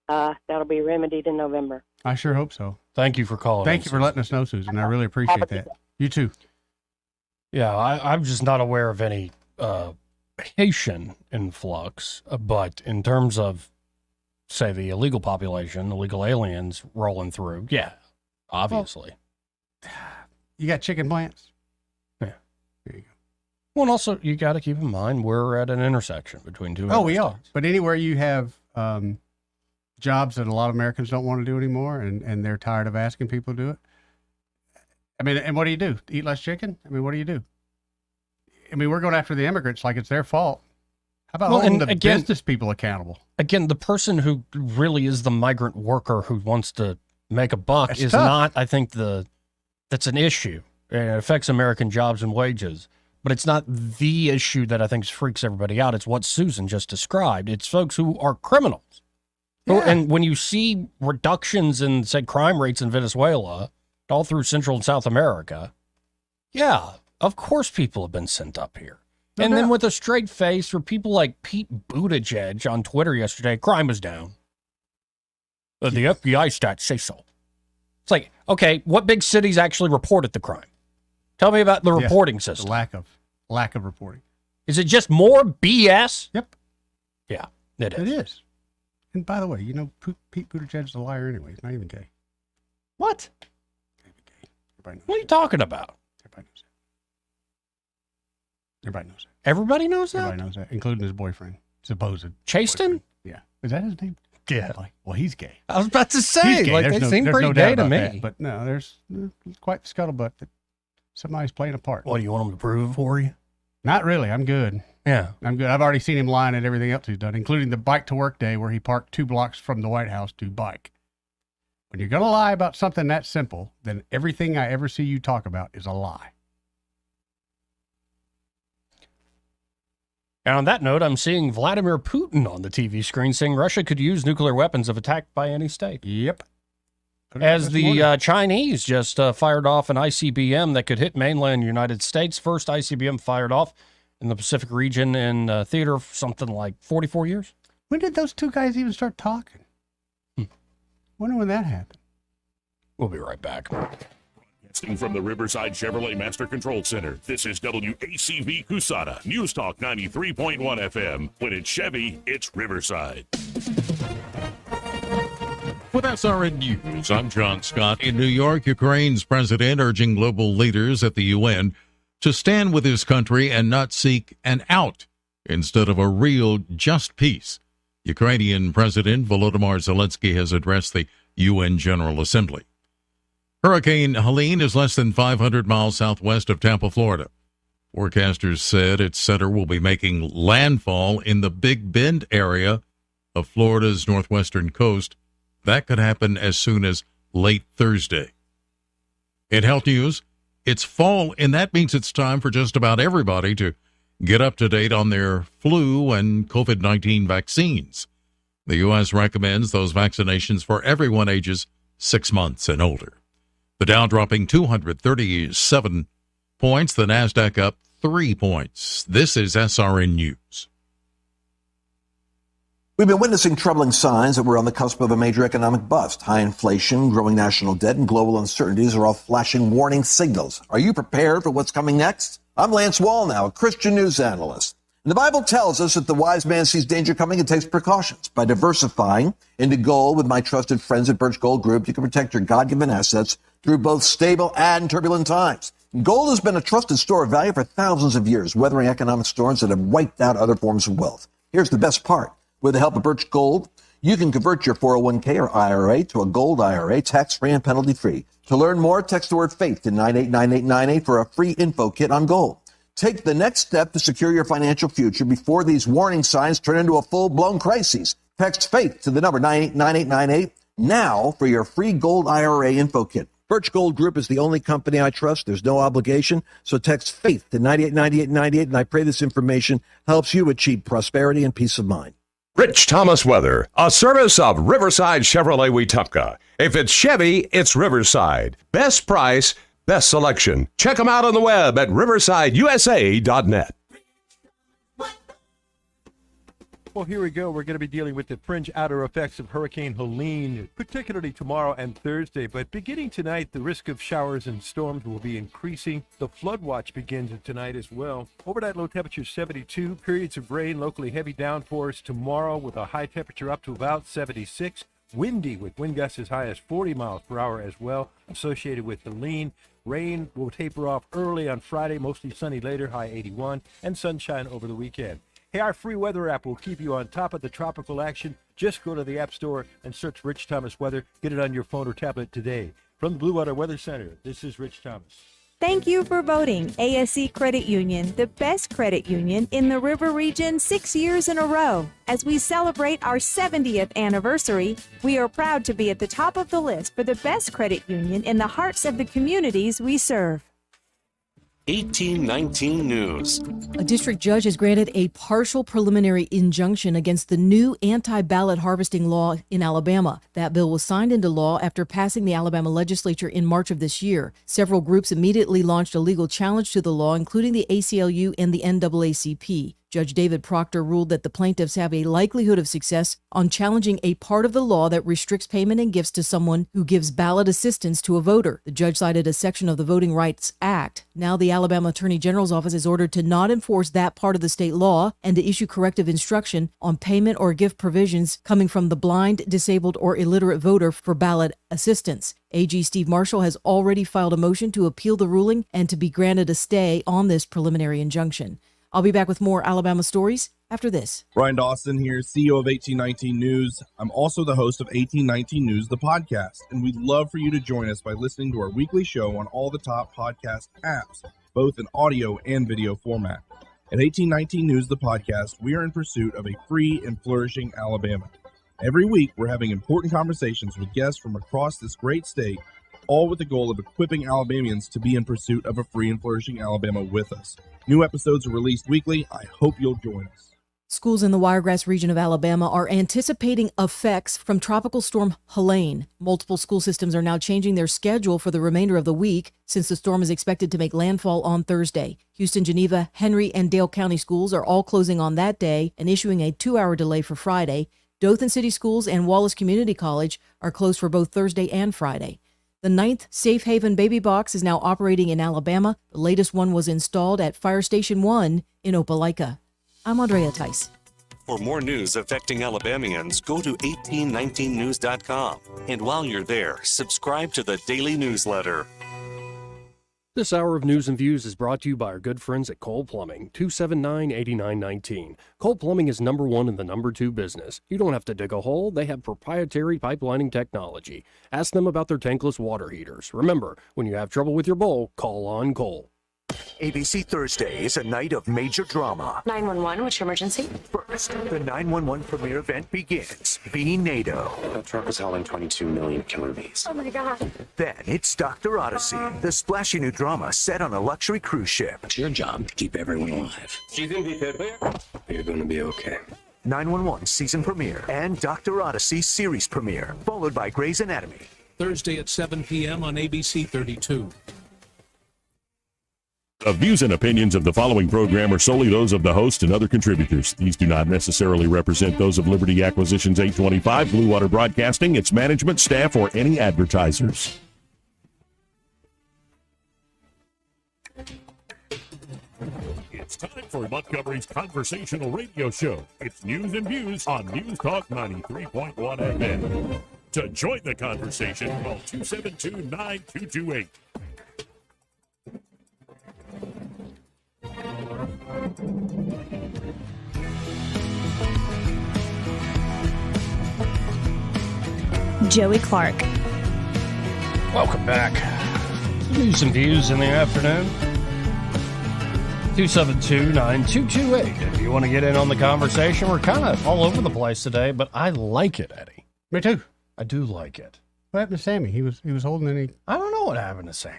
that'll be remedied in November. I sure hope so. Thank you for calling. Thank you for letting us know, Susan. I really appreciate that. You too. Yeah, I'm just not aware of any Haitian influx, but in terms of, say, the illegal population, illegal aliens rolling through, yeah, obviously. You got chicken plants? Yeah. There you go. Well, and also, you got to keep in mind, we're at an intersection between two. Oh, we are. But anywhere you have jobs that a lot of Americans don't want to do anymore, and they're tired of asking people to do it. I mean, and what do you do? Eat less chicken? I mean, what do you do? I mean, we're going after the immigrants like it's their fault. How about holding the business people accountable? Again, the person who really is the migrant worker who wants to make a buck That's is tough. not, I think, that's an issue. It affects American jobs and wages. But it's not the issue that I think freaks everybody out. It's what Susan just described. It's folks who are criminals. Yeah. And when you see reductions in, say, crime rates in Venezuela, all through Central and South America, yeah, of course people have been sent up here. And then with a straight face, for people like Pete Buttigieg on Twitter yesterday, crime is down. The FBI stats say so. It's like, okay, what big cities actually reported the crime? Tell me about the reporting system. The lack of reporting. Is it just more BS? Yep. Yeah, it is. It is. And by the way, you know, Pete Buttigieg's a liar anyway. He's not even gay. What? Everybody knows What are you talking about? Everybody knows that. Everybody knows that. Everybody knows that? Everybody knows that, including his boyfriend, supposed. Chasten? Yeah. Is that his name? Yeah. Well, he's gay. I was about to say, He's gay. like, There's they seem there's pretty doubt gay to about me. that. But no, there's quite the scuttlebutt that somebody's playing a part. What, do you want him to prove it for you? Not really. I'm good. Yeah. I'm good. I've already seen him lying at everything else he's done, including the bike to work day where he parked 2 blocks from the White House to bike. When you're going to lie about something that simple, then everything I ever see you talk about is a lie. And on that note, I'm seeing Vladimir Putin on the TV screen saying Russia could use nuclear weapons if attacked by any state. Yep. As the Chinese just fired off an ICBM that could hit mainland United States. First ICBM fired off in the Pacific region in theater for something like 44 years. When did those two guys even start talking? Wonder when that happened. We'll be right back. Broadcasting from the Riverside Chevrolet Master Control Center, this is WACV Cusada, News Talk 93.1 FM. When it's Chevy, it's Riverside. With SRN News, I'm John Scott. In New York, Ukraine's president urging global leaders at the UN to stand with his country and not seek an out instead of a real, just peace. Ukrainian President Volodymyr Zelensky has addressed the UN General Assembly. Hurricane Helene is less than 500 miles southwest of Tampa, Florida. Forecasters said its center will be making landfall in the Big Bend area of Florida's northwestern coast. That could happen as soon as late Thursday. In health news, it's fall, and that means it's time for just about everybody to get up to date on their flu and COVID-19 vaccines. The U.S. recommends those vaccinations for everyone ages 6 months and older. The Dow dropping 237 points, the NASDAQ up 3 points. This is SRN News. We've been witnessing troubling signs that we're on the cusp of a major economic bust. High inflation, growing national debt, and global uncertainties are all flashing warning signals. Are you prepared for what's coming next? I'm Lance Wallnow, a Christian news analyst. And the Bible tells us that the wise man sees danger coming and takes precautions. By diversifying into gold with my trusted friends at Birch Gold Group, you can protect your God-given assets through both stable and turbulent times. Gold has been a trusted store of value for thousands of years, weathering economic storms that have wiped out other forms of wealth. Here's the best part. With the help of Birch Gold, you can convert your 401k or IRA to a gold IRA, tax-free and penalty-free. To learn more, text the word FAITH to 989898 for a free info kit on gold. Take the next step to secure your financial future before these warning signs turn into a full-blown crisis. Text FAITH to the number 989898 now for your free gold IRA info kit. Birch Gold Group is the only company I trust. There's no obligation. So text FAITH to 989898, and I pray this information helps you achieve prosperity and peace of mind. Rich Thomas Weather, a service of Riverside Chevrolet Wetumpka. If it's Chevy, it's Riverside. Best price, best selection. Check them out on the web at riversideusa.net. Well, here we go. We're going to be dealing with the fringe outer effects of Hurricane Helene, particularly tomorrow and Thursday. But beginning tonight, the risk of showers and storms will be increasing. The flood watch begins tonight as well. Overnight low temperature 72. Periods of rain, locally heavy downpours tomorrow with a high temperature up to about 76. Windy with wind gusts as high as 40 miles per hour as well, associated with Helene. Rain will taper off early on Friday, mostly sunny later, high 81, and sunshine over the weekend. Hey, our free weather app will keep you on top of the tropical action. Just go to the App Store and search Rich Thomas Weather. Get it on your phone or tablet today. From the Blue Water Weather Center, this is Rich Thomas. Thank you for voting ASC Credit Union the best credit union in the River Region 6 years in a row. As we celebrate our 70th anniversary, we are proud to be at the top of the list for the best credit union in the hearts of the communities we serve. 1819 News. A district judge has granted a partial preliminary injunction against the new anti-ballot harvesting law in Alabama. That bill was signed into law after passing the Alabama legislature in March of this year. Several groups immediately launched a legal challenge to the law, including the ACLU and the NAACP. Judge David Proctor ruled that the plaintiffs have a likelihood of success on challenging a part of the law that restricts payment and gifts to someone who gives ballot assistance to a voter. The judge cited a section of the Voting Rights Act. Now the Alabama Attorney General's office is ordered to not enforce that part of the state law and to issue corrective instruction on payment or gift provisions coming from the blind, disabled, or illiterate voter for ballot assistance. AG Steve Marshall has already filed a motion to appeal the ruling and to be granted a stay on this preliminary injunction. I'll be back with more Alabama stories after this. Brian Dawson here, CEO of 1819 News. I'm also the host of 1819 News, the podcast, and we'd love for you to join us by listening to our weekly show on all the top podcast apps, both in audio and video format. At 1819 News, the podcast, we are in pursuit of a free and flourishing Alabama. Every week, we're having important conversations with guests from across this great state, all with the goal of equipping Alabamians to be in pursuit of a free and flourishing Alabama with us. New episodes are released weekly. I hope you'll join us. Schools in the Wiregrass region of Alabama are anticipating effects from Tropical Storm Helene. Multiple school systems are now changing their schedule for the remainder of the week since the storm is expected to make landfall on Thursday. Houston, Geneva, Henry, and Dale County schools are all closing on that day and issuing a 2-hour delay for Friday. Dothan City Schools and Wallace Community College are closed for both Thursday and Friday. The 9th Safe Haven Baby Box is now operating in Alabama. The latest one was installed at Fire Station 1 in Opelika. I'm Andrea Tice. For more news affecting Alabamians, go to 1819news.com. And while you're there, subscribe to the daily newsletter. This hour of news and views is brought to you by our good friends at Cole Plumbing, 279-8919. Cole Plumbing is number one in the number two business. You don't have to dig a hole. They have proprietary pipelining technology. Ask them about their tankless water heaters. Remember, when you have trouble with your bowl, call on Cole. ABC Thursday is a night of major drama. 911, what's your emergency? First, the 911 premiere event begins. Be NATO. That truck is hauling 22 million killer bees. Oh my God. Then it's Dr. Odyssey, the splashy new drama set on a luxury cruise ship. It's your job to keep everyone alive. She's gonna be fit. You're gonna be okay. 911 season premiere and Dr. Odyssey series premiere, followed by Grey's Anatomy. Thursday at 7 p.m. on ABC 32. The views and opinions of the following program are solely those of the host and other contributors. These do not necessarily represent those of Liberty Acquisitions 825, Blue Water Broadcasting, its management, staff, or any advertisers. It's time for Montgomery's conversational radio show. It's news and views on News Talk 93.1 FM. To join the conversation, call 272-9228. Joey Clark. Welcome back. News and views in the afternoon. 272-9228. If you want to get in on the conversation, we're kind of all over the place today, but I like it, Eddie. Me too. I do like it. What happened to Sammy? He was holding any. I don't know what happened to Sam.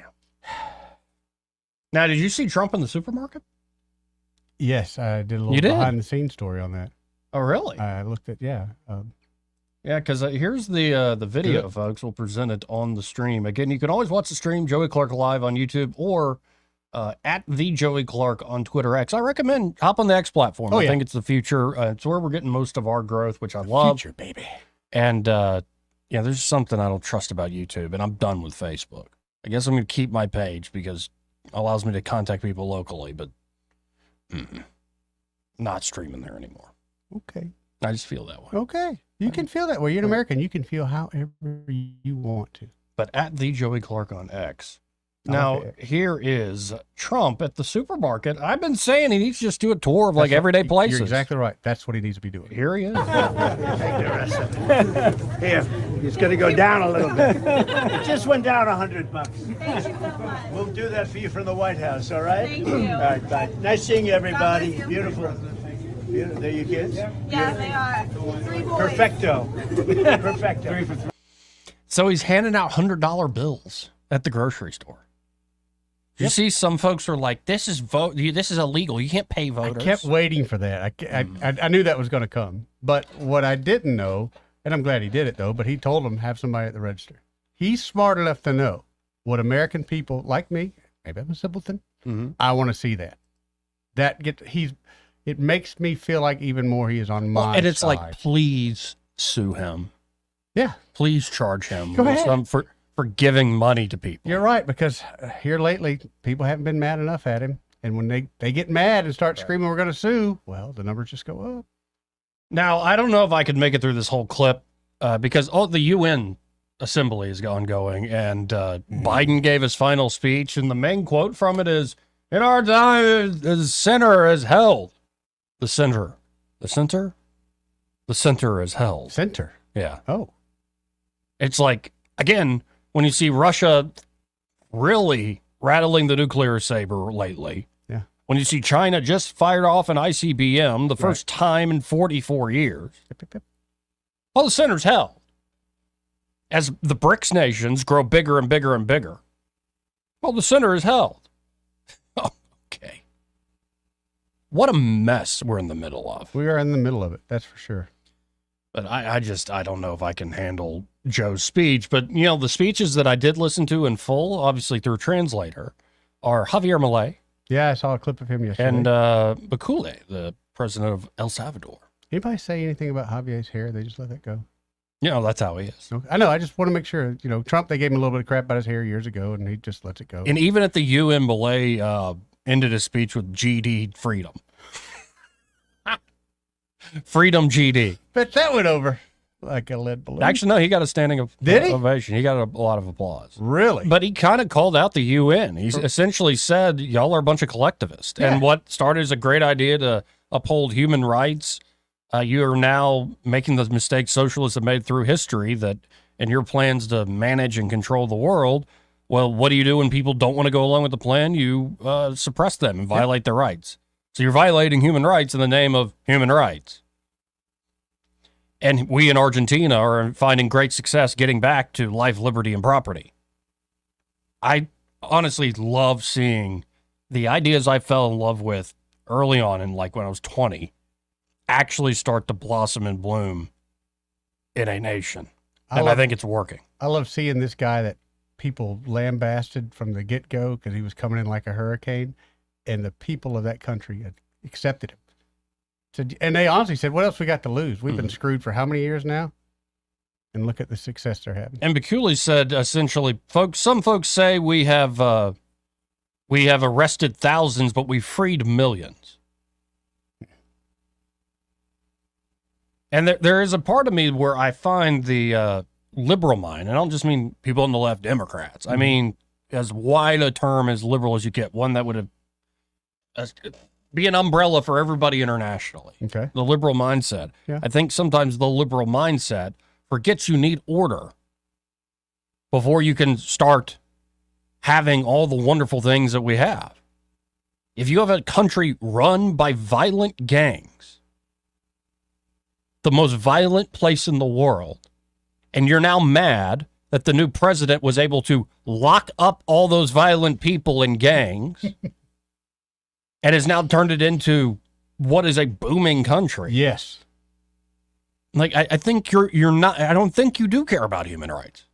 Now, did you see Trump in the supermarket? Yes, I did a little behind the scenes story on that. Oh, really? I looked at yeah, because here's the video, Good. folks. We'll present it on the stream. Again, you can always watch the stream, Joey Clark Live on YouTube, or at the Joey Clark on Twitter X. I recommend hop on the X platform. I think it's the future. It's where we're getting most of our growth, which I love. Future, baby. And there's something I don't trust about YouTube, and I'm done with Facebook. I guess I'm going to keep my page because it allows me to contact people locally, but not streaming there anymore. Okay. I just feel that way. Okay. You can feel that way. You're an American. You can feel however you want to. But at the Joey Clark on X. I Now, like it. here is Trump at the supermarket. I've been saying he needs to just do a tour of like everyday places. You're exactly right. That's what he needs to be doing. Here he is. Here, it's going to go down a little bit. It just went down $100. We'll do that for you from the White House, all right? Thank you. All right, bye. Nice seeing you, everybody. Beautiful. They're your kids? Yeah, they are. 3 boys. Perfecto. Perfecto. 3 for 3. So he's handing out $100 bills at the grocery store. You see, some folks are like, "This is illegal. You can't pay voters." I kept waiting for that. I knew that was going to come. But what I didn't know, and I'm glad he did it though, but he told them have somebody at the register. He's smart enough to know what American people like me, maybe I'm a simpleton, I want to see that. It makes me feel like even more he is on my and it's side. like, please sue him. Yeah. Please charge him Go ahead. for giving money to people. You're right, because here lately, people haven't been mad enough at him. And when they get mad and start screaming, we're going to sue, well, the numbers just go up. Now, I don't know if I could make it through this whole clip because the UN assembly is ongoing, and Biden gave his final speech, and the main quote from it is, "In our time, the center is held." The center is held. Center? Yeah. Oh. It's like, again, when you see Russia really rattling the nuclear saber lately, yeah. When you see China just fired off an ICBM the first time in 44 years, well, the center's held. As the BRICS nations grow bigger and bigger and bigger, well, the center is held. Okay. What a mess we're in the middle of. We are in the middle of it, that's for sure. But I don't know if I can handle Joe's speech. But, the speeches that I did listen to in full, obviously through a translator, are Javier Milei. Yeah, I saw a clip of him yesterday. And Bukele, the president of El Salvador. Anybody say anything about Javier's hair? They just let that go. That's how he is. Okay. I know. I just want to make sure, Trump, they gave him a little bit of crap about his hair years ago, and he just lets it go. And even at the UN, Milei ended his speech with GD freedom. Freedom GD. Bet that went over like a lead balloon. Actually, no, he got a standing ovation. He got a lot of applause. Really? But he kind of called out the UN. He essentially said, y'all are a bunch of collectivists. Yeah. And what started as a great idea to uphold human rights, you are now making the mistakes socialists have made through history that in your plans to manage and control the world, well, what do you do when people don't want to go along with the plan? You suppress them and violate their rights. So you're violating human rights in the name of human rights. And we in Argentina are finding great success getting back to life, liberty, and property. I honestly love seeing the ideas I fell in love with early on, in like when I was 20, actually start to blossom and bloom in a nation. I think it's working. I love seeing this guy that people lambasted from the get-go because he was coming in like a hurricane, and the people of that country had accepted him. And they honestly said, what else we got to lose? We've been screwed for how many years now? And look at the success they're having. And Bukele said, essentially, some folks say we have arrested thousands, but we freed millions. And there is a part of me where I find the liberal mind, and I don't just mean people on the left, Democrats. I mean, as wide a term as liberal as you get, one that would have be an umbrella for everybody internationally. Okay. The liberal mindset. Yeah. I think sometimes the liberal mindset forgets you need order before you can start having all the wonderful things that we have. If you have a country run by violent gangs, the most violent place in the world, and you're now mad that the new president was able to lock up all those violent people in gangs and has now turned it into what is a booming country. Yes. Like, I think you're not, I don't think you do care about human rights.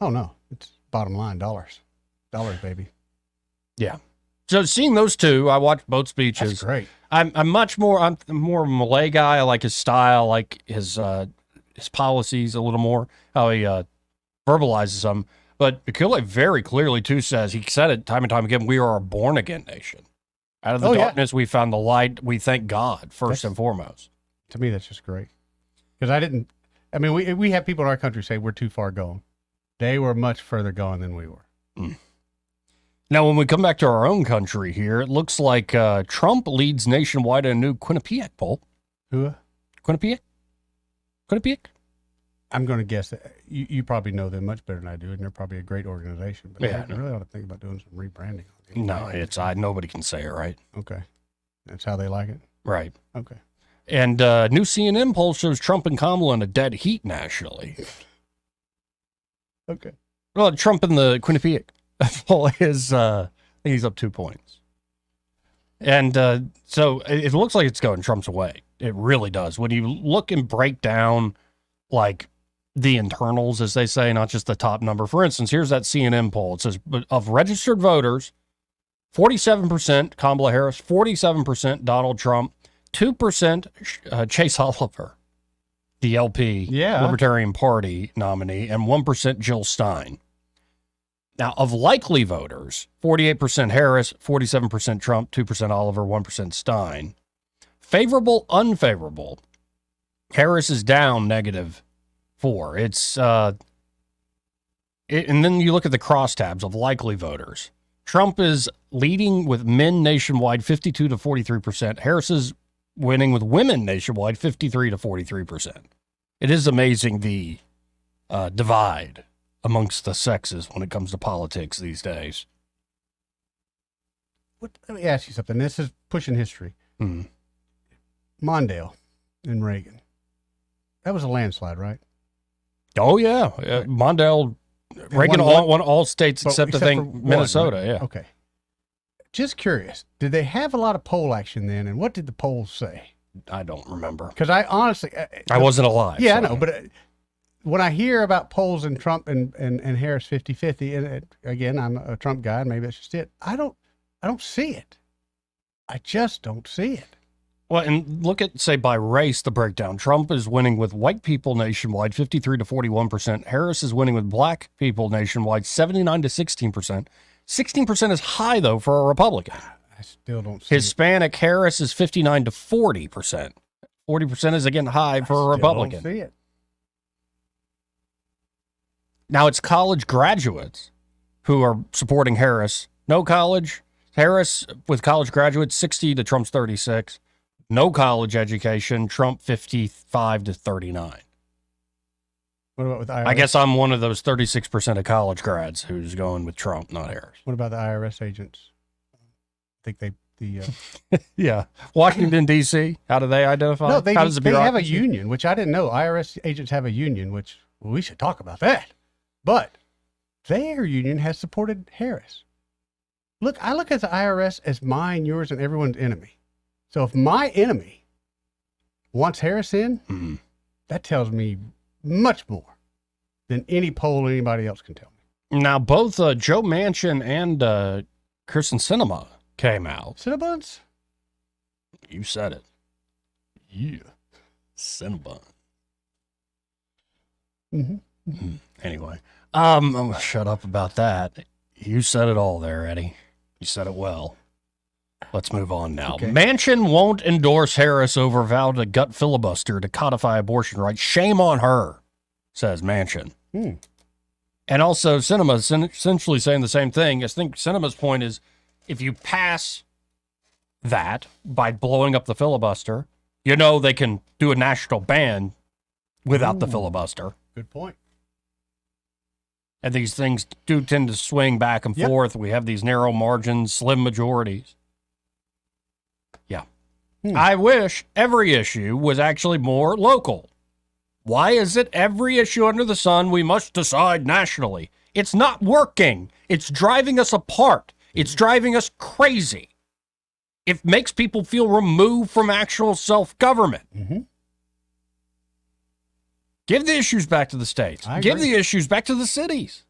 Oh, no. It's bottom line, dollars. Dollars, baby. Yeah. So seeing those two, I watched both speeches. That's great. I'm more of a Malay guy. I like his style, I like his policies a little more, how he verbalizes them. But Akile very clearly, too, says, he said it time and time again, we are a born-again nation. Out of the darkness, we found the light. We thank God, first and foremost. To me, that's just great. Because we have people in our country say we're too far gone. They were much further gone than we were. Mm. Now, when we come back to our own country here, it looks like Trump leads nationwide in a new Quinnipiac poll. Who? Quinnipiac? I'm going to guess that you probably know them much better than I do, and they're probably a great organization. But Yeah, I really ought to think about doing some rebranding. No, nobody can say it right. Okay. That's how they like it? Right. Okay. And new CNN poll shows Trump and Kamala in a dead heat nationally. Okay. Well, Trump in the Quinnipiac poll is, I think he's up 2 points. And so it looks like it's going Trump's way. It really does. When you look and break down, like, the internals, as they say, not just the top number. For instance, here's that CNN poll. It says, of registered voters, 47% Kamala Harris, 47% Donald Trump, 2% Chase Oliver, the LP, Libertarian Party nominee, and 1% Jill Stein. Now, of likely voters, 48% Harris, 47% Trump, 2% Oliver, 1% Stein. Favorable, unfavorable. Harris is down -4. It's and then you look at the crosstabs of likely voters. Trump is leading with men nationwide 52 to 43%. Harris is winning with women nationwide 53 to 43%. It is amazing the divide amongst the sexes when it comes to politics these days. Let me ask you something. This is pushing history. Mm-hmm. Mondale and Reagan. That was a landslide, right? Oh, yeah. Mondale, Reagan won all states except I think Minnesota. Right? Yeah. Okay. Just curious. Did they have a lot of poll action then? And what did the polls say? I don't remember. Because I honestly... I wasn't alive. Yeah, so. I know. But when I hear about polls in Trump and Harris 50-50, and again, I'm a Trump guy, and maybe that's just it. I don't see it. I just don't see it. Well, and look at, say, by race, the breakdown. Trump is winning with white people nationwide, 53 to 41%. Harris is winning with black people nationwide, 79 to 16%. 16% is high, though, for a Republican. I still don't see Hispanic it. Harris is 59 to 40%. 40% is, again, high for a Republican. I don't see it. Now, it's college graduates who are supporting Harris. No college. Harris, with college graduates, 60 to Trump's 36. No college education, Trump 55 to 39. What about with IRS? I guess I'm one of those 36% of college grads who's going with Trump, not Harris. What about the IRS agents? I think yeah. Washington, D.C., how do they identify? No, they how does have a union, which I didn't know. IRS agents have a union, which we should talk about that. But their union has supported Harris. Look, I look at the IRS as mine, yours, and everyone's enemy. So if my enemy wants Harris in, that tells me much more than any poll anybody else can tell me. Now, both Joe Manchin and Kyrsten Sinema came out. Cinnabons? You said it. Yeah. Cinnabon. Anyway, I'm going to shut up about that. You said it all there, Eddie. You said it well. Let's move on now. Okay. Manchin won't endorse Harris over vow to gut filibuster to codify abortion rights. Shame on her, says Manchin. And also, Sinema essentially saying the same thing. I think Sinema's point is, if you pass that by blowing up the filibuster, you know they can do a national ban without the filibuster. Good point. And these things do tend to swing back and forth. We have these narrow margins, slim majorities. Yeah. I wish every issue was actually more local. Why is it every issue under the sun we must decide nationally? It's not working. It's driving us apart. It's driving us crazy. It makes people feel removed from actual self-government. Mm-hmm. Give the issues back to the states. Give the issues back to the cities.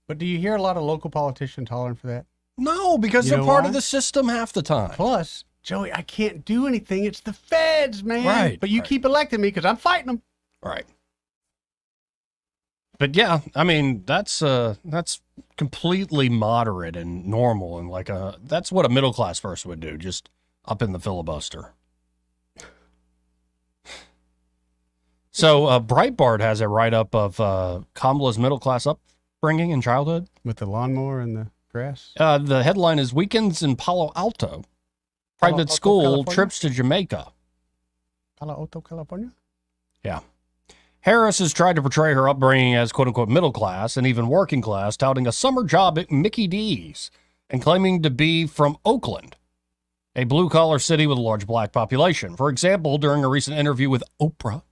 But do you hear a lot of local politicians hollering for that? No, because they're part of the system half the time. Plus, Joey, I can't do anything. It's the feds, man. Right. But you keep electing me because I'm fighting them. Right. But yeah, I mean, that's completely moderate and normal, and that's what a middle class person would do, just up in the filibuster. So Breitbart has a write-up of Kamala's middle class upbringing and childhood. With the lawnmower and the grass? The headline is Weekends in Palo Alto. Private school California? trips to Jamaica. Palo Alto, California? Yeah. Harris has tried to portray her upbringing as quote-unquote middle class and even working class, touting a summer job at Mickey D's and claiming to be from Oakland, a blue-collar city with a large black population. For example, during a recent interview with Oprah,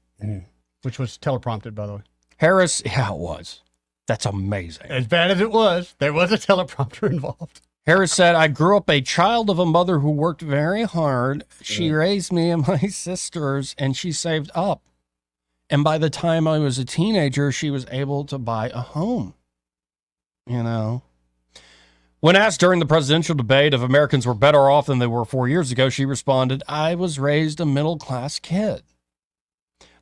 which was teleprompted, by the way. Harris, yeah, it was. That's amazing. As bad as it was, there was a teleprompter involved. Harris said, I grew up a child of a mother who worked very hard. She raised me and my sisters, and she saved up. And by the time I was a teenager, she was able to buy a home. You know? When asked during the presidential debate if Americans were better off than they were 4 years ago, she responded, I was raised a middle-class kid.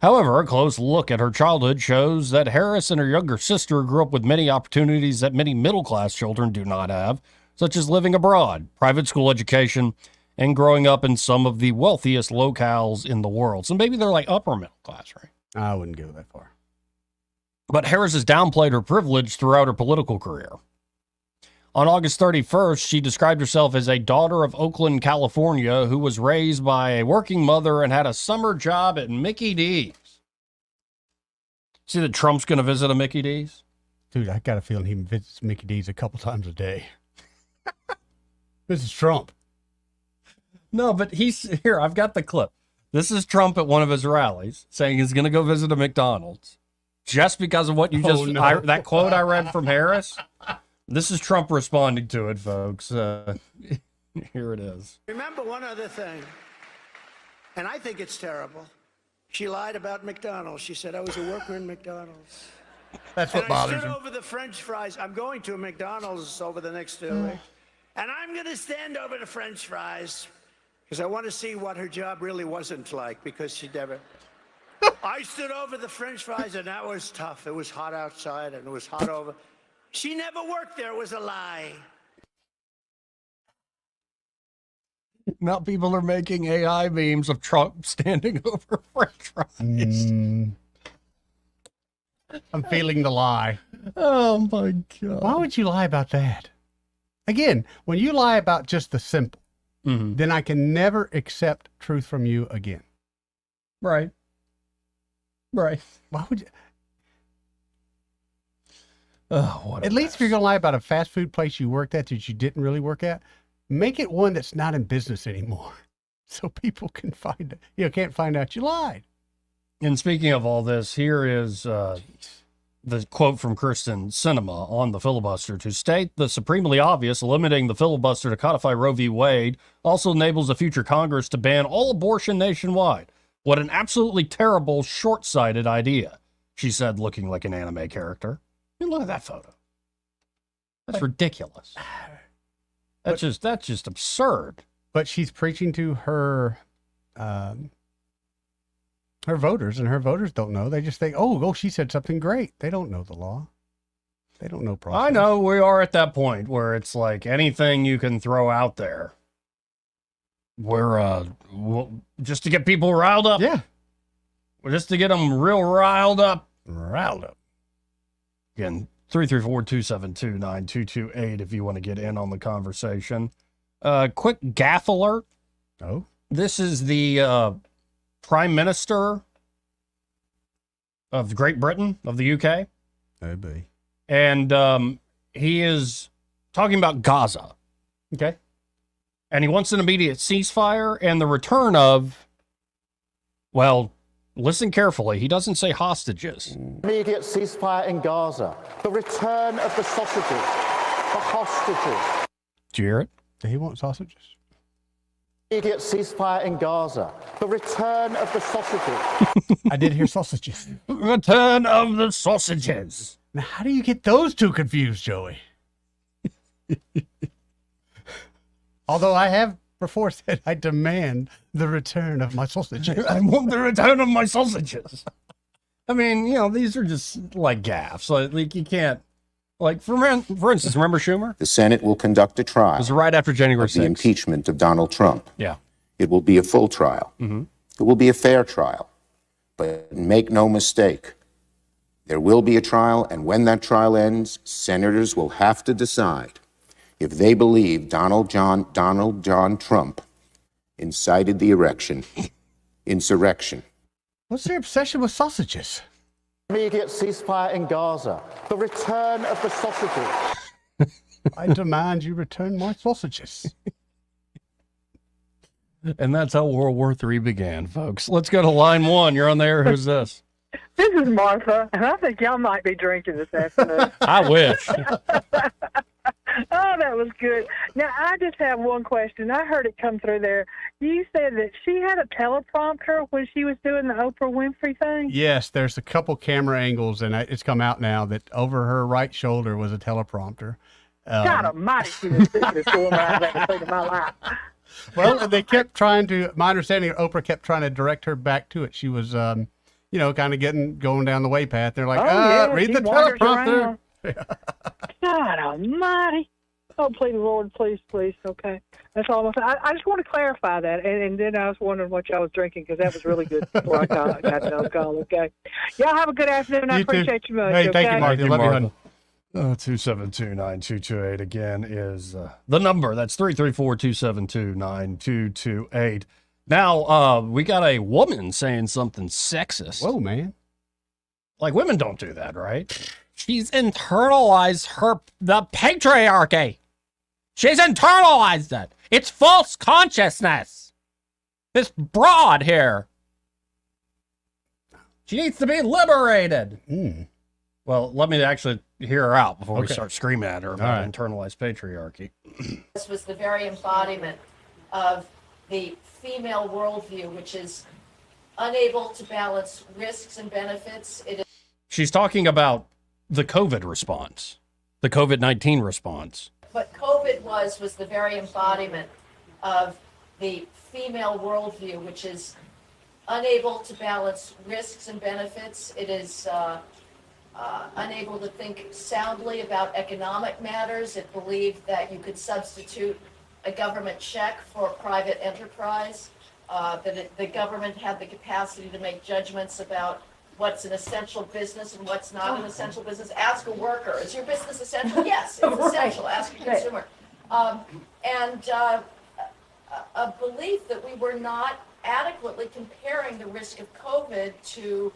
However, a close look at her childhood shows that Harris and her younger sister grew up with many opportunities that many middle-class children do not have, such as living abroad, private school education, and growing up in some of the wealthiest locales in the world. So maybe they're like upper middle class, right? I wouldn't go that far. But Harris has downplayed her privilege throughout her political career. On August 31st, she described herself as a daughter of Oakland, California, who was raised by a working mother and had a summer job at Mickey D's. See that Trump's going to visit a Mickey D's? Dude, I got a feeling he visits Mickey D's a couple times a day. This is Trump. No, but here, I've got the clip. This is Trump at one of his rallies saying he's going to go visit a McDonald's just because of what you just, that quote I read from Harris. This is Trump responding to it, folks. Here it is. Remember one other thing, and I think it's terrible. She lied about McDonald's. She said I was a worker in McDonald's. That's what bothers I stood him. over the French fries. I'm going to a McDonald's over the next 2 weeks. And I'm going to stand over the French fries because I want to see what her job really wasn't like, because she never... I stood over the French fries, and that was tough. It was hot outside, and it was hot over... She never worked there. It was a lie. Now people are making AI memes of Trump standing over French fries. I'm feeling the lie. Oh, my God. Why would you lie about that? Again, when you lie about just the simple, then I can never accept truth from you again. Right. Right. Why would you? Oh, what at least if you're going to lie about a fast food place you worked at that you didn't really work at, make it one that's not in business anymore, so people can find it. Can't find out you lied. And speaking of all this, here is the quote from Kristen Sinema on the filibuster. To state the supremely obvious, limiting the filibuster to codify Roe v. Wade also enables a future Congress to ban all abortion nationwide. What an absolutely terrible, short-sighted idea, she said, looking like an anime character. I mean, look at that photo. That's ridiculous. That's just absurd. But she's preaching to her her voters, and her voters don't know. They just think, oh, she said something great. They don't know the law. They don't know process. I know we are at that point where it's like anything you can throw out there. We're just to get people riled up. Yeah. Just to get them real riled up. Riled up. Again, 334-272-9228 if you want to get in on the conversation. Quick gaffe alert. Oh, This is the Prime Minister of Great Britain, of the UK. maybe. And he is talking about Gaza. Okay. And he wants an immediate ceasefire and the return of, well, listen carefully. He doesn't say hostages. Immediate ceasefire in Gaza. The return of the sausages. The hostages. Do you hear it? He wants sausages. Immediate ceasefire in Gaza. The return of the sausages. I did hear sausages. Return of the sausages. Now, how do you get those two confused, Joey? Although I have before said I demand the return of my sausages. I want the return of my sausages. I mean, these are just like gaffes. Like you can't, like for instance, remember Schumer? The Senate will conduct a trial. It was right after January 6th. The impeachment of Donald Trump. Yeah. It will be a full trial. Mm-hmm. It will be a fair trial. But make no mistake, there will be a trial, and when that trial ends, senators will have to decide if they believe Donald John Trump incited the insurrection. What's their obsession with sausages? Immediate ceasefire in Gaza. The return of the sausages. I demand you return my sausages. And that's how World War III began, folks. Let's go to line 1. You're on there. Who's this? This is Martha, and I think y'all might be drinking this afternoon. I wish. Oh, that was good. Now, I just have one question. I heard it come through there. You said that she had a teleprompter when she was doing the Oprah Winfrey thing? Yes, there's a couple camera angles, and it's come out now that over her right shoulder was a teleprompter. God almighty, she was speaking to woman I've ever seen in my life. Well, they kept trying to, my understanding, Oprah kept trying to direct her back to it. She was, kind of going down the way path. They're like, read the teleprompter. God almighty. Oh, please, Lord, please. Okay. That's all I'm saying. I just want to clarify that. And then I was wondering what y'all was drinking because that was really good before I got the call. Okay. Y'all have a good afternoon. I appreciate you much. Hey, okay? thank you, Martha. Love you, honey. 272-9228 again is the number. That's 334-272-9228. Now, we got a woman saying something sexist. Whoa, man. Like, women don't do that, right? She's internalized the patriarchy. She's internalized it. It's false consciousness. This broad here. She needs to be liberated. Well, let me actually hear her out before we start screaming at her about internalized patriarchy. This was the very embodiment of the female worldview, which is unable to balance risks and benefits. She's talking about the COVID response, the COVID-19 response. What COVID was the very embodiment of the female worldview, which is unable to balance risks and benefits. It is unable to think soundly about economic matters. It believed that you could substitute a government check for a private enterprise, that the government had the capacity to make judgments about what's an essential business and what's not an essential business. Ask a worker, is your business essential? Yes, it's essential. Ask a consumer. And a belief that we were not adequately comparing the risk of COVID to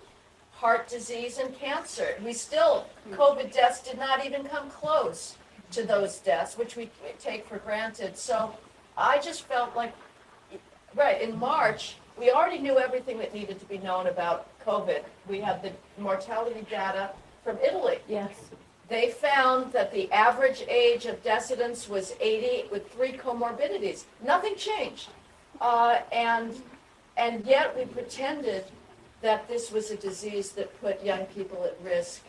heart disease and cancer. COVID deaths did not even come close to those deaths, which we take for granted. So I just felt like, in March, we already knew everything that needed to be known about COVID. We had the mortality data from Italy. Yes. They found that the average age of decedents was 80 with 3 comorbidities. Nothing changed. And yet we pretended that this was a disease that put young people at risk.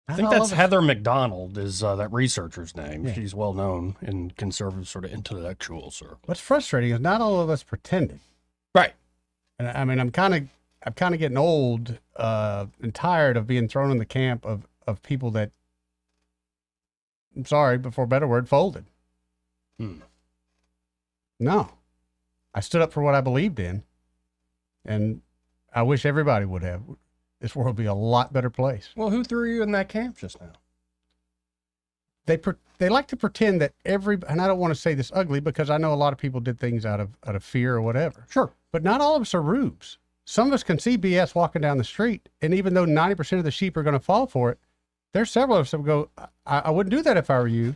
I think that's Heather McDonald is that researcher's name. Yeah. She's well known in conservative sort of intellectual circles. What's frustrating is not all of us pretended. Right. And I mean, I'm kind of getting old and tired of being thrown in the camp of people that, I'm sorry, but for a better word, folded. No. I stood up for what I believed in, and I wish everybody would have. This world would be a lot better place. Well, who threw you in that camp just now? they like to pretend that and I don't want to say this ugly because I know a lot of people did things out of fear or whatever. Sure. But not all of us are rubes. Some of us can see BS walking down the street, and even though 90% of the sheep are going to fall for it, there's several of us that go, I wouldn't do that if I were you,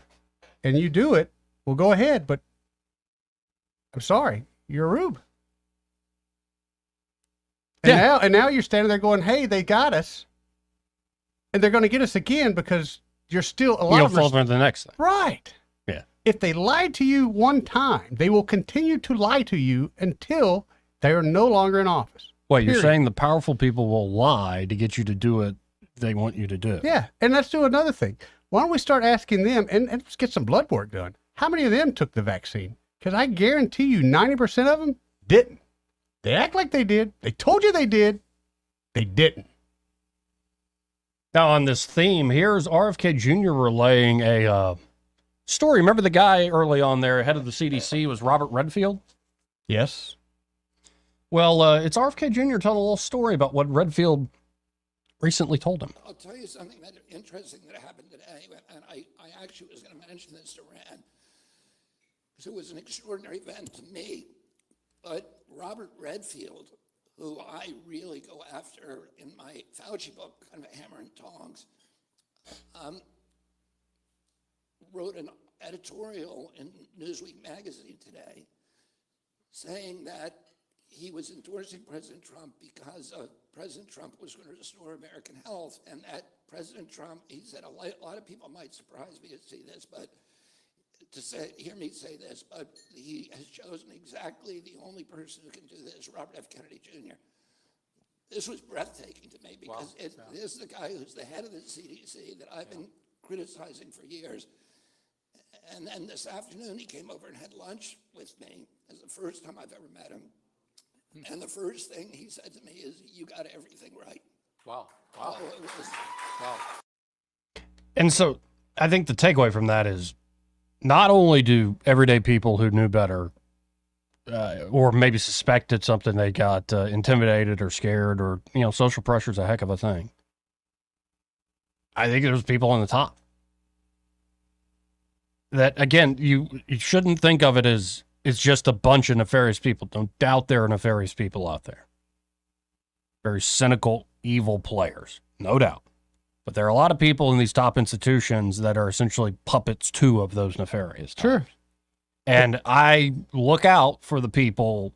and you do it, well, go ahead, but I'm sorry, you're a rube. And now you're standing there going, hey, they got us, and they're going to get us again because you're still a lot You'll of fall for the next thing. Right. Yeah. If they lied to you one time, they will continue to lie to you until they are no longer in office. Wait, you're Period. saying the powerful people will lie to get you to do what they want you to do? Yeah, and let's do another thing. Why don't we start asking them, and let's get some blood work done. How many of them took the vaccine? Because I guarantee you 90% of them didn't. They act like they did. They told you they did. They didn't. Now, on this theme, here's RFK Jr. relaying a story. Remember the guy early on there, head of the CDC, was Robert Redfield? Yes. Well, it's RFK Jr. telling a little story about what Redfield recently told him. I'll tell you something that interesting that happened today, and I actually was going to mention this to Rand, because it was an extraordinary event to me. But Robert Redfield, who I really go after in my Fauci book, kind of a hammer and tongs, wrote an editorial in Newsweek magazine today saying that he was endorsing President Trump because President Trump was going to restore American health, and that President Trump, he said, a lot of people might surprise me to see this, but hear me say this, but he has chosen exactly the only person who can do this, Robert F. Kennedy Jr. This was breathtaking to me because this is the guy who's the head of the CDC that I've been criticizing for years. And then this afternoon, he came over and had lunch with me. It's the first time I've ever met him. And the first thing he said to me is, you got everything right. Wow. Wow. Wow. And so I think the takeaway from that is not only do everyday people who knew better or maybe suspected something, they got intimidated or scared, or, social pressure is a heck of a thing. I think there's people on the top that, again, you shouldn't think of it as it's just a bunch of nefarious people. Don't doubt there are nefarious people out there. Very cynical, evil players, no doubt. But there are a lot of people in these top institutions that are essentially puppets too of those nefarious types. Sure. And I look out for the people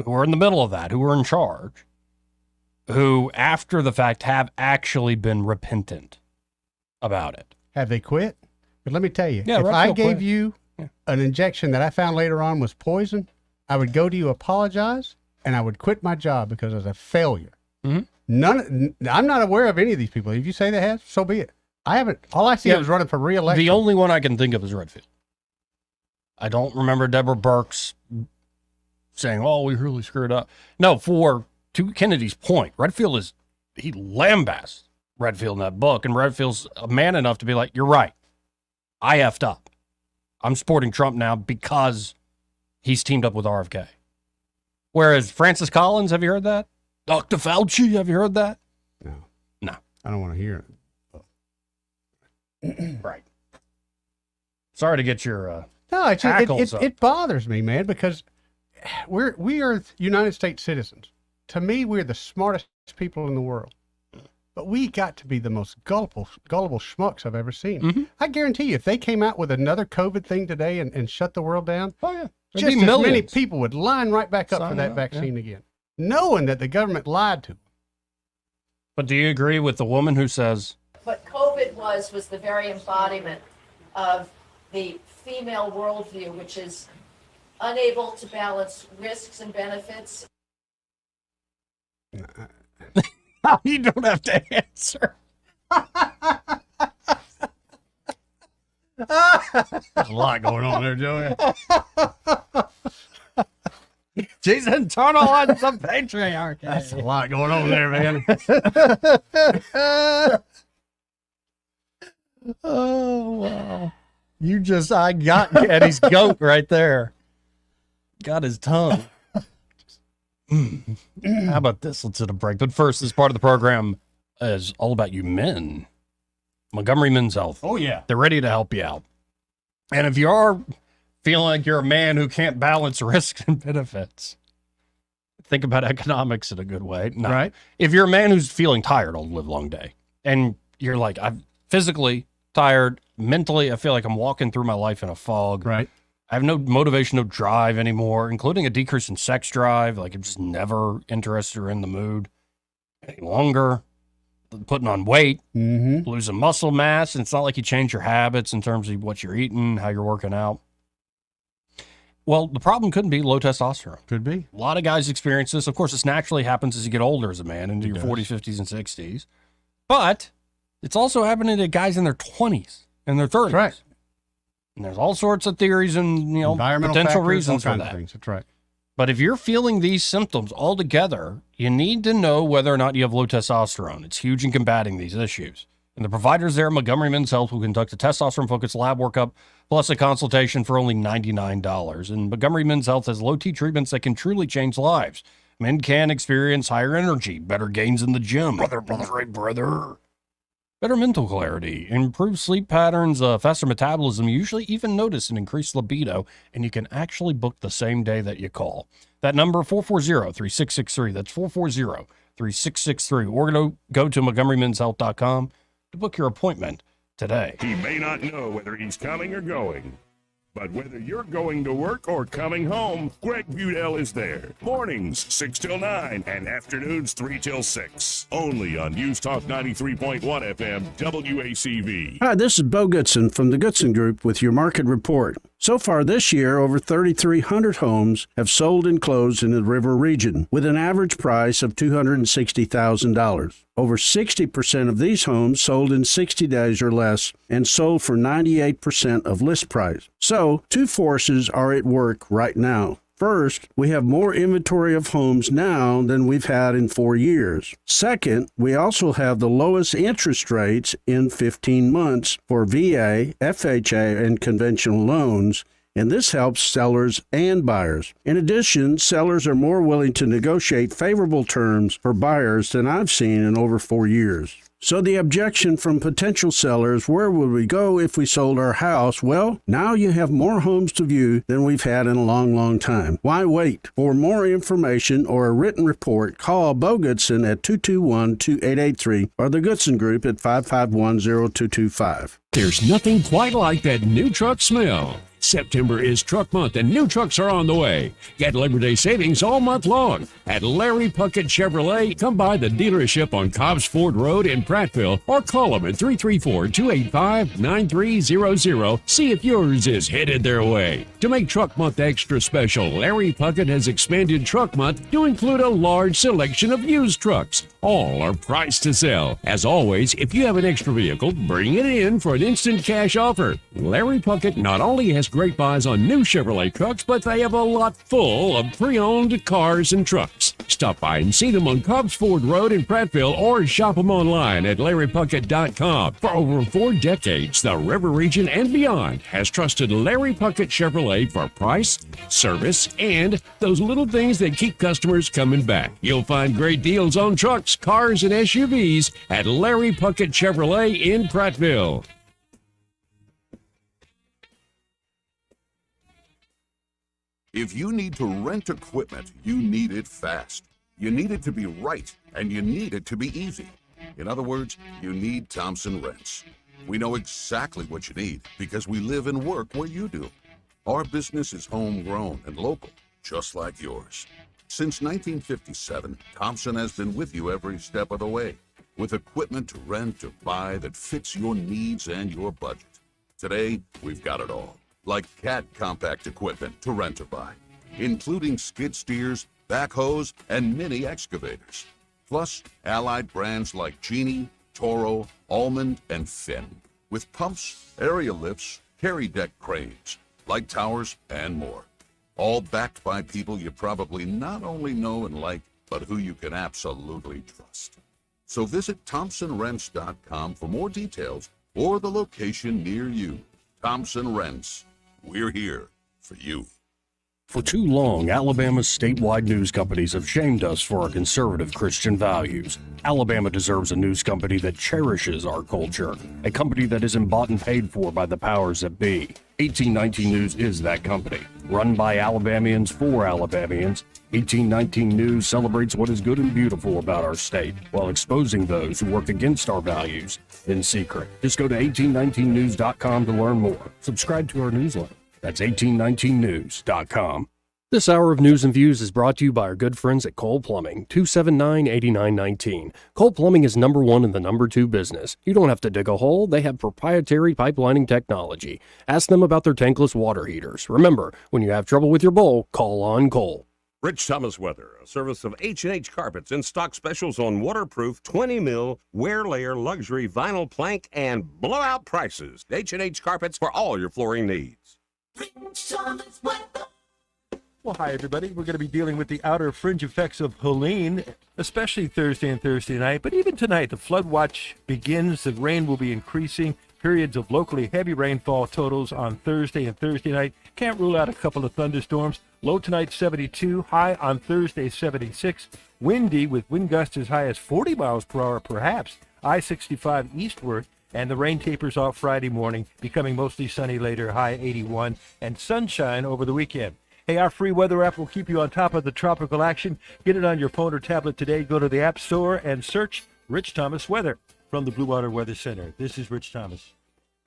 who are in the middle of that, who are in charge, who after the fact have actually been repentant about it. Have they quit? But let me tell you, Yeah, if Redfield I gave quit. you an injection that I found later on was poison, I would go to you, apologize, and I would quit my job because it was a failure. Mm-hmm. I'm not aware of any of these people. If you say they have, so be it. I haven't. All I see is running for re-election. The only one I can think of is Redfield. I don't remember Deborah Burks saying, "Oh, we really screwed up." No, to Kennedy's point, Redfield he lambasts Redfield in that book, and Redfield's a man enough to be like, "You're right. I effed up. I'm supporting Trump now because he's teamed up with RFK." Whereas Francis Collins, have you heard that? Dr. Fauci, have you heard that? No. I don't want to hear it. Right. Sorry to get your no. hackles up. It bothers me, man, because we are United States citizens. To me, we're the smartest people in the world. But we got to be the most gullible schmucks I've ever seen. Mm-hmm. I guarantee you, if they came out with another COVID thing today and shut the world down, oh yeah, just as many people would line right back up for that vaccine again, knowing that the government lied to them. But do you agree with the woman who says, What COVID was the very embodiment of the female worldview, which is unable to balance risks and benefits? You don't have to answer. There's a lot going on there, Joey. She's internal on some patriarchy. That's a lot going on there, man. Oh, wow. I got Eddie's goat right there. Got his tongue. How about this? Let's hit a break. But first, this part of the program is all about you men. Montgomery Men's Health. Oh, yeah. They're ready to help you out. And if you are feeling like you're a man who can't balance risks and benefits, think about economics in a good way. No. Right. If you're a man who's feeling tired all the live long day, and you're like, I'm physically tired, mentally, I feel like I'm walking through my life in a fog. Right. I have no motivation, no drive anymore, including a decrease in sex drive. Like, I'm just never interested or in the mood any longer. Putting on weight, losing muscle mass. And it's not like you change your habits in terms of what you're eating, how you're working out. Well, the problem couldn't be low testosterone. Could be. A lot of guys experience this. Of course, this naturally happens as you get older as a man, into It your does. 40s, 50s, and 60s. But it's also happening to guys in their 20s and their 30s. That's right. And there's all sorts of theories and, Environmental potential factors, reasons all for kinds of that. things. That's right. But if you're feeling these symptoms all together, you need to know whether or not you have low testosterone. It's huge in combating these issues. And the providers there at Montgomery Men's Health will conduct a testosterone-focused lab workup plus a consultation for only $99. And Montgomery Men's Health has low-T treatments that can truly change lives. Men can experience higher energy, better gains in the gym. Brother. Better mental clarity, improved sleep patterns, faster metabolism, usually even notice an increased libido, and you can actually book the same day that you call. That number, 440-3663. That's 440-3663. Or go to MontgomeryMen'sHealth.com to book your appointment today. He may not know whether he's coming or going, but whether you're going to work or coming home, Greg Budell is there. Mornings, 6 till 9, and afternoons, 3 till 6. Only on News Talk 93.1 FM, WACV. Hi, this is Bo Goodson from the Goodson Group with your market report. So far this year, over 3,300 homes have sold and closed in the River region with an average price of $260,000. Over 60% of these homes sold in 60 days or less and sold for 98% of list price. So, two forces are at work right now. First, we have more inventory of homes now than we've had in 4 years. Second, we also have the lowest interest rates in 15 months for VA, FHA, and conventional loans, and this helps sellers and buyers. In addition, sellers are more willing to negotiate favorable terms for buyers than I've seen in over 4 years. So the objection from potential sellers, where would we go if we sold our house? Well, now you have more homes to view than we've had in a long, long time. Why wait? For more information or a written report, call Bo Goodson at 221-2883 or the Goodson Group at 551-0225. There's nothing quite like that new truck smell. September is Truck Month and new trucks are on the way. Get Labor Day savings all month long. At Larry Puckett Chevrolet, come by the dealership on Cobbs Ford Road in Prattville or call them at 334-285-9300. See if yours is headed their way. To make Truck Month extra special, Larry Puckett has expanded Truck Month to include a large selection of used trucks. All are priced to sell. As always, if you have an extra vehicle, bring it in for an instant cash offer. Larry Puckett not only has great buys on new Chevrolet trucks, but they have a lot full of pre-owned cars and trucks. Stop by and see them on Cobbs Ford Road in Prattville or shop them online at LarryPuckett.com. For over 4 decades, the River region and beyond has trusted Larry Puckett Chevrolet for price, service, and those little things that keep customers coming back. You'll find great deals on trucks, cars, and SUVs at Larry Puckett Chevrolet in Prattville. If you need to rent equipment, you need it fast. You need it to be right, and you need it to be easy. In other words, you need Thompson Rents. We know exactly what you need because we live and work where you do. Our business is homegrown and local, just like yours. Since 1957, Thompson has been with you every step of the way, with equipment to rent or buy that fits your needs and your budget. Today, we've got it all. Like Cat compact equipment to rent or buy, including skid steers, backhoes, and mini excavators. Plus, allied brands like Genie, Toro, Almond, and Finn, with pumps, area lifts, carry deck cranes, light towers, and more. All backed by people you probably not only know and like, but who you can absolutely trust. So visit ThompsonRents.com for more details or the location near you. Thompson Rents. We're here for you. For too long, Alabama's statewide news companies have shamed us for our conservative Christian values. Alabama deserves a news company that cherishes our culture, a company that isn't bought and paid for by the powers that be. 1819 News is that company. Run by Alabamians for Alabamians, 1819 News celebrates what is good and beautiful about our state, while exposing those who work against our values in secret. Just go to 1819news.com to learn more. Subscribe to our newsletter. That's 1819news.com. This hour of News and Views is brought to you by our good friends at Cole Plumbing, 279-8919. Cole Plumbing is number one in the number two business. You don't have to dig a hole. They have proprietary pipelining technology. Ask them about their tankless water heaters. Remember, when you have trouble with your bowl, call on Cole. Rich Thomas Weather, a service of H&H Carpets, in stock specials on waterproof 20 mil wear layer luxury vinyl plank and blowout prices. H&H Carpets for all your flooring needs. Well, hi, everybody. We're going to be dealing with the outer fringe effects of Helene, especially Thursday and Thursday night. But even tonight, the flood watch begins. The rain will be increasing. Periods of locally heavy rainfall totals on Thursday and Thursday night. Can't rule out a couple of thunderstorms. Low tonight, 72. High on Thursday, 76. Windy with wind gusts as high as 40 miles per hour, perhaps. I-65 eastward. And the rain tapers off Friday morning, becoming mostly sunny later, high 81, and sunshine over the weekend. Hey, our free weather app will keep you on top of the tropical action. Get it on your phone or tablet today. Go to the App Store and search Rich Thomas Weather from the Blue Water Weather Center. This is Rich Thomas.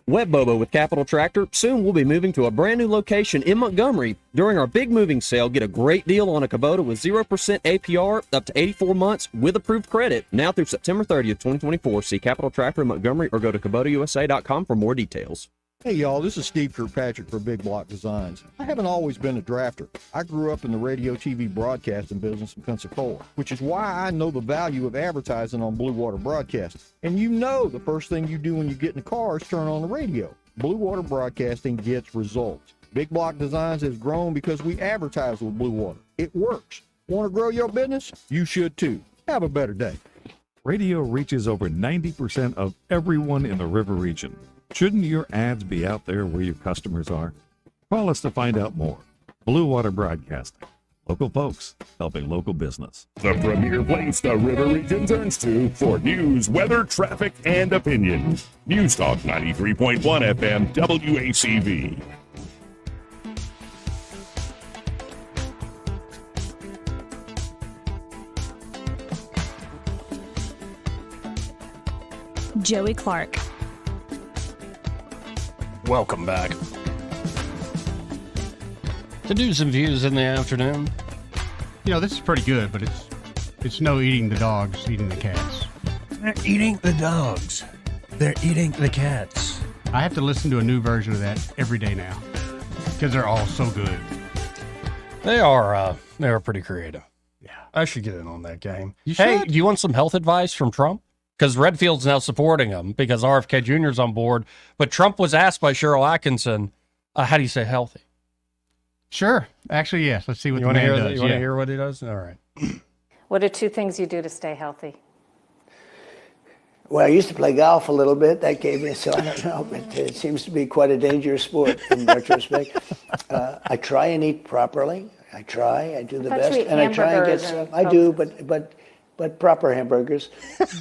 Web Bobo with Capital Tractor. Soon we'll be moving to a brand new location in Montgomery. During our big moving sale, get a great deal on a Kubota with 0% APR up to 84 months with approved credit. Now through September 30th, 2024. See Capital Tractor in Montgomery or go to KubotaUSA.com for more details. Hey y'all, this is Steve Kirkpatrick for Big Block Designs. I haven't always been a drafter. I grew up in the radio TV broadcasting business in Pensacola, which is why I know the value of advertising on Blue Water Broadcasting. And you know the first thing you do when you get in the car is turn on the radio. Blue Water Broadcasting gets results. Big Block Designs has grown because we advertise with Blue Water. It works. Want to grow your business? You should too. Have a better day. Radio reaches over 90% of everyone in the river region. Shouldn't your ads be out there where your customers are? Call us to find out more. Blue Water Broadcasting. Local folks helping local business. The premier place the river region turns to for news, weather, traffic, and opinion. News Talk 93.1 FM WACV. Joey Clark. Welcome back to News and Views in the afternoon. You know, this is pretty good, but it's no eating the dogs, eating the cats. They're eating the dogs. They're eating the cats. I have to listen to a new version of that every day now because they're all so good. They are pretty creative. Yeah, I should get in on that game. Hey, do you want some health advice from Trump? Because Redfield's now supporting him because RFK Jr. is on board. But Trump was asked by Cheryl Atkinson, how do you say healthy? Sure. Actually, yes. Let's see what you the man does. You want to hear what he does? All right. What are two things you do to stay healthy? Well, I used to play golf a little bit. That gave me, so I don't know, but it seems to be quite a dangerous sport in retrospect. I try and eat properly. I do the best. And I try and get some. I do, but proper hamburgers.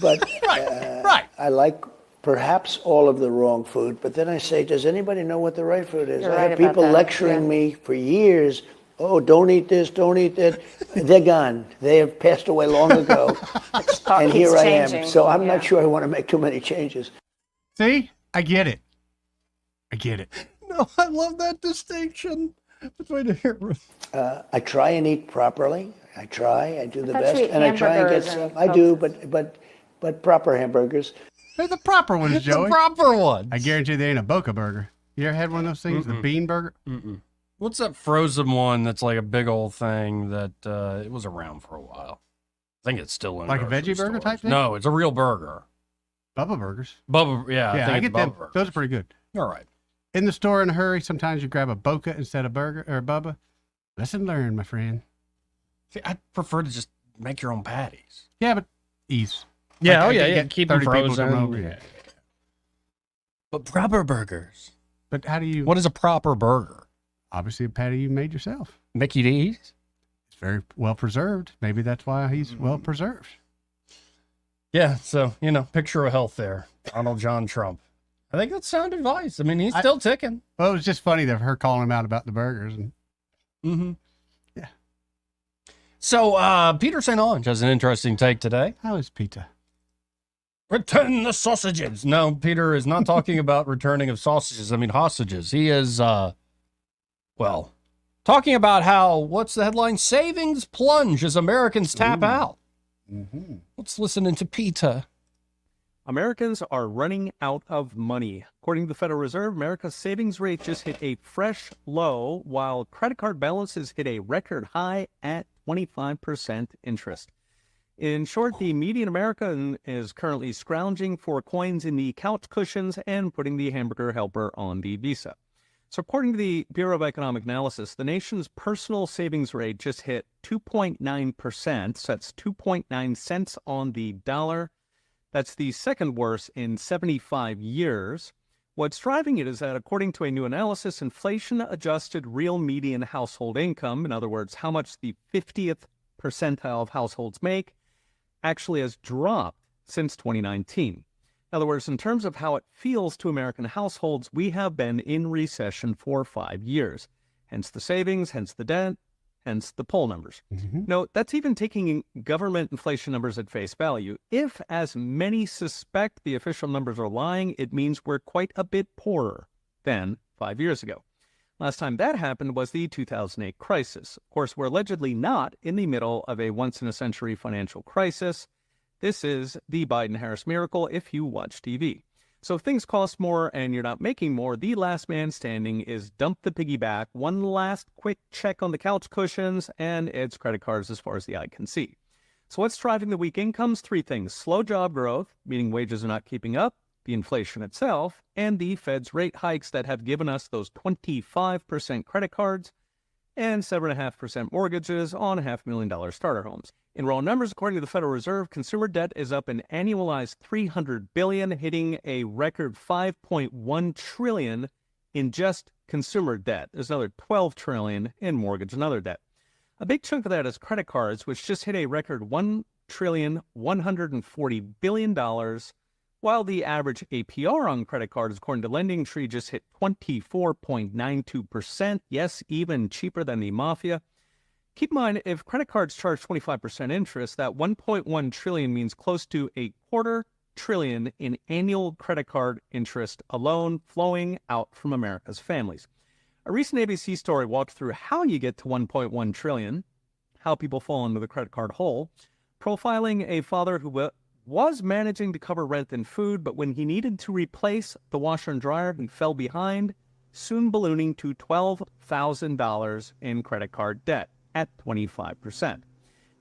But right. I like perhaps all of the wrong food. But then I say, does anybody know what the right food is? You're I right have people about that, lecturing me for years. Oh, don't eat this, don't eat that. They're gone. They have passed away long ago. And here I am. So I'm not sure I want to make too many changes. See? I get it. No, I love that distinction between the I try and eat properly. I do the best. And I try and get some. I do, but proper hamburgers. They're the proper ones, It's Joey. the proper ones. I guarantee they ain't a Boca burger. You ever had one of those things, the bean burger? Mm-mm. What's that frozen one that's like a big old thing that it was around for a while? I think it's still in Like a grocery veggie burger stores. type thing? No, it's a real burger. Bubba burgers. Bubba, yeah, Yeah, I I think get it's them. Bubba burger. Those are pretty good. All right. In the store in a hurry, sometimes you grab a Boca instead of burger or Bubba. Lesson learned, my friend. See, I prefer to just make your own patties. Yeah, but ease. Yeah, Like, I could yeah. get Keep them 30 people to come frozen. over. Yeah. But proper burgers. But how do you? What is a proper burger? Obviously, a patty you made yourself. Mickey D's. It's very well preserved. Maybe that's why he's well preserved. Yeah, so, picture of health there. Donald John Trump. I think that's sound advice. I mean, he's still ticking. Well, it was just funny that her calling him out about the burgers. And yeah. So, Peter St. Onge has an interesting take today. How is Peter? Return the sausages. No, Peter is not talking about returning of sausages. I mean, hostages. He is, talking about how, what's the headline? Savings plunge as Americans tap out. Let's listen into Peter. Americans are running out of money. According to the Federal Reserve, America's savings rate just hit a fresh low, while credit card balances hit a record high at 25% interest. In short, the median American is currently scrounging for coins in the couch cushions and putting the hamburger helper on the Visa. So according to the Bureau of Economic Analysis, the nation's personal savings rate just hit 2.9%. So that's 2.9 cents on the dollar. That's the second worst in 75 years. What's driving it is that, according to a new analysis, inflation-adjusted real median household income, in other words, how much the 50th percentile of households make, actually has dropped since 2019. In other words, in terms of how it feels to American households, we have been in recession for 5 years. Hence the savings, hence the debt, hence the poll numbers. Note, that's even taking government inflation numbers at face value. If, as many suspect, the official numbers are lying, it means we're quite a bit poorer than 5 years ago. Last time that happened was the 2008 crisis. Of course, we're allegedly not in the middle of a once-in-a-century financial crisis. This is the Biden-Harris miracle if you watch TV. So if things cost more and you're not making more, the last man standing is dump the piggyback, one last quick check on the couch cushions, and it's credit cards as far as the eye can see. So what's driving the weak incomes? Three things: slow job growth, meaning wages are not keeping up, the inflation itself, and the Fed's rate hikes that have given us those 25% credit cards and 7.5% mortgages on $500,000 starter homes. In raw numbers, according to the Federal Reserve, consumer debt is up an annualized $300 billion, hitting a record $5.1 trillion in just consumer debt. There's another $12 trillion in mortgage and other debt. A big chunk of that is credit cards, which just hit a record $1.140 billion, while the average APR on credit cards, according to LendingTree, just hit 24.92%. Yes, even cheaper than the mafia. Keep in mind, if credit cards charge 25% interest, that $1.1 trillion means close to $250 billion in annual credit card interest alone flowing out from America's families. A recent ABC story walked through how you get to $1.1 trillion, how people fall into the credit card hole, profiling a father who was managing to cover rent and food, but when he needed to replace the washer and dryer, he fell behind, soon ballooning to $12,000 in credit card debt at 25%.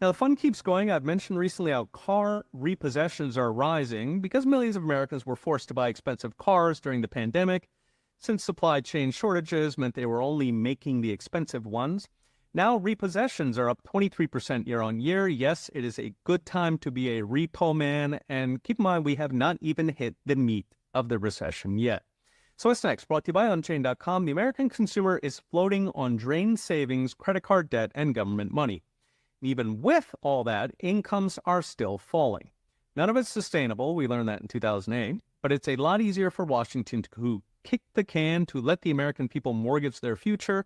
Now, the fun keeps going. I've mentioned recently how car repossessions are rising because millions of Americans were forced to buy expensive cars during the pandemic, since supply chain shortages meant they were only making the expensive ones. Now, repossessions are up 23% year on year. Yes, it is a good time to be a repo man. And keep in mind, we have not even hit the meat of the recession yet. So what's next? Brought to you by Unchained.com. The American consumer is floating on drained savings, credit card debt, and government money. Even with all that, incomes are still falling. None of it's sustainable. We learned that in 2008. But it's a lot easier for Washington to kick the can to let the American people mortgage their future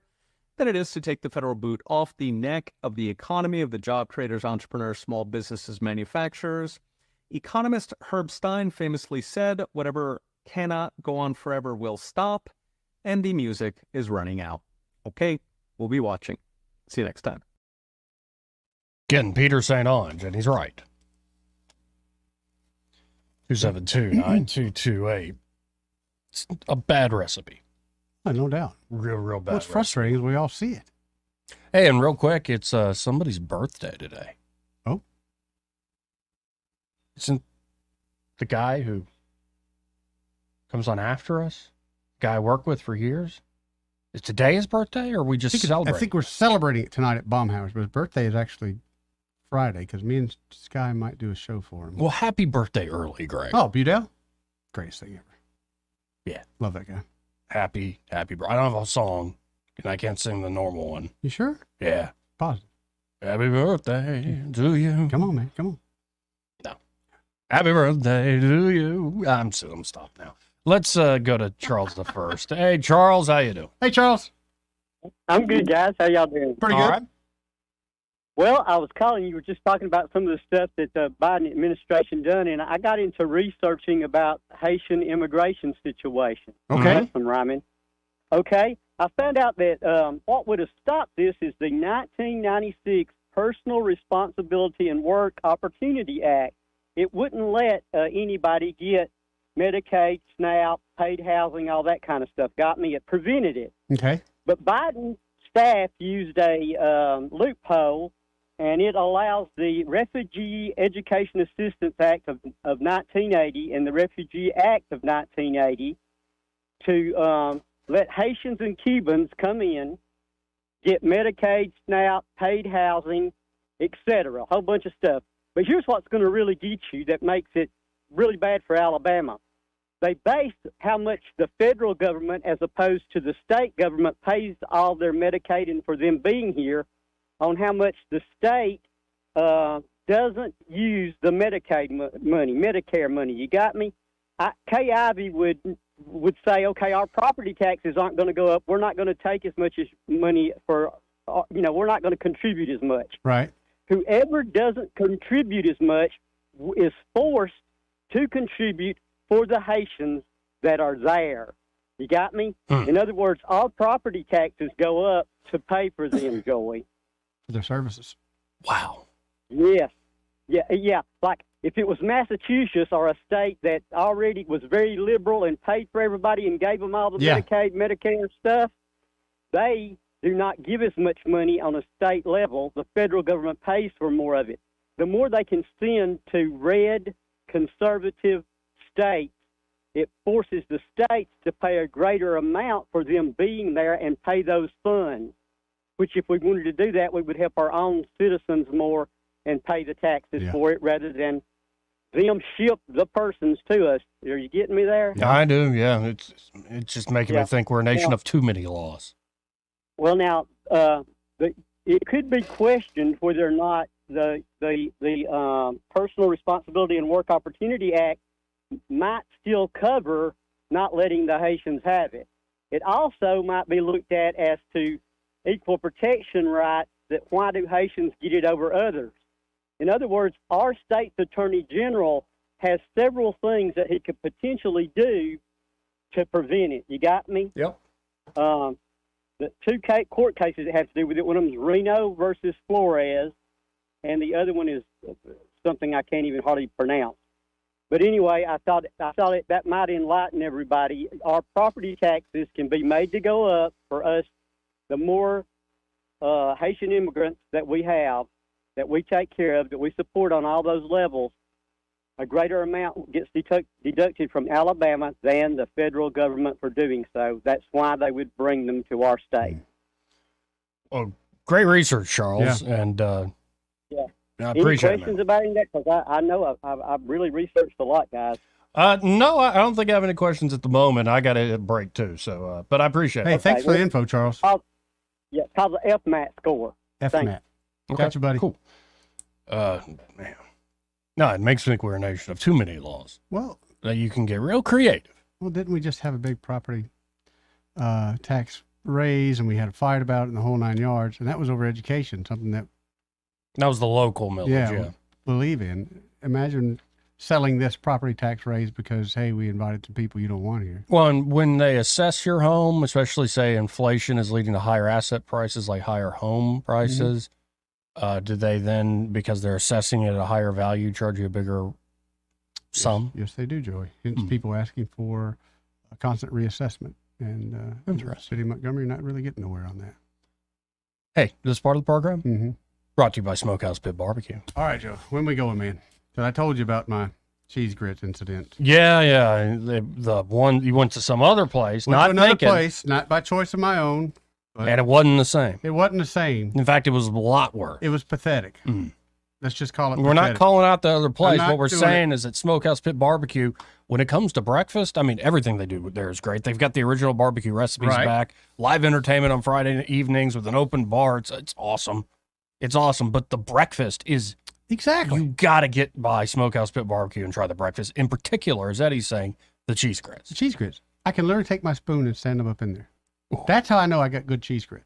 than it is to take the federal boot off the neck of the economy, of the job creators, entrepreneurs, small businesses, manufacturers. Economist Herb Stein famously said, "Whatever cannot go on forever will stop," and the music is running out. Okay, we'll be watching. See you next time. Again, Peter St. Onge, and he's right. 272-9228. It's a bad recipe. No doubt. Real bad. What's frustrating is we all see it. Hey, and real quick, it's somebody's birthday today. Oh? Isn't the guy who comes on after us, guy I worked with for years, is today his birthday, or are we just celebrating? I think we're celebrating it tonight at Baumhauer's, but his birthday is actually Friday, because me and Sky might do a show for him. Well, happy birthday early, Greg. Oh, Budell? Greatest thing ever. Yeah. Love that guy. Happy. I don't have a song. And I can't sing the normal one. You sure? Yeah. Positive. Happy birthday to you. Come on, man. Come on. No. Happy birthday to you. I'm stop now. Let's go to Charles the first. Hey, Charles, how you doing? Hey, Charles. I'm good, guys. How y'all doing? Pretty good. All right. Well, I was calling. You were just talking about some of the stuff that the Biden administration done, and I got into researching about Haitian immigration situation. Okay. That's some rhyming. Okay. I found out that what would have stopped this is the 1996 Personal Responsibility and Work Opportunity Act. It wouldn't let anybody get Medicaid, SNAP, paid housing, all that kind of stuff. Got me? It prevented it. Okay. But Biden staff used a loophole, and it allows the Refugee Education Assistance Act of 1980 and the Refugee Act of 1980 to let Haitians and Cubans come in, get Medicaid, SNAP, paid housing, etc., a whole bunch of stuff. But here's what's going to really get you that makes it really bad for Alabama. They base how much the federal government, as opposed to the state government, pays all their Medicaid and for them being here, on how much the state doesn't use the Medicaid money, Medicare money. You got me? Kay Ivey would say, okay, our property taxes aren't going to go up. We're not going to take as much as money for, we're not going to contribute as much. Right. Whoever doesn't contribute as much is forced to contribute for the Haitians that are there. You got me? In other words, our property taxes go up to pay for them, Joey. For their services. Wow. Yes. Yeah. Like if it was Massachusetts or a state that already was very liberal and paid for everybody and gave them all the Medicaid, Medicare stuff, they do not give as much money on a state level. The federal government pays for more of it. The more they can send to red, conservative states, it forces the states to pay a greater amount for them being there and pay those funds, which if we wanted to do that, we would help our own citizens more and pay the taxes for it rather than them ship the persons to us. Are you getting me there? Yeah, I do. Yeah, it's just making me think we're a nation of too many laws. Well, now it could be questioned whether or not the Personal Responsibility and Work Opportunity Act might still cover not letting the Haitians have it. It also might be looked at as to equal protection rights, that why do Haitians get it over others? In other words, our state's attorney general has several things that he could potentially do to prevent it. You got me? Yep. The two court cases that have to do with it, one of them is Reno versus Flores, and the other one is something I can't even hardly pronounce. But anyway, I thought that might enlighten everybody. Our property taxes can be made to go up for us. The more Haitian immigrants that we have, that we take care of, that we support on all those levels, a greater amount gets deducted from Alabama than the federal government for doing so. That's why they would bring them to our state. Well, great research, Charles, and I Any appreciate questions about that? Because I know I've really researched a lot, guys. No, I don't think I have any questions at the moment. I got a break too, so but I appreciate Hey, it. thanks for the info, Charles. It's called the FMAT score. FMAT. Okay, Got you, buddy. Cool. Man. No, it makes me think we're a nation of too many laws. Well, that you can get real creative. Well, didn't we just have a big property tax raise, and we had a fight about it in the whole 9 yards, and that was over education, something that was the local millage. Yeah, believe in. Imagine selling this property tax raise because, hey, we invited some people you don't want here. Well, and when they assess your home, especially say inflation is leading to higher asset prices, like higher home prices, do they then, because they're assessing it at a higher value, charge you a bigger sum? Yes, they do, Joey. Hence people asking for a constant reassessment. And the city of Montgomery not really getting nowhere on that. Hey, this is part of the program? Mm-hmm. Brought to you by Smokehouse Pit Barbecue. All right, Joe. When we going, man? So I told you about my cheese grits incident. Yeah. The one, you went to some other place, Went not to another thinking. place, not by choice of my own. And it wasn't the same. It wasn't the same. In fact, it was a lot worse. It was pathetic. Mm. Let's just call it. We're not pathetic. calling out the other place. not What we're doing saying is that Smokehouse Pit Barbecue, when it comes to breakfast, I mean, everything they do there is great. They've got the original barbecue recipes Right. back, live entertainment on Friday evenings with an open bar. It's awesome. It's awesome. But the breakfast is exactly. You got to get by Smokehouse Pit Barbecue and try the breakfast. In particular, as Eddie's saying, the cheese grits. The cheese grits. I can literally take my spoon and stand them up in there. That's how I know I got good cheese grits.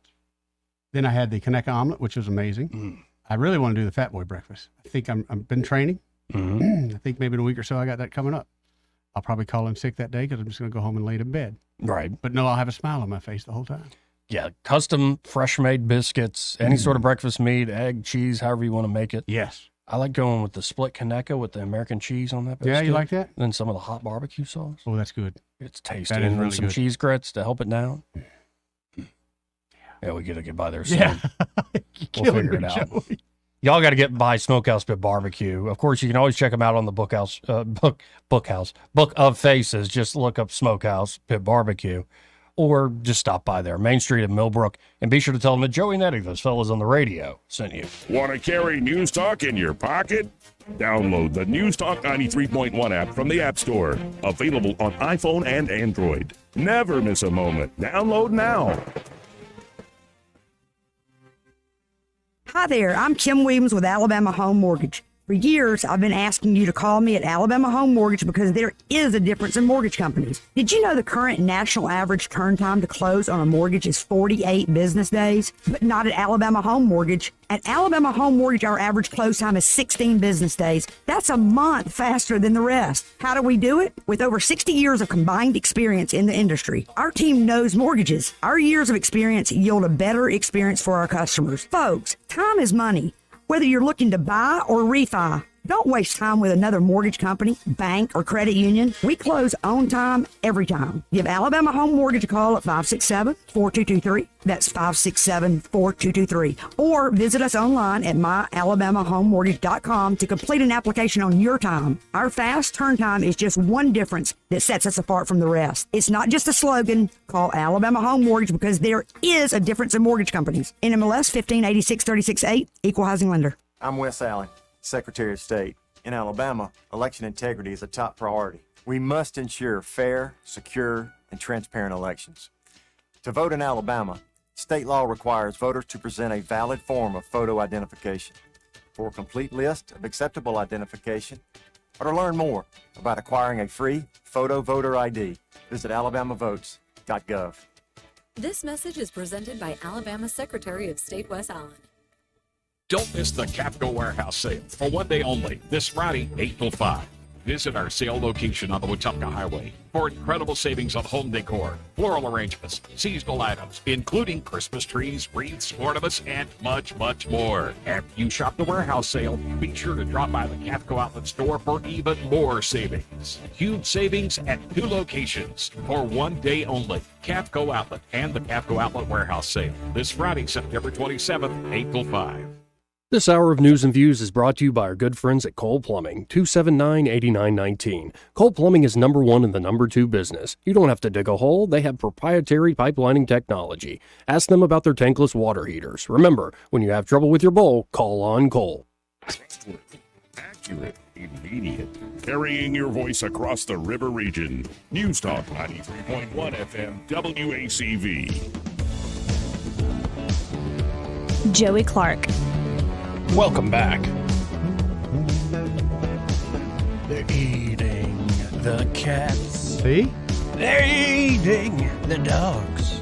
Then I had the Kaneka omelet, which was amazing. I really want to do the Fat Boy breakfast. I think I've been training. I think maybe in a week or so I got that coming up. I'll probably call in sick that day because I'm just going to go home and lay to bed. Right. But no, I'll have a smile on my face the whole time. Yeah, custom, fresh-made biscuits, any sort of breakfast meat, egg, cheese, however you want to make it. Yes. I like going with the split Kaneka with the American cheese on that biscuit. Yeah, you like that? And then some of the hot barbecue sauce. Oh, that's good. It's tasty. That is And then really some good. cheese grits to help it down. Yeah, we got to get by there soon. Yeah. We'll figure it out. Y'all got to get by Smokehouse Pit Barbecue. Of course, you can always check them out on the Book of Faces. Just look up Smokehouse Pit Barbecue, or just stop by there, Main Street in Millbrook, and be sure to tell them that Joey and Eddie, those fellas on the radio, sent you. Want to carry News Talk in your pocket? Download the News Talk 93.1 app from the App Store. Available on iPhone and Android. Never miss a moment. Download now. Hi there, I'm Kim Williams with Alabama Home Mortgage. For years, I've been asking you to call me at Alabama Home Mortgage because there is a difference in mortgage companies. Did you know the current national average turn time to close on a mortgage is 48 business days? But not at Alabama Home Mortgage. At Alabama Home Mortgage, our average close time is 16 business days. That's a month faster than the rest. How do we do it? With over 60 years of combined experience in the industry. Our team knows mortgages. Our years of experience yield a better experience for our customers. Folks, time is money. Whether you're looking to buy or refi, don't waste time with another mortgage company, bank, or credit union. We close on time every time. Give Alabama Home Mortgage a call at 567-4223. That's 567-4223. Or visit us online at myalabamahomemortgage.com to complete an application on your time. Our fast turn time is just one difference that sets us apart from the rest. It's not just a slogan. Call Alabama Home Mortgage because there is a difference in mortgage companies. NMLS 1586368, Equal Housing Lender. I'm Wes Allen, Secretary of State. In Alabama, election integrity is a top priority. We must ensure fair, secure, and transparent elections. To vote in Alabama, state law requires voters to present a valid form of photo identification. For a complete list of acceptable identification, or to learn more about acquiring a free photo voter ID, visit alabamavotes.gov. This message is presented by Alabama Secretary of State Wes Allen. Don't miss the Capco Warehouse sale for one day only, this Friday, 8 till 5. Visit our sale location on the Wetumpka Highway for incredible savings on home decor, floral arrangements, seasonal items, including Christmas trees, wreaths, ornaments, and much, much more. After you shop the warehouse sale, be sure to drop by the Capco Outlet store for even more savings. Huge savings at 2 locations for one day only. Capco Outlet and the Capco Outlet Warehouse sale this Friday, September 27th, 8 till 5. This hour of news and views is brought to you by our good friends at Cole Plumbing, 279-8919. Cole Plumbing is number 1 in the number 2 business. You don't have to dig a hole. They have proprietary pipelining technology. Ask them about their tankless water heaters. Remember, when you have trouble with your bowl, call on Cole. Accurate, immediate. Carrying your voice across the river region. News Talk 93.1 FM WACV. Joey Clark. Welcome back. They're eating the cats. See? They're eating the dogs.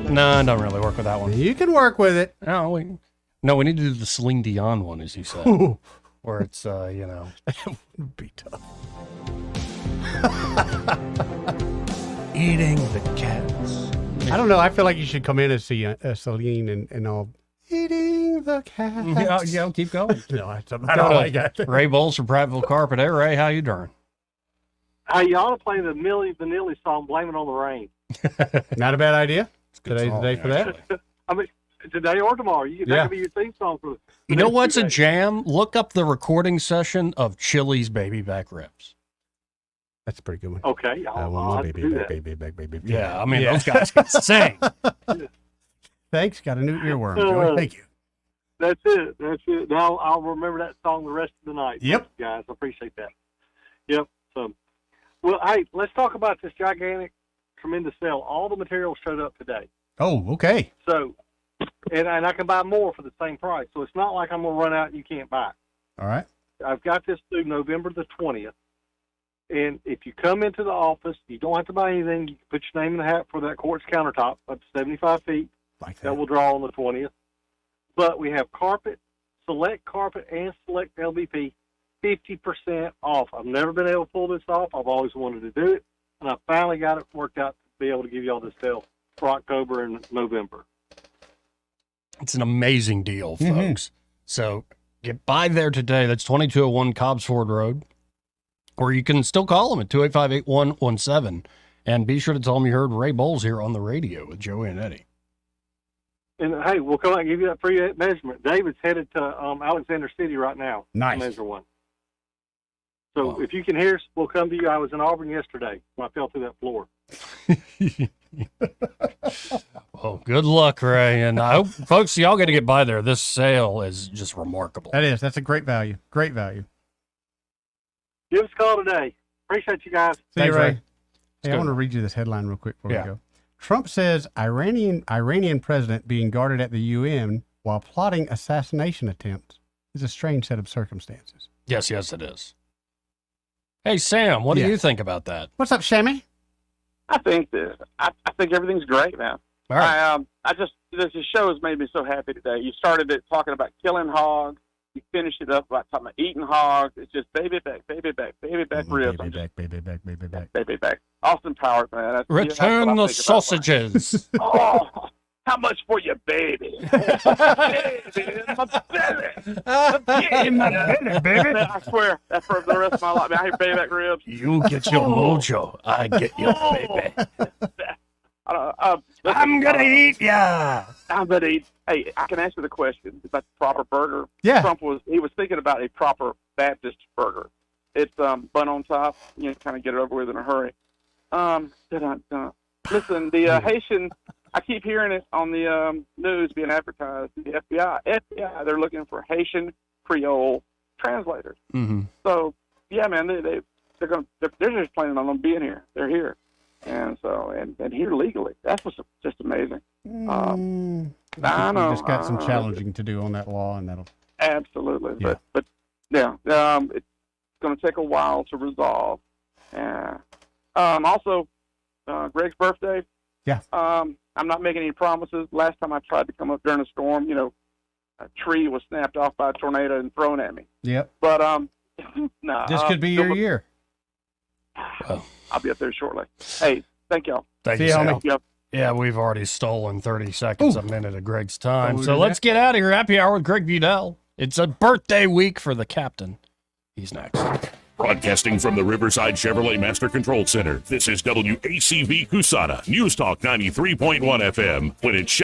No, it don't really work with that one. You can work with it. No, we need to do the Celine Dion one, as you said. Ooh. Where it's, That would be tough. Eating the cats. I don't know. I feel like you should come in and see Celine and all. Eating the cat. Yeah, keep going. No, that's about all I got. Ray Bowles from Prattville Carpet. Hey, Ray, how you doing? Hey, you ought to play the Milli Vanilli song, Blame It on the Rain. Not a bad idea. Today's the day for that. I mean, today or tomorrow. That could be your theme song for the You know next what's 2 a days. jam? Look up the recording session of Chili's Baby Back Ribs. That's a pretty good one. Okay. I'll have to do that. Baby. Yeah, I mean, those guys can sing. Thanks. Got a new earworm, Joey. Thank you. That's it. That's it. Now I'll remember that song the rest of the night. Yep. Thank you, guys. I appreciate that. Yep. So, well, hey, let's talk about this gigantic, tremendous sale. All the materials showed up today. Oh, okay. So, and I can buy more for the same price. So it's not like I'm going to run out and you can't buy it. All right. I've got this through November the 20th. And if you come into the office, you don't have to buy anything. You can put your name in the hat for that quartz countertop up to 75 feet. Like that will draw on the 20th. But we have carpet, select carpet, and select LVP, 50% off. I've never been able to pull this off. I've always wanted to do it. And I finally got it worked out to be able to give you all this sale for October and November. It's an amazing deal, folks. So get by there today. That's 2201 Cobbsford Road. Or you can still call them at 285-8117. And be sure to tell them you heard Ray Bowles here on the radio with Joey and Eddie. And, hey, we'll come out and give you that free measurement. David's headed to Alexander City right now Nice. to measure one. So if you can hear us, we'll come to you. I was in Auburn yesterday when I fell through that floor. Well, good luck, Ray. And I hope, folks, y'all got to get by there. This sale is just remarkable. That is. That's a great value. Great value. Give us a call today. Appreciate you guys. See you, Ray. Ray. Hey, I want to read you this headline real quick before Yeah. we go. Trump says Iranian president being guarded at the UN while plotting assassination attempts is a strange set of circumstances. Yes, it is. Hey, Sam, what do you think about that? What's up, Sammy? I think that I think everything's great, man. All right. This show has made me so happy today. You started it talking about killing hogs. You finished it up about talking about eating hogs. It's just baby back ribs. Baby back. Austin Powers, man. That's Return that's what I the think about. sausages. Oh, how much for your baby? Baby in my belly. In my belly, baby. Man, I swear, that's for the rest of my life. Man, I hate baby back ribs. You get your mojo. I get your baby. I'm gonna eat ya. I'm gonna eat. Hey, I can answer the question about the proper burger. Yeah. Trump was thinking about a proper Baptist burger. It's bun on top. Kind of get it over with in a hurry. Listen, the Haitian. I keep hearing it on the news being advertised. The FBI, they're looking for Haitian Creole translators. Mm-hmm. So yeah, man, they're just planning on them being here. They're here. And so, and here legally, that's what's just amazing. I know. You just got some challenging to do on that law, and that'll. Absolutely, Yeah. but it's going to take a while to resolve. Also, Greg's birthday. Yeah. I'm not making any promises. Last time I tried to come up during a storm, a tree was snapped off by a tornado and thrown at me. Yep. But no. This could be your year. I'll be up there shortly. Hey, thank y'all. Thank See you, you, Sam. homie. Yep. Yeah, we've already stolen 30 seconds, a minute of Greg's time. we So do let's that? get out of here. Happy hour with Greg Budell. It's a birthday week for the captain. He's next. Broadcasting from the Riverside Chevrolet Master Control Center, this is WACV Cusana, News Talk 93.1 FM. When it's